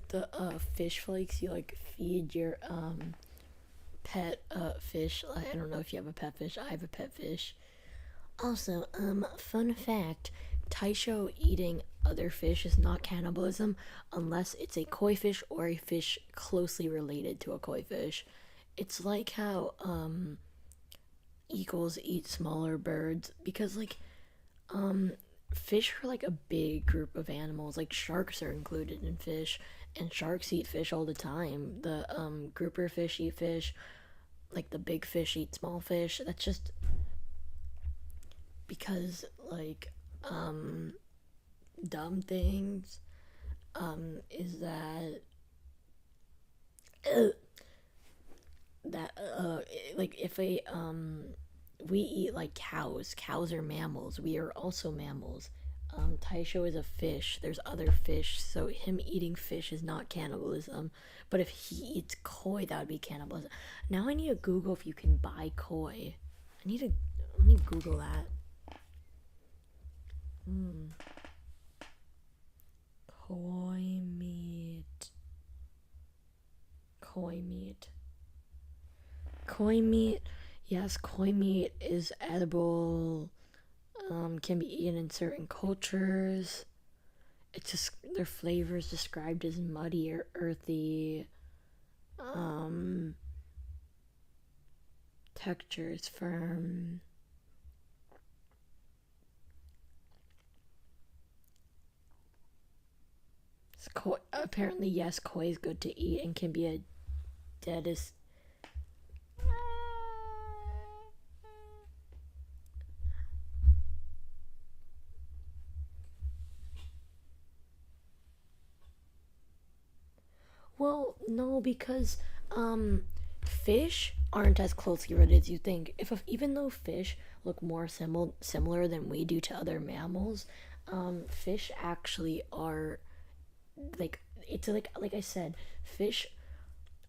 A: the fish flakes you like feed your pet fish. I don't know if you have a pet fish. I have a pet fish. Also, fun fact: Taisho eating other fish is not cannibalism unless it's a koi fish or a fish closely related to a koi fish. It's like how eagles eat smaller birds because fish are like a big group of animals. Like sharks are included in fish, and sharks eat fish all the time. The grouper fish eat fish. Like the big fish eat small fish. That's just because dumb things is that uh, like if a we eat like cows. Cows are mammals. We are also mammals. Taisho is a fish. There's other fish, so him eating fish is not cannibalism. But if he eats koi, that would be cannibalism. Now I need to Google if you can buy koi. Let me Google that. Hmm. Koi meat. Koi meat. Koi meat. Yes, koi meat is edible. Can be eaten in certain cultures. It's just their flavor is described as muddy or earthy. Um, Texture is firm. Apparently, yes, koi is good to eat and can be a deadest. Well, no, because fish aren't as closely related as you think. Even though fish look more similar than we do to other mammals, fish actually are like I said, fish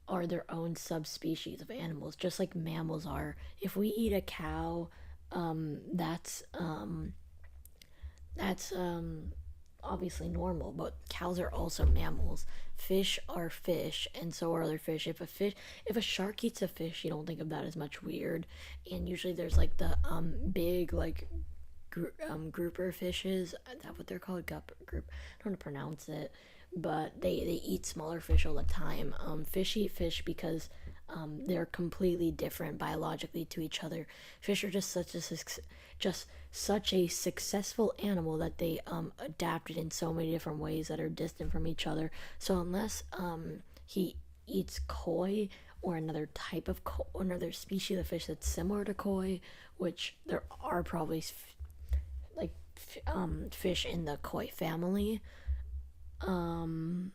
A: are their own subspecies of animals, just like mammals are. If we eat a cow, um, that's um, that's obviously normal, but cows are also mammals. Fish are fish, and so are other fish. If a shark eats a fish, you don't think of that as much weird. And usually there's like the big grouper fishes. Is that what they're called? Group. I don't know how to pronounce it, but they eat smaller fish all the time. Fish eat fish because they're completely different biologically to each other. Fish are just such a successful animal that they adapted in so many different ways that are distant from each other. So unless he eats koi or another type of another species of fish that's similar to koi, which there are probably like fish in the koi family. Um,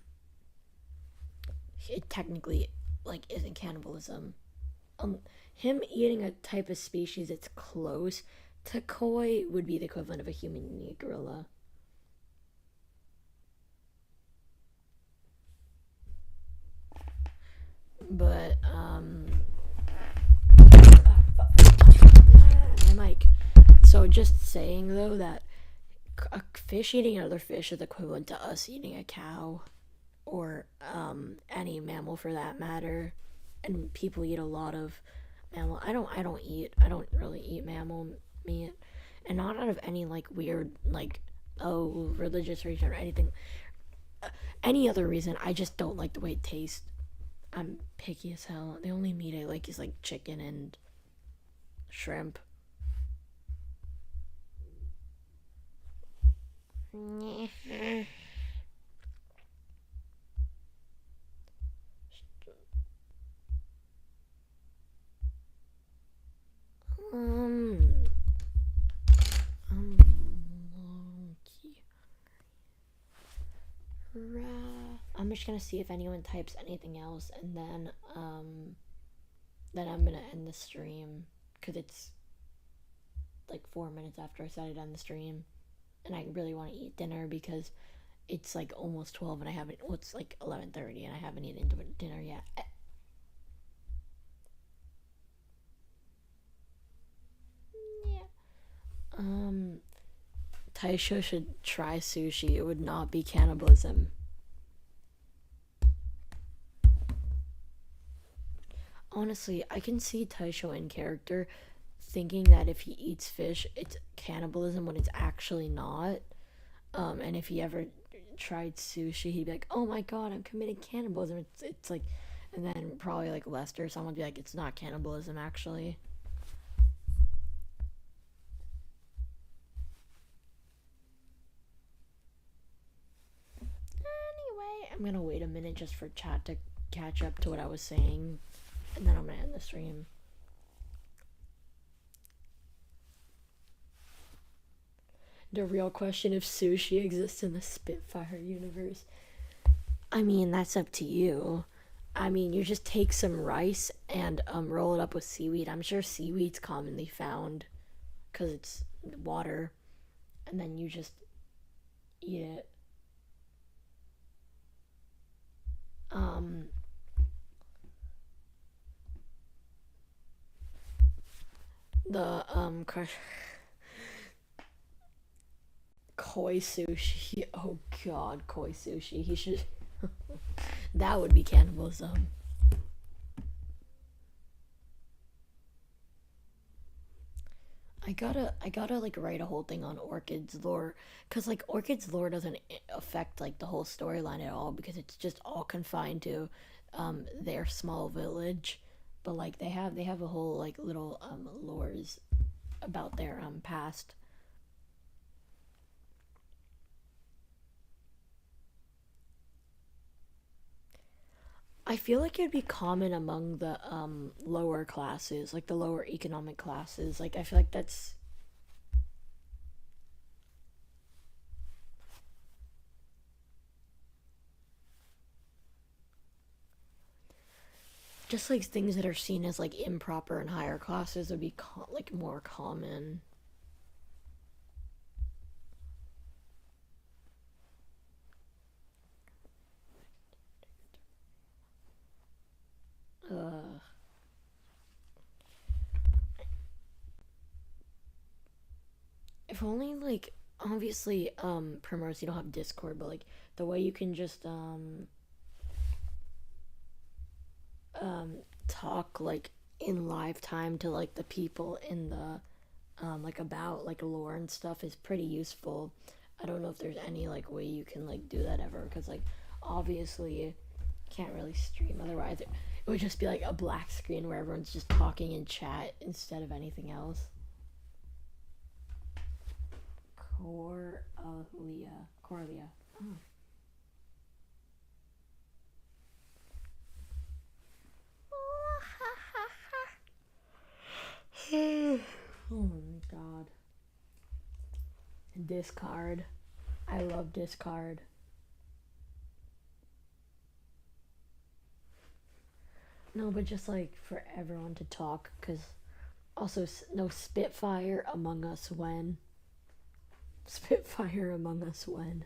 A: it technically like isn't cannibalism. Um, him eating a type of species that's close to koi would be the equivalent of a human eating a gorilla. But my mic. So just saying though that a fish eating another fish is equivalent to us eating a cow or any mammal for that matter. And people eat a lot of mammal. I don't really eat mammal meat, and not out of any like weird like religious reason or anything. Any other reason, I just don't like the way it tastes. I'm picky as hell. The only meat I like is like chicken and shrimp. Um, um, I'm just gonna see if anyone types anything else, and then I'm gonna end the stream because it's like 4 minutes after I started on the stream, and I really want to eat dinner because it's like almost 12 and I haven't. Well, it's like 11:30 and I haven't eaten dinner yet. Yeah. Um, Taisho should try sushi. It would not be cannibalism. Honestly, I can see Taisho in character thinking that if he eats fish, it's cannibalism when it's actually not. And if he ever tried sushi, he'd be like, "Oh my god, I'm committing cannibalism." It's like, and then probably like Lester, someone would be like, "It's not cannibalism, actually." Anyway, I'm gonna wait a minute just for chat to catch up to what I was saying, and then I'm gonna end the stream. The real question if sushi exists in the Spitfire universe. I mean, that's up to you. I mean, you just take some rice and roll it up with seaweed. I'm sure seaweed's commonly found because it's water, and then you just eat it. Um, the koi sushi. Oh god, koi sushi. He should. That would be cannibalism. I gotta like write a whole thing on Orchid's lore, cause like Orchid's lore doesn't affect like the whole storyline at all because it's just all confined to their small village, but like they have a whole like little lores about their past. I feel like it'd be common among the lower classes, like the lower economic classes. Like I feel like that's just like things that are seen as like improper in higher classes would be like more common. Uh, if only like obviously primrose you don't have Discord, but like the way you can just um talk like in live time to like the people in the like about like lore and stuff is pretty useful. I don't know if there's any like way you can like do that ever because like obviously you can't really stream otherwise it would just be like a black screen where everyone's just talking in chat instead of anything else. Corlia. Oh. Discard. I love discard. No, but just like for everyone to talk, because also no Spitfire Among Us when. Spitfire Among Us when.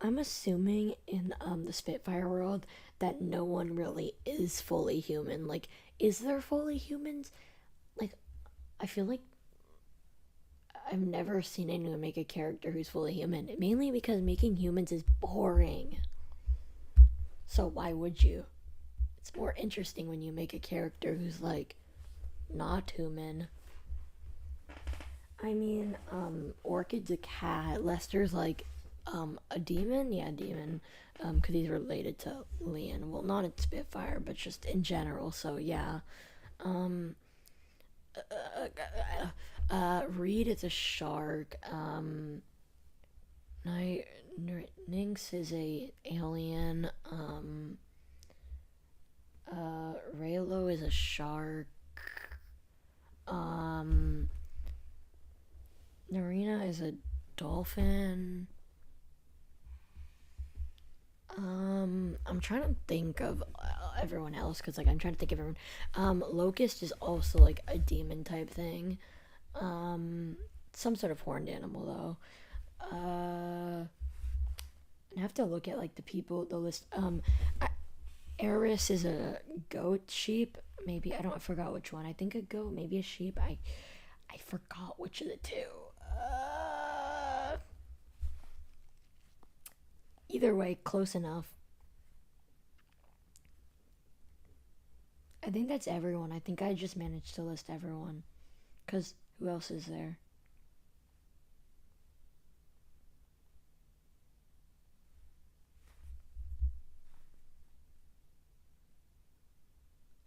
A: I'm assuming in the Spitfire world that no one really is fully human. Like, is there fully humans? Like, I feel like I've never seen anyone make a character who's fully human. Mainly because making humans is boring. So why would you? It's more interesting when you make a character who's like not human. I mean, Orchid's a cat. Lester's like, a demon. Yeah, demon. Because he's related to Leon. Well, not in Spitfire, but just in general. So yeah. Um, Reed is a shark. Night Nynx is a alien. Raylo is a shark. Um, Narina is a dolphin. I'm trying to think of everyone else because like I'm trying to think of everyone. Locust is also like a demon type thing. Um, some sort of horned animal though. I have to look at like the people, the list. Eris is a goat, sheep. Maybe I forgot which one. I think a goat, maybe a sheep. I forgot which of the two. Uh, Either way, close enough. I think that's everyone. I think I just managed to list everyone. Cause who else is there?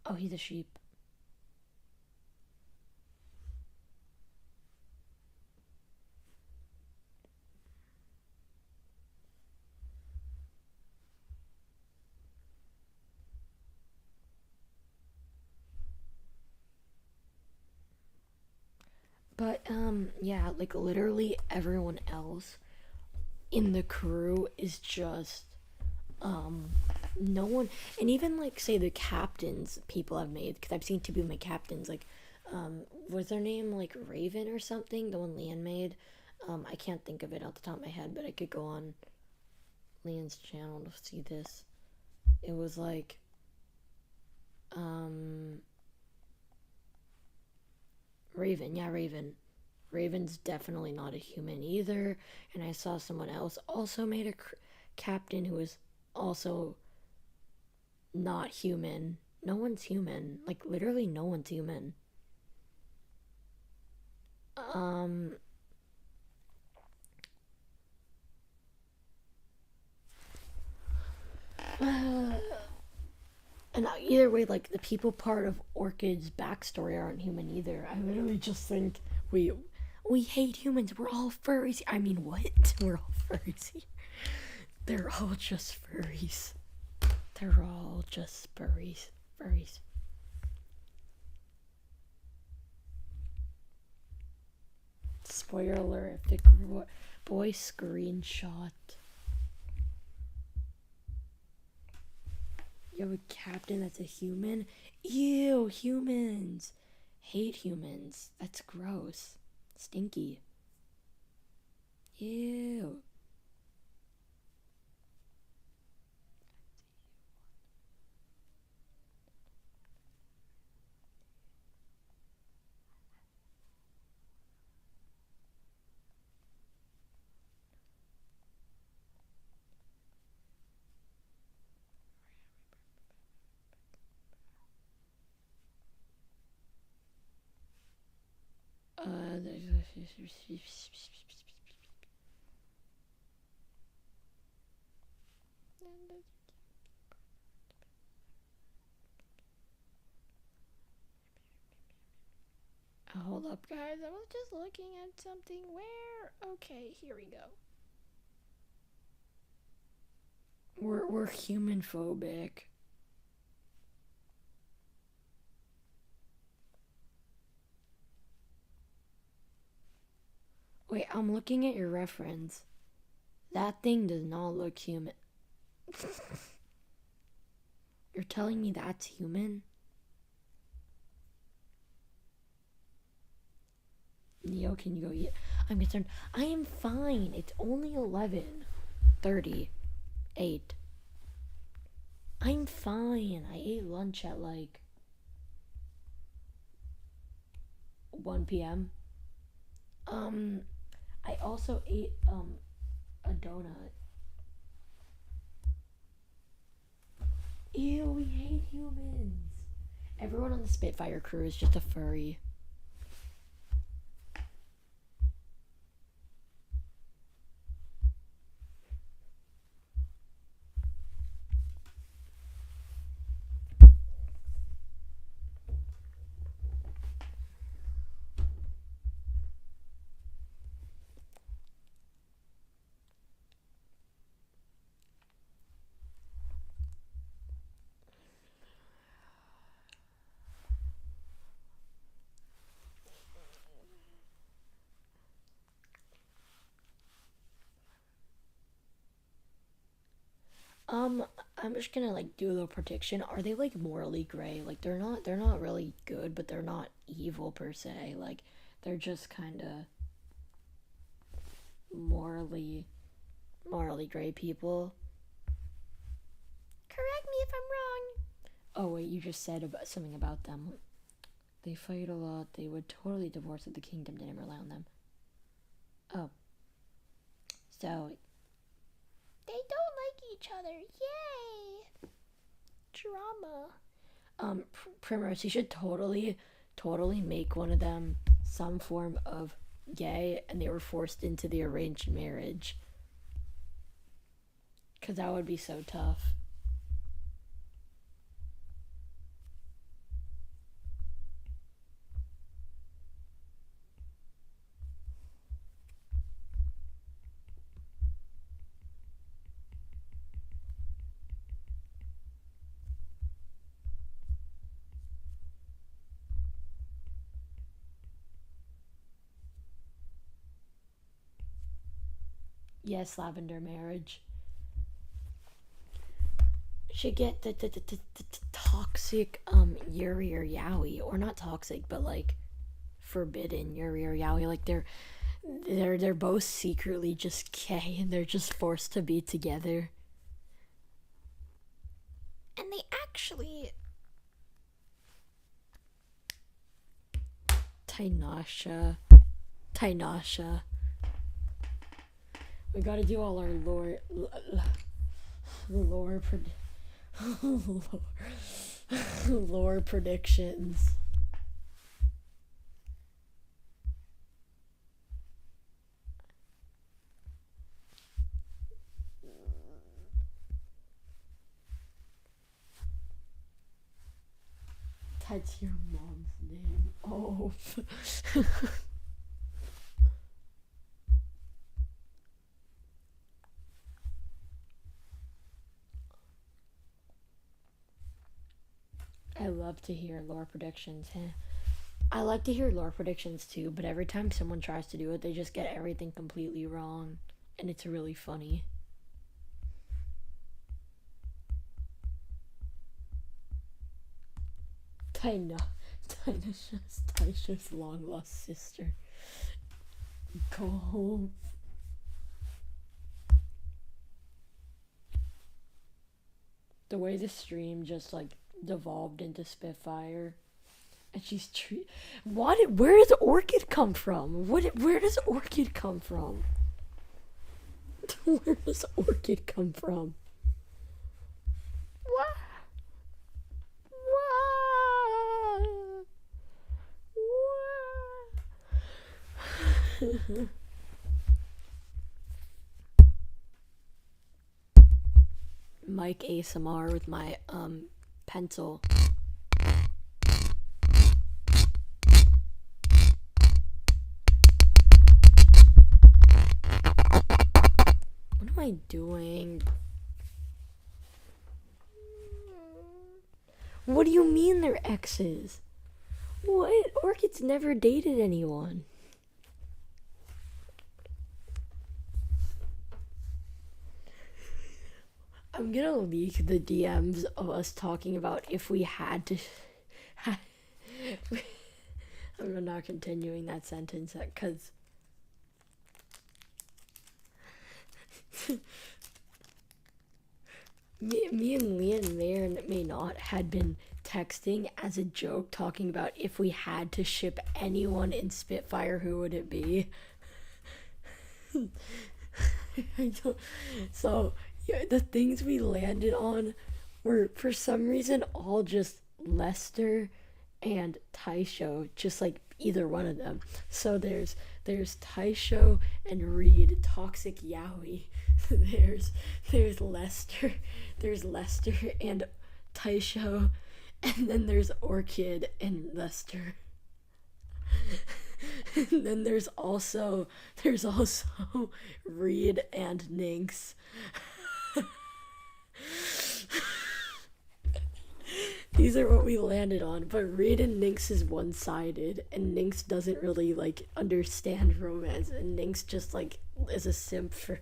A: Oh, he's a sheep. But yeah, like literally everyone else in the crew is just um no one, and even like say the captains people have made, because I've seen two people make captains, like was their name like Raven or something, the one Leon made. I can't think of it off the top of my head, but I could go on Leon's channel to see this. It was like um Raven, yeah, Raven. Raven's definitely not a human either. And I saw someone else also made a captain who was also not human. No one's human. Like literally no one's human. Um and either way, like the people part of Orchid's backstory aren't human either. I literally just think we hate humans. We're all furries. I mean, what? We're all furries here. They're all just furries. They're all just furries. Furries. Spoiler alert, if the boy screenshot. You have a captain that's a human? Ew, humans. Hate humans. That's gross. Stinky. Ew. Hold up.
B: Guys, I was just looking at something where... Okay, here we go.
A: We're human phobic. Wait, I'm looking at your reference. That thing does not look human. You're telling me that's human? Neo, can you go eat? I'm concerned. I am fine. It's only 11:38. I'm fine. I ate lunch at like 1 p.m. I also ate a donut. Ew, we hate humans. Everyone on the Spitfire crew is just a furry. I'm just gonna like do a little prediction. Are they like morally gray? Like they're not really good, but they're not evil per se. Like they're just kinda morally gray people.
B: Correct me if I'm wrong.
A: Oh wait, you just said about something about them. They fight a lot. They would totally divorce if the kingdom didn't rely on them. Oh. So
B: They don't like each other. Yay! Drama.
A: Primrose, you should totally make one of them some form of gay and they were forced into the arranged marriage. Because that would be so tough. Yes, lavender marriage. Should get the toxic Yuri or Yaoi, or not toxic, but like forbidden Yuri or Yaoi. Like they're both secretly just gay and they're just forced to be together.
B: And they actually...
A: Tainasha. We gotta do all our lore predictions. That's your mom's name. Oh. I love to hear lore predictions. I like to hear lore predictions too, but every time someone tries to do it, they just get everything completely wrong, and it's really funny. Taisha's long lost sister. Go home. The way the stream just like devolved into Spitfire, and she's where does Orchid come from? Where does Orchid come from? Where does Orchid come from?
B: What? What?
A: Mike ASMR with my pencil. What am I doing? What do you mean they're exes? What? Orchid's never dated anyone. I'm gonna leak the DMs of us talking about if we had to. I'm not continuing that sentence because. Me and Leon may or may not had been texting as a joke talking about if we had to ship anyone in Spitfire, who would it be? I don't, so yeah, the things we landed on were for some reason all just Lester and Taisho, just like either one of them. So there's Taisho and Reed, toxic yaoi. There's Lester, there's Lester and Taisho, and then there's Orchid and Lester. And then there's also Reed and Nynx. These are what we landed on, but Reed and Nynx is one-sided, and Nynx doesn't really like understand romance, and Nynx just like is a simp for,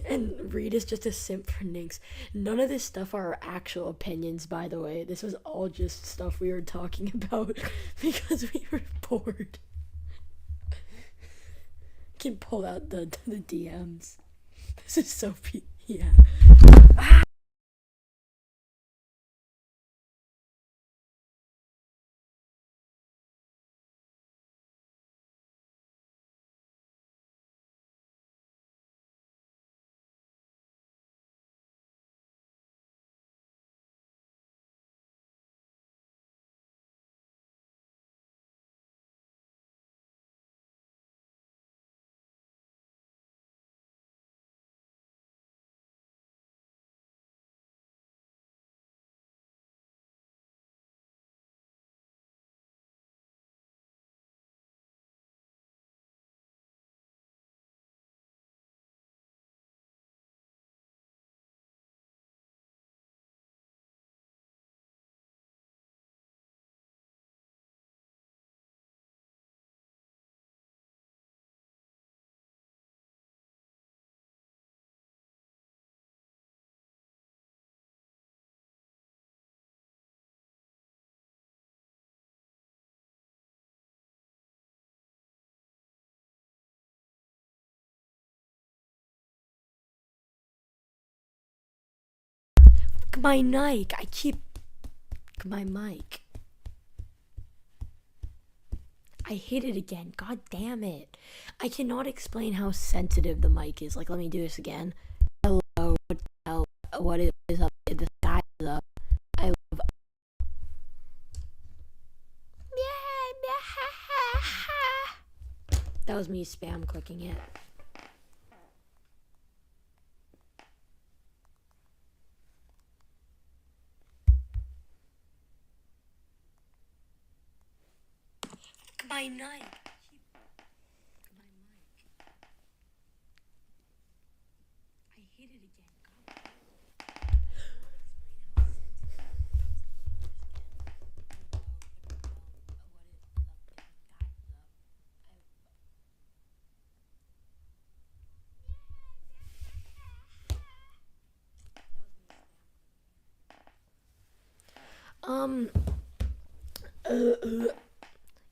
A: and Reed is just a simp for Nynx. None of this stuff are our actual opinions, by the way. This was all just stuff we were talking about because we were bored. Can pull out the DMs. This is so yeah. My mic. I keep my mic. I hit it again. God damn it. I cannot explain how sensitive the mic is. Like, let me do this again. Hello. What is up? The sky is up. I love. That was me spam clicking it. My knife. My mic. I hit it again. God.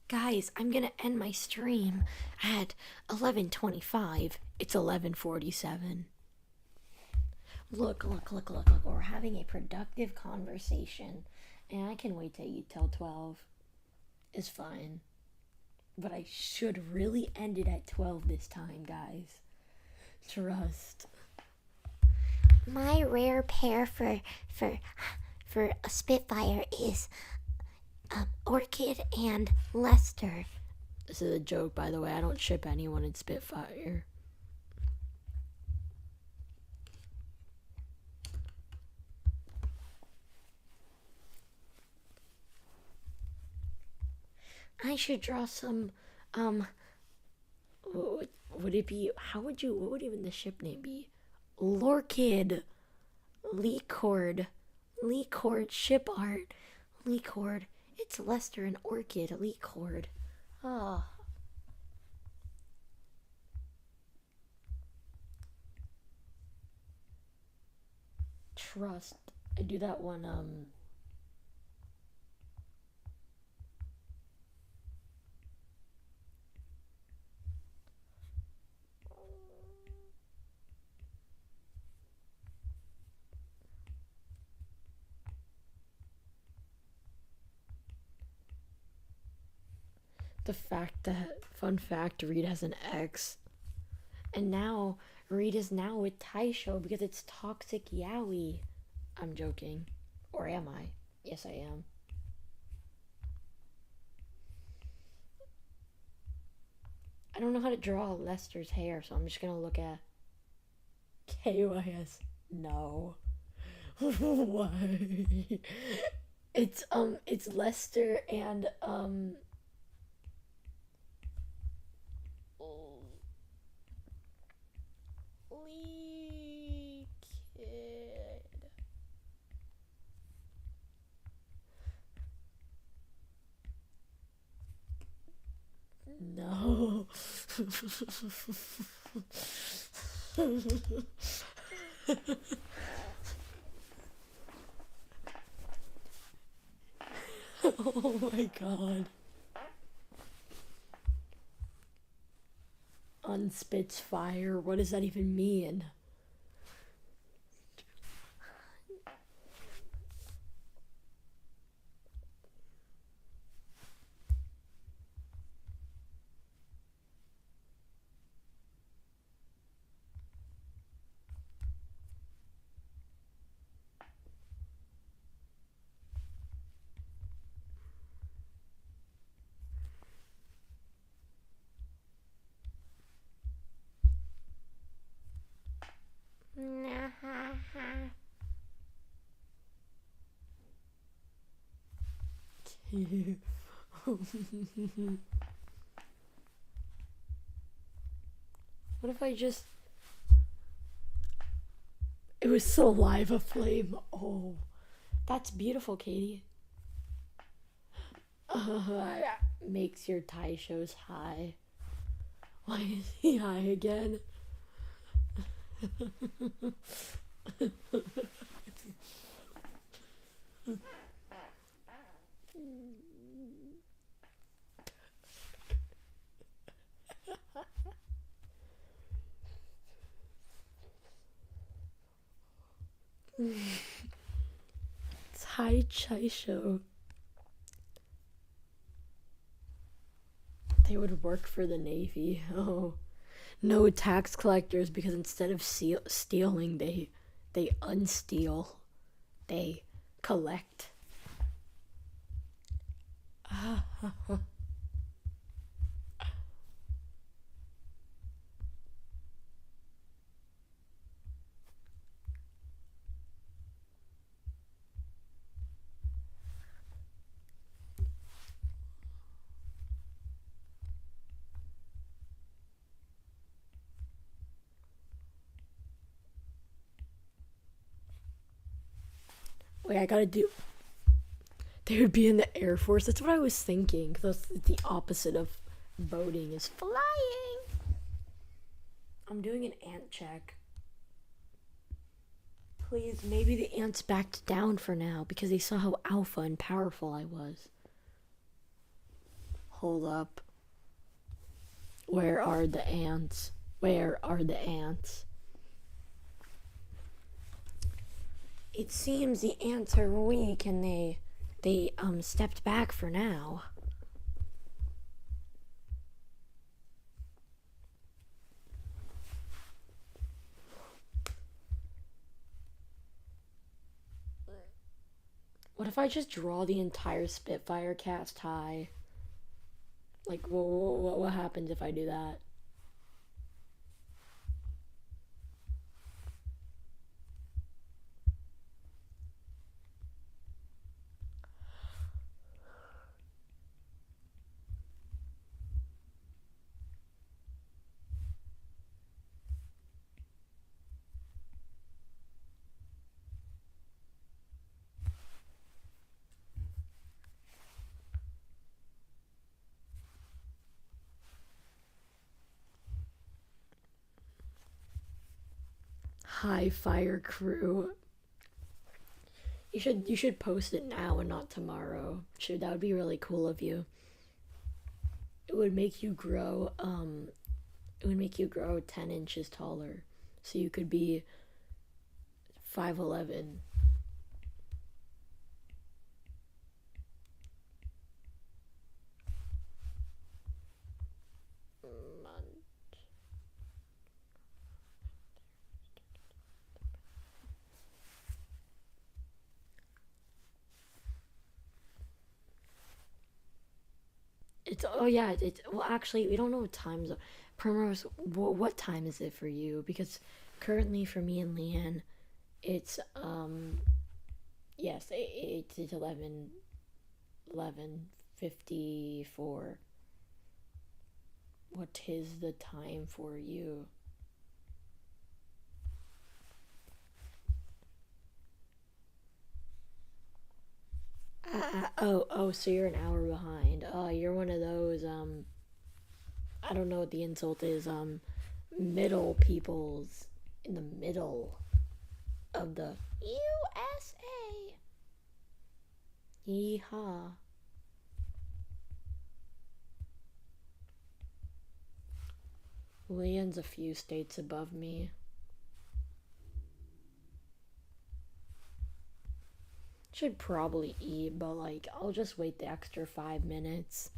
A: Guys, I'm gonna end my stream at 11:25. It's 11:47. Look. We're having a productive conversation, and I can wait till 12. It's fine. But I should really end it at 12 this time, guys. Trust.
B: My rare pair for a Spitfire is Orchid and Lester.
A: This is a joke, by the way. I don't ship anyone in Spitfire. I should draw some, would it be, what would even the ship name be? Lorkid. Leacord. Leacord ship art. Leacord. It's Lester and Orchid. Leacord. Ah. Oh. Trust. I do that one, fun fact, Reed has an ex. And now, Reed is now with Taisho because it's toxic yaoi. I'm joking. Or am I? Yes, I am. I don't know how to draw Lester's hair, so I'm just gonna look at KYS. No. Why? It's Lester and, Lee Kid. No. Oh my god. Unspits fire. What does that even mean? What if I just... It was saliva flame. Oh, that's beautiful, Katie. Makes your Thai shows high. Why is he high again? It's high chai show. They would work for the Navy. Oh, no tax collectors because instead of stealing, they unsteal. They collect. Wait, I gotta do... They would be in the Air Force. That's what I was thinking. That's the opposite of boating is flying. I'm doing an ant check. Please, maybe the ants backed down for now because they saw how alpha and powerful I was. Hold up. Where are the ants? Where are the ants? It seems the ants are weak and they stepped back for now. What if I just draw the entire Spitfire cast high? Like, what happens if I do that? High fire crew. You should post it now and not tomorrow. Should that would be really cool of you. It would make you grow. It would make you grow 10 inches taller, so you could be 5'11". It's oh yeah. It's well actually we don't know what times. Primrose, what time is it for you? Because currently for me and Leanne, it's yes it's 11:54. What is the time for you? Oh, so you're an hour behind. You're one of those I don't know what the insult is. Middle peoples in the middle of the USA. Yeehaw. Leon's a few states above me. Should probably eat, but like I'll just wait the extra 5 minutes.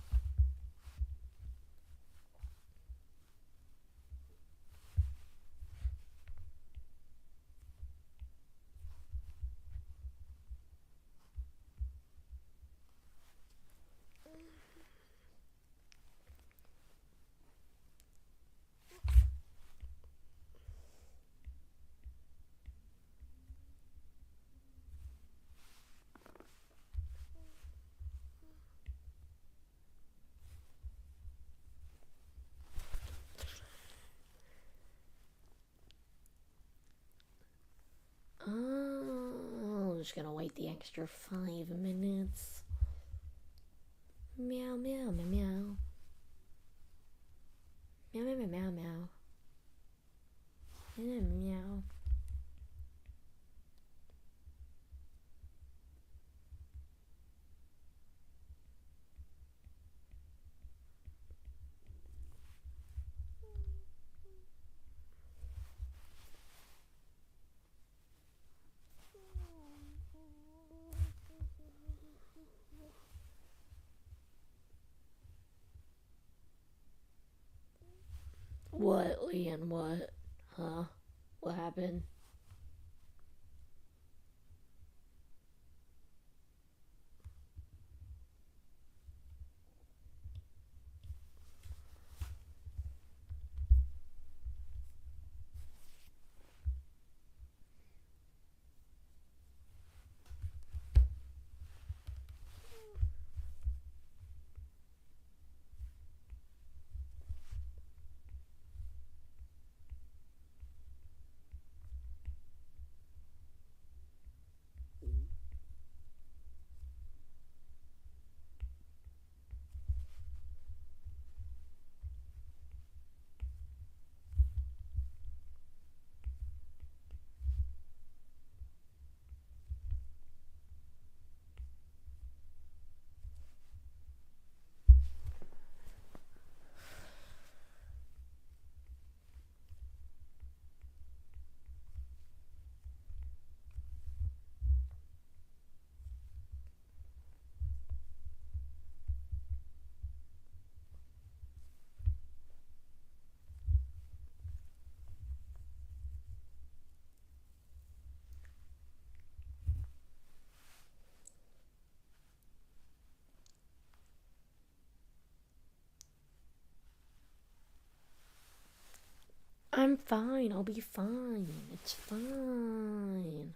A: Oh, I'm just gonna wait the extra 5 minutes. Meow meow meow meow. Meow meow meow meow meow. Meow meow. What, Leanne? What? Huh? What happened? I'm fine. I'll be fine. It's fine.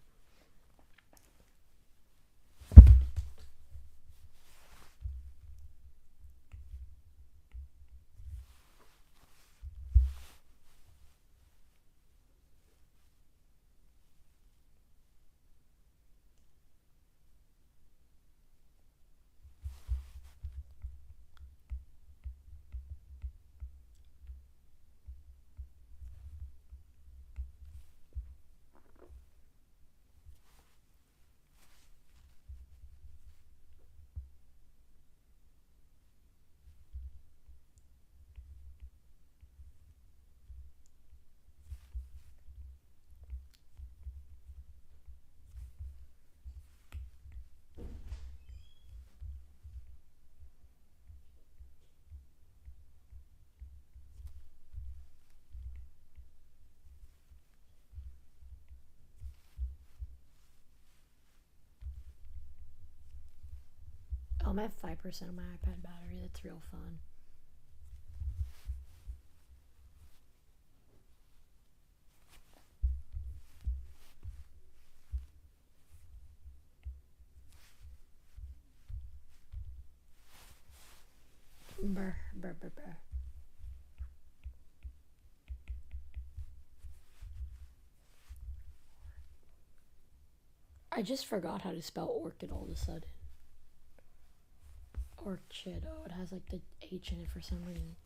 A: Oh, I'm at 5% on my iPad battery. That's real fun. Brr, brr, brr, brr. I just forgot how to spell orchid all of a sudden. Orchid. Oh, it has like the H in it for some reason.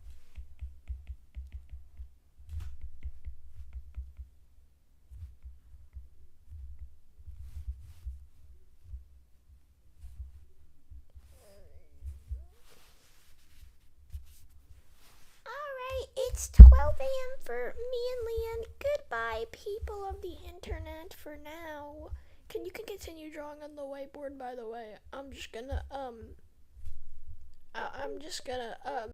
B: Alright, it's 12 a.m. for me and Leanne. Goodbye, people of the internet, for now. You can continue drawing on the whiteboard, by the way. I'm just gonna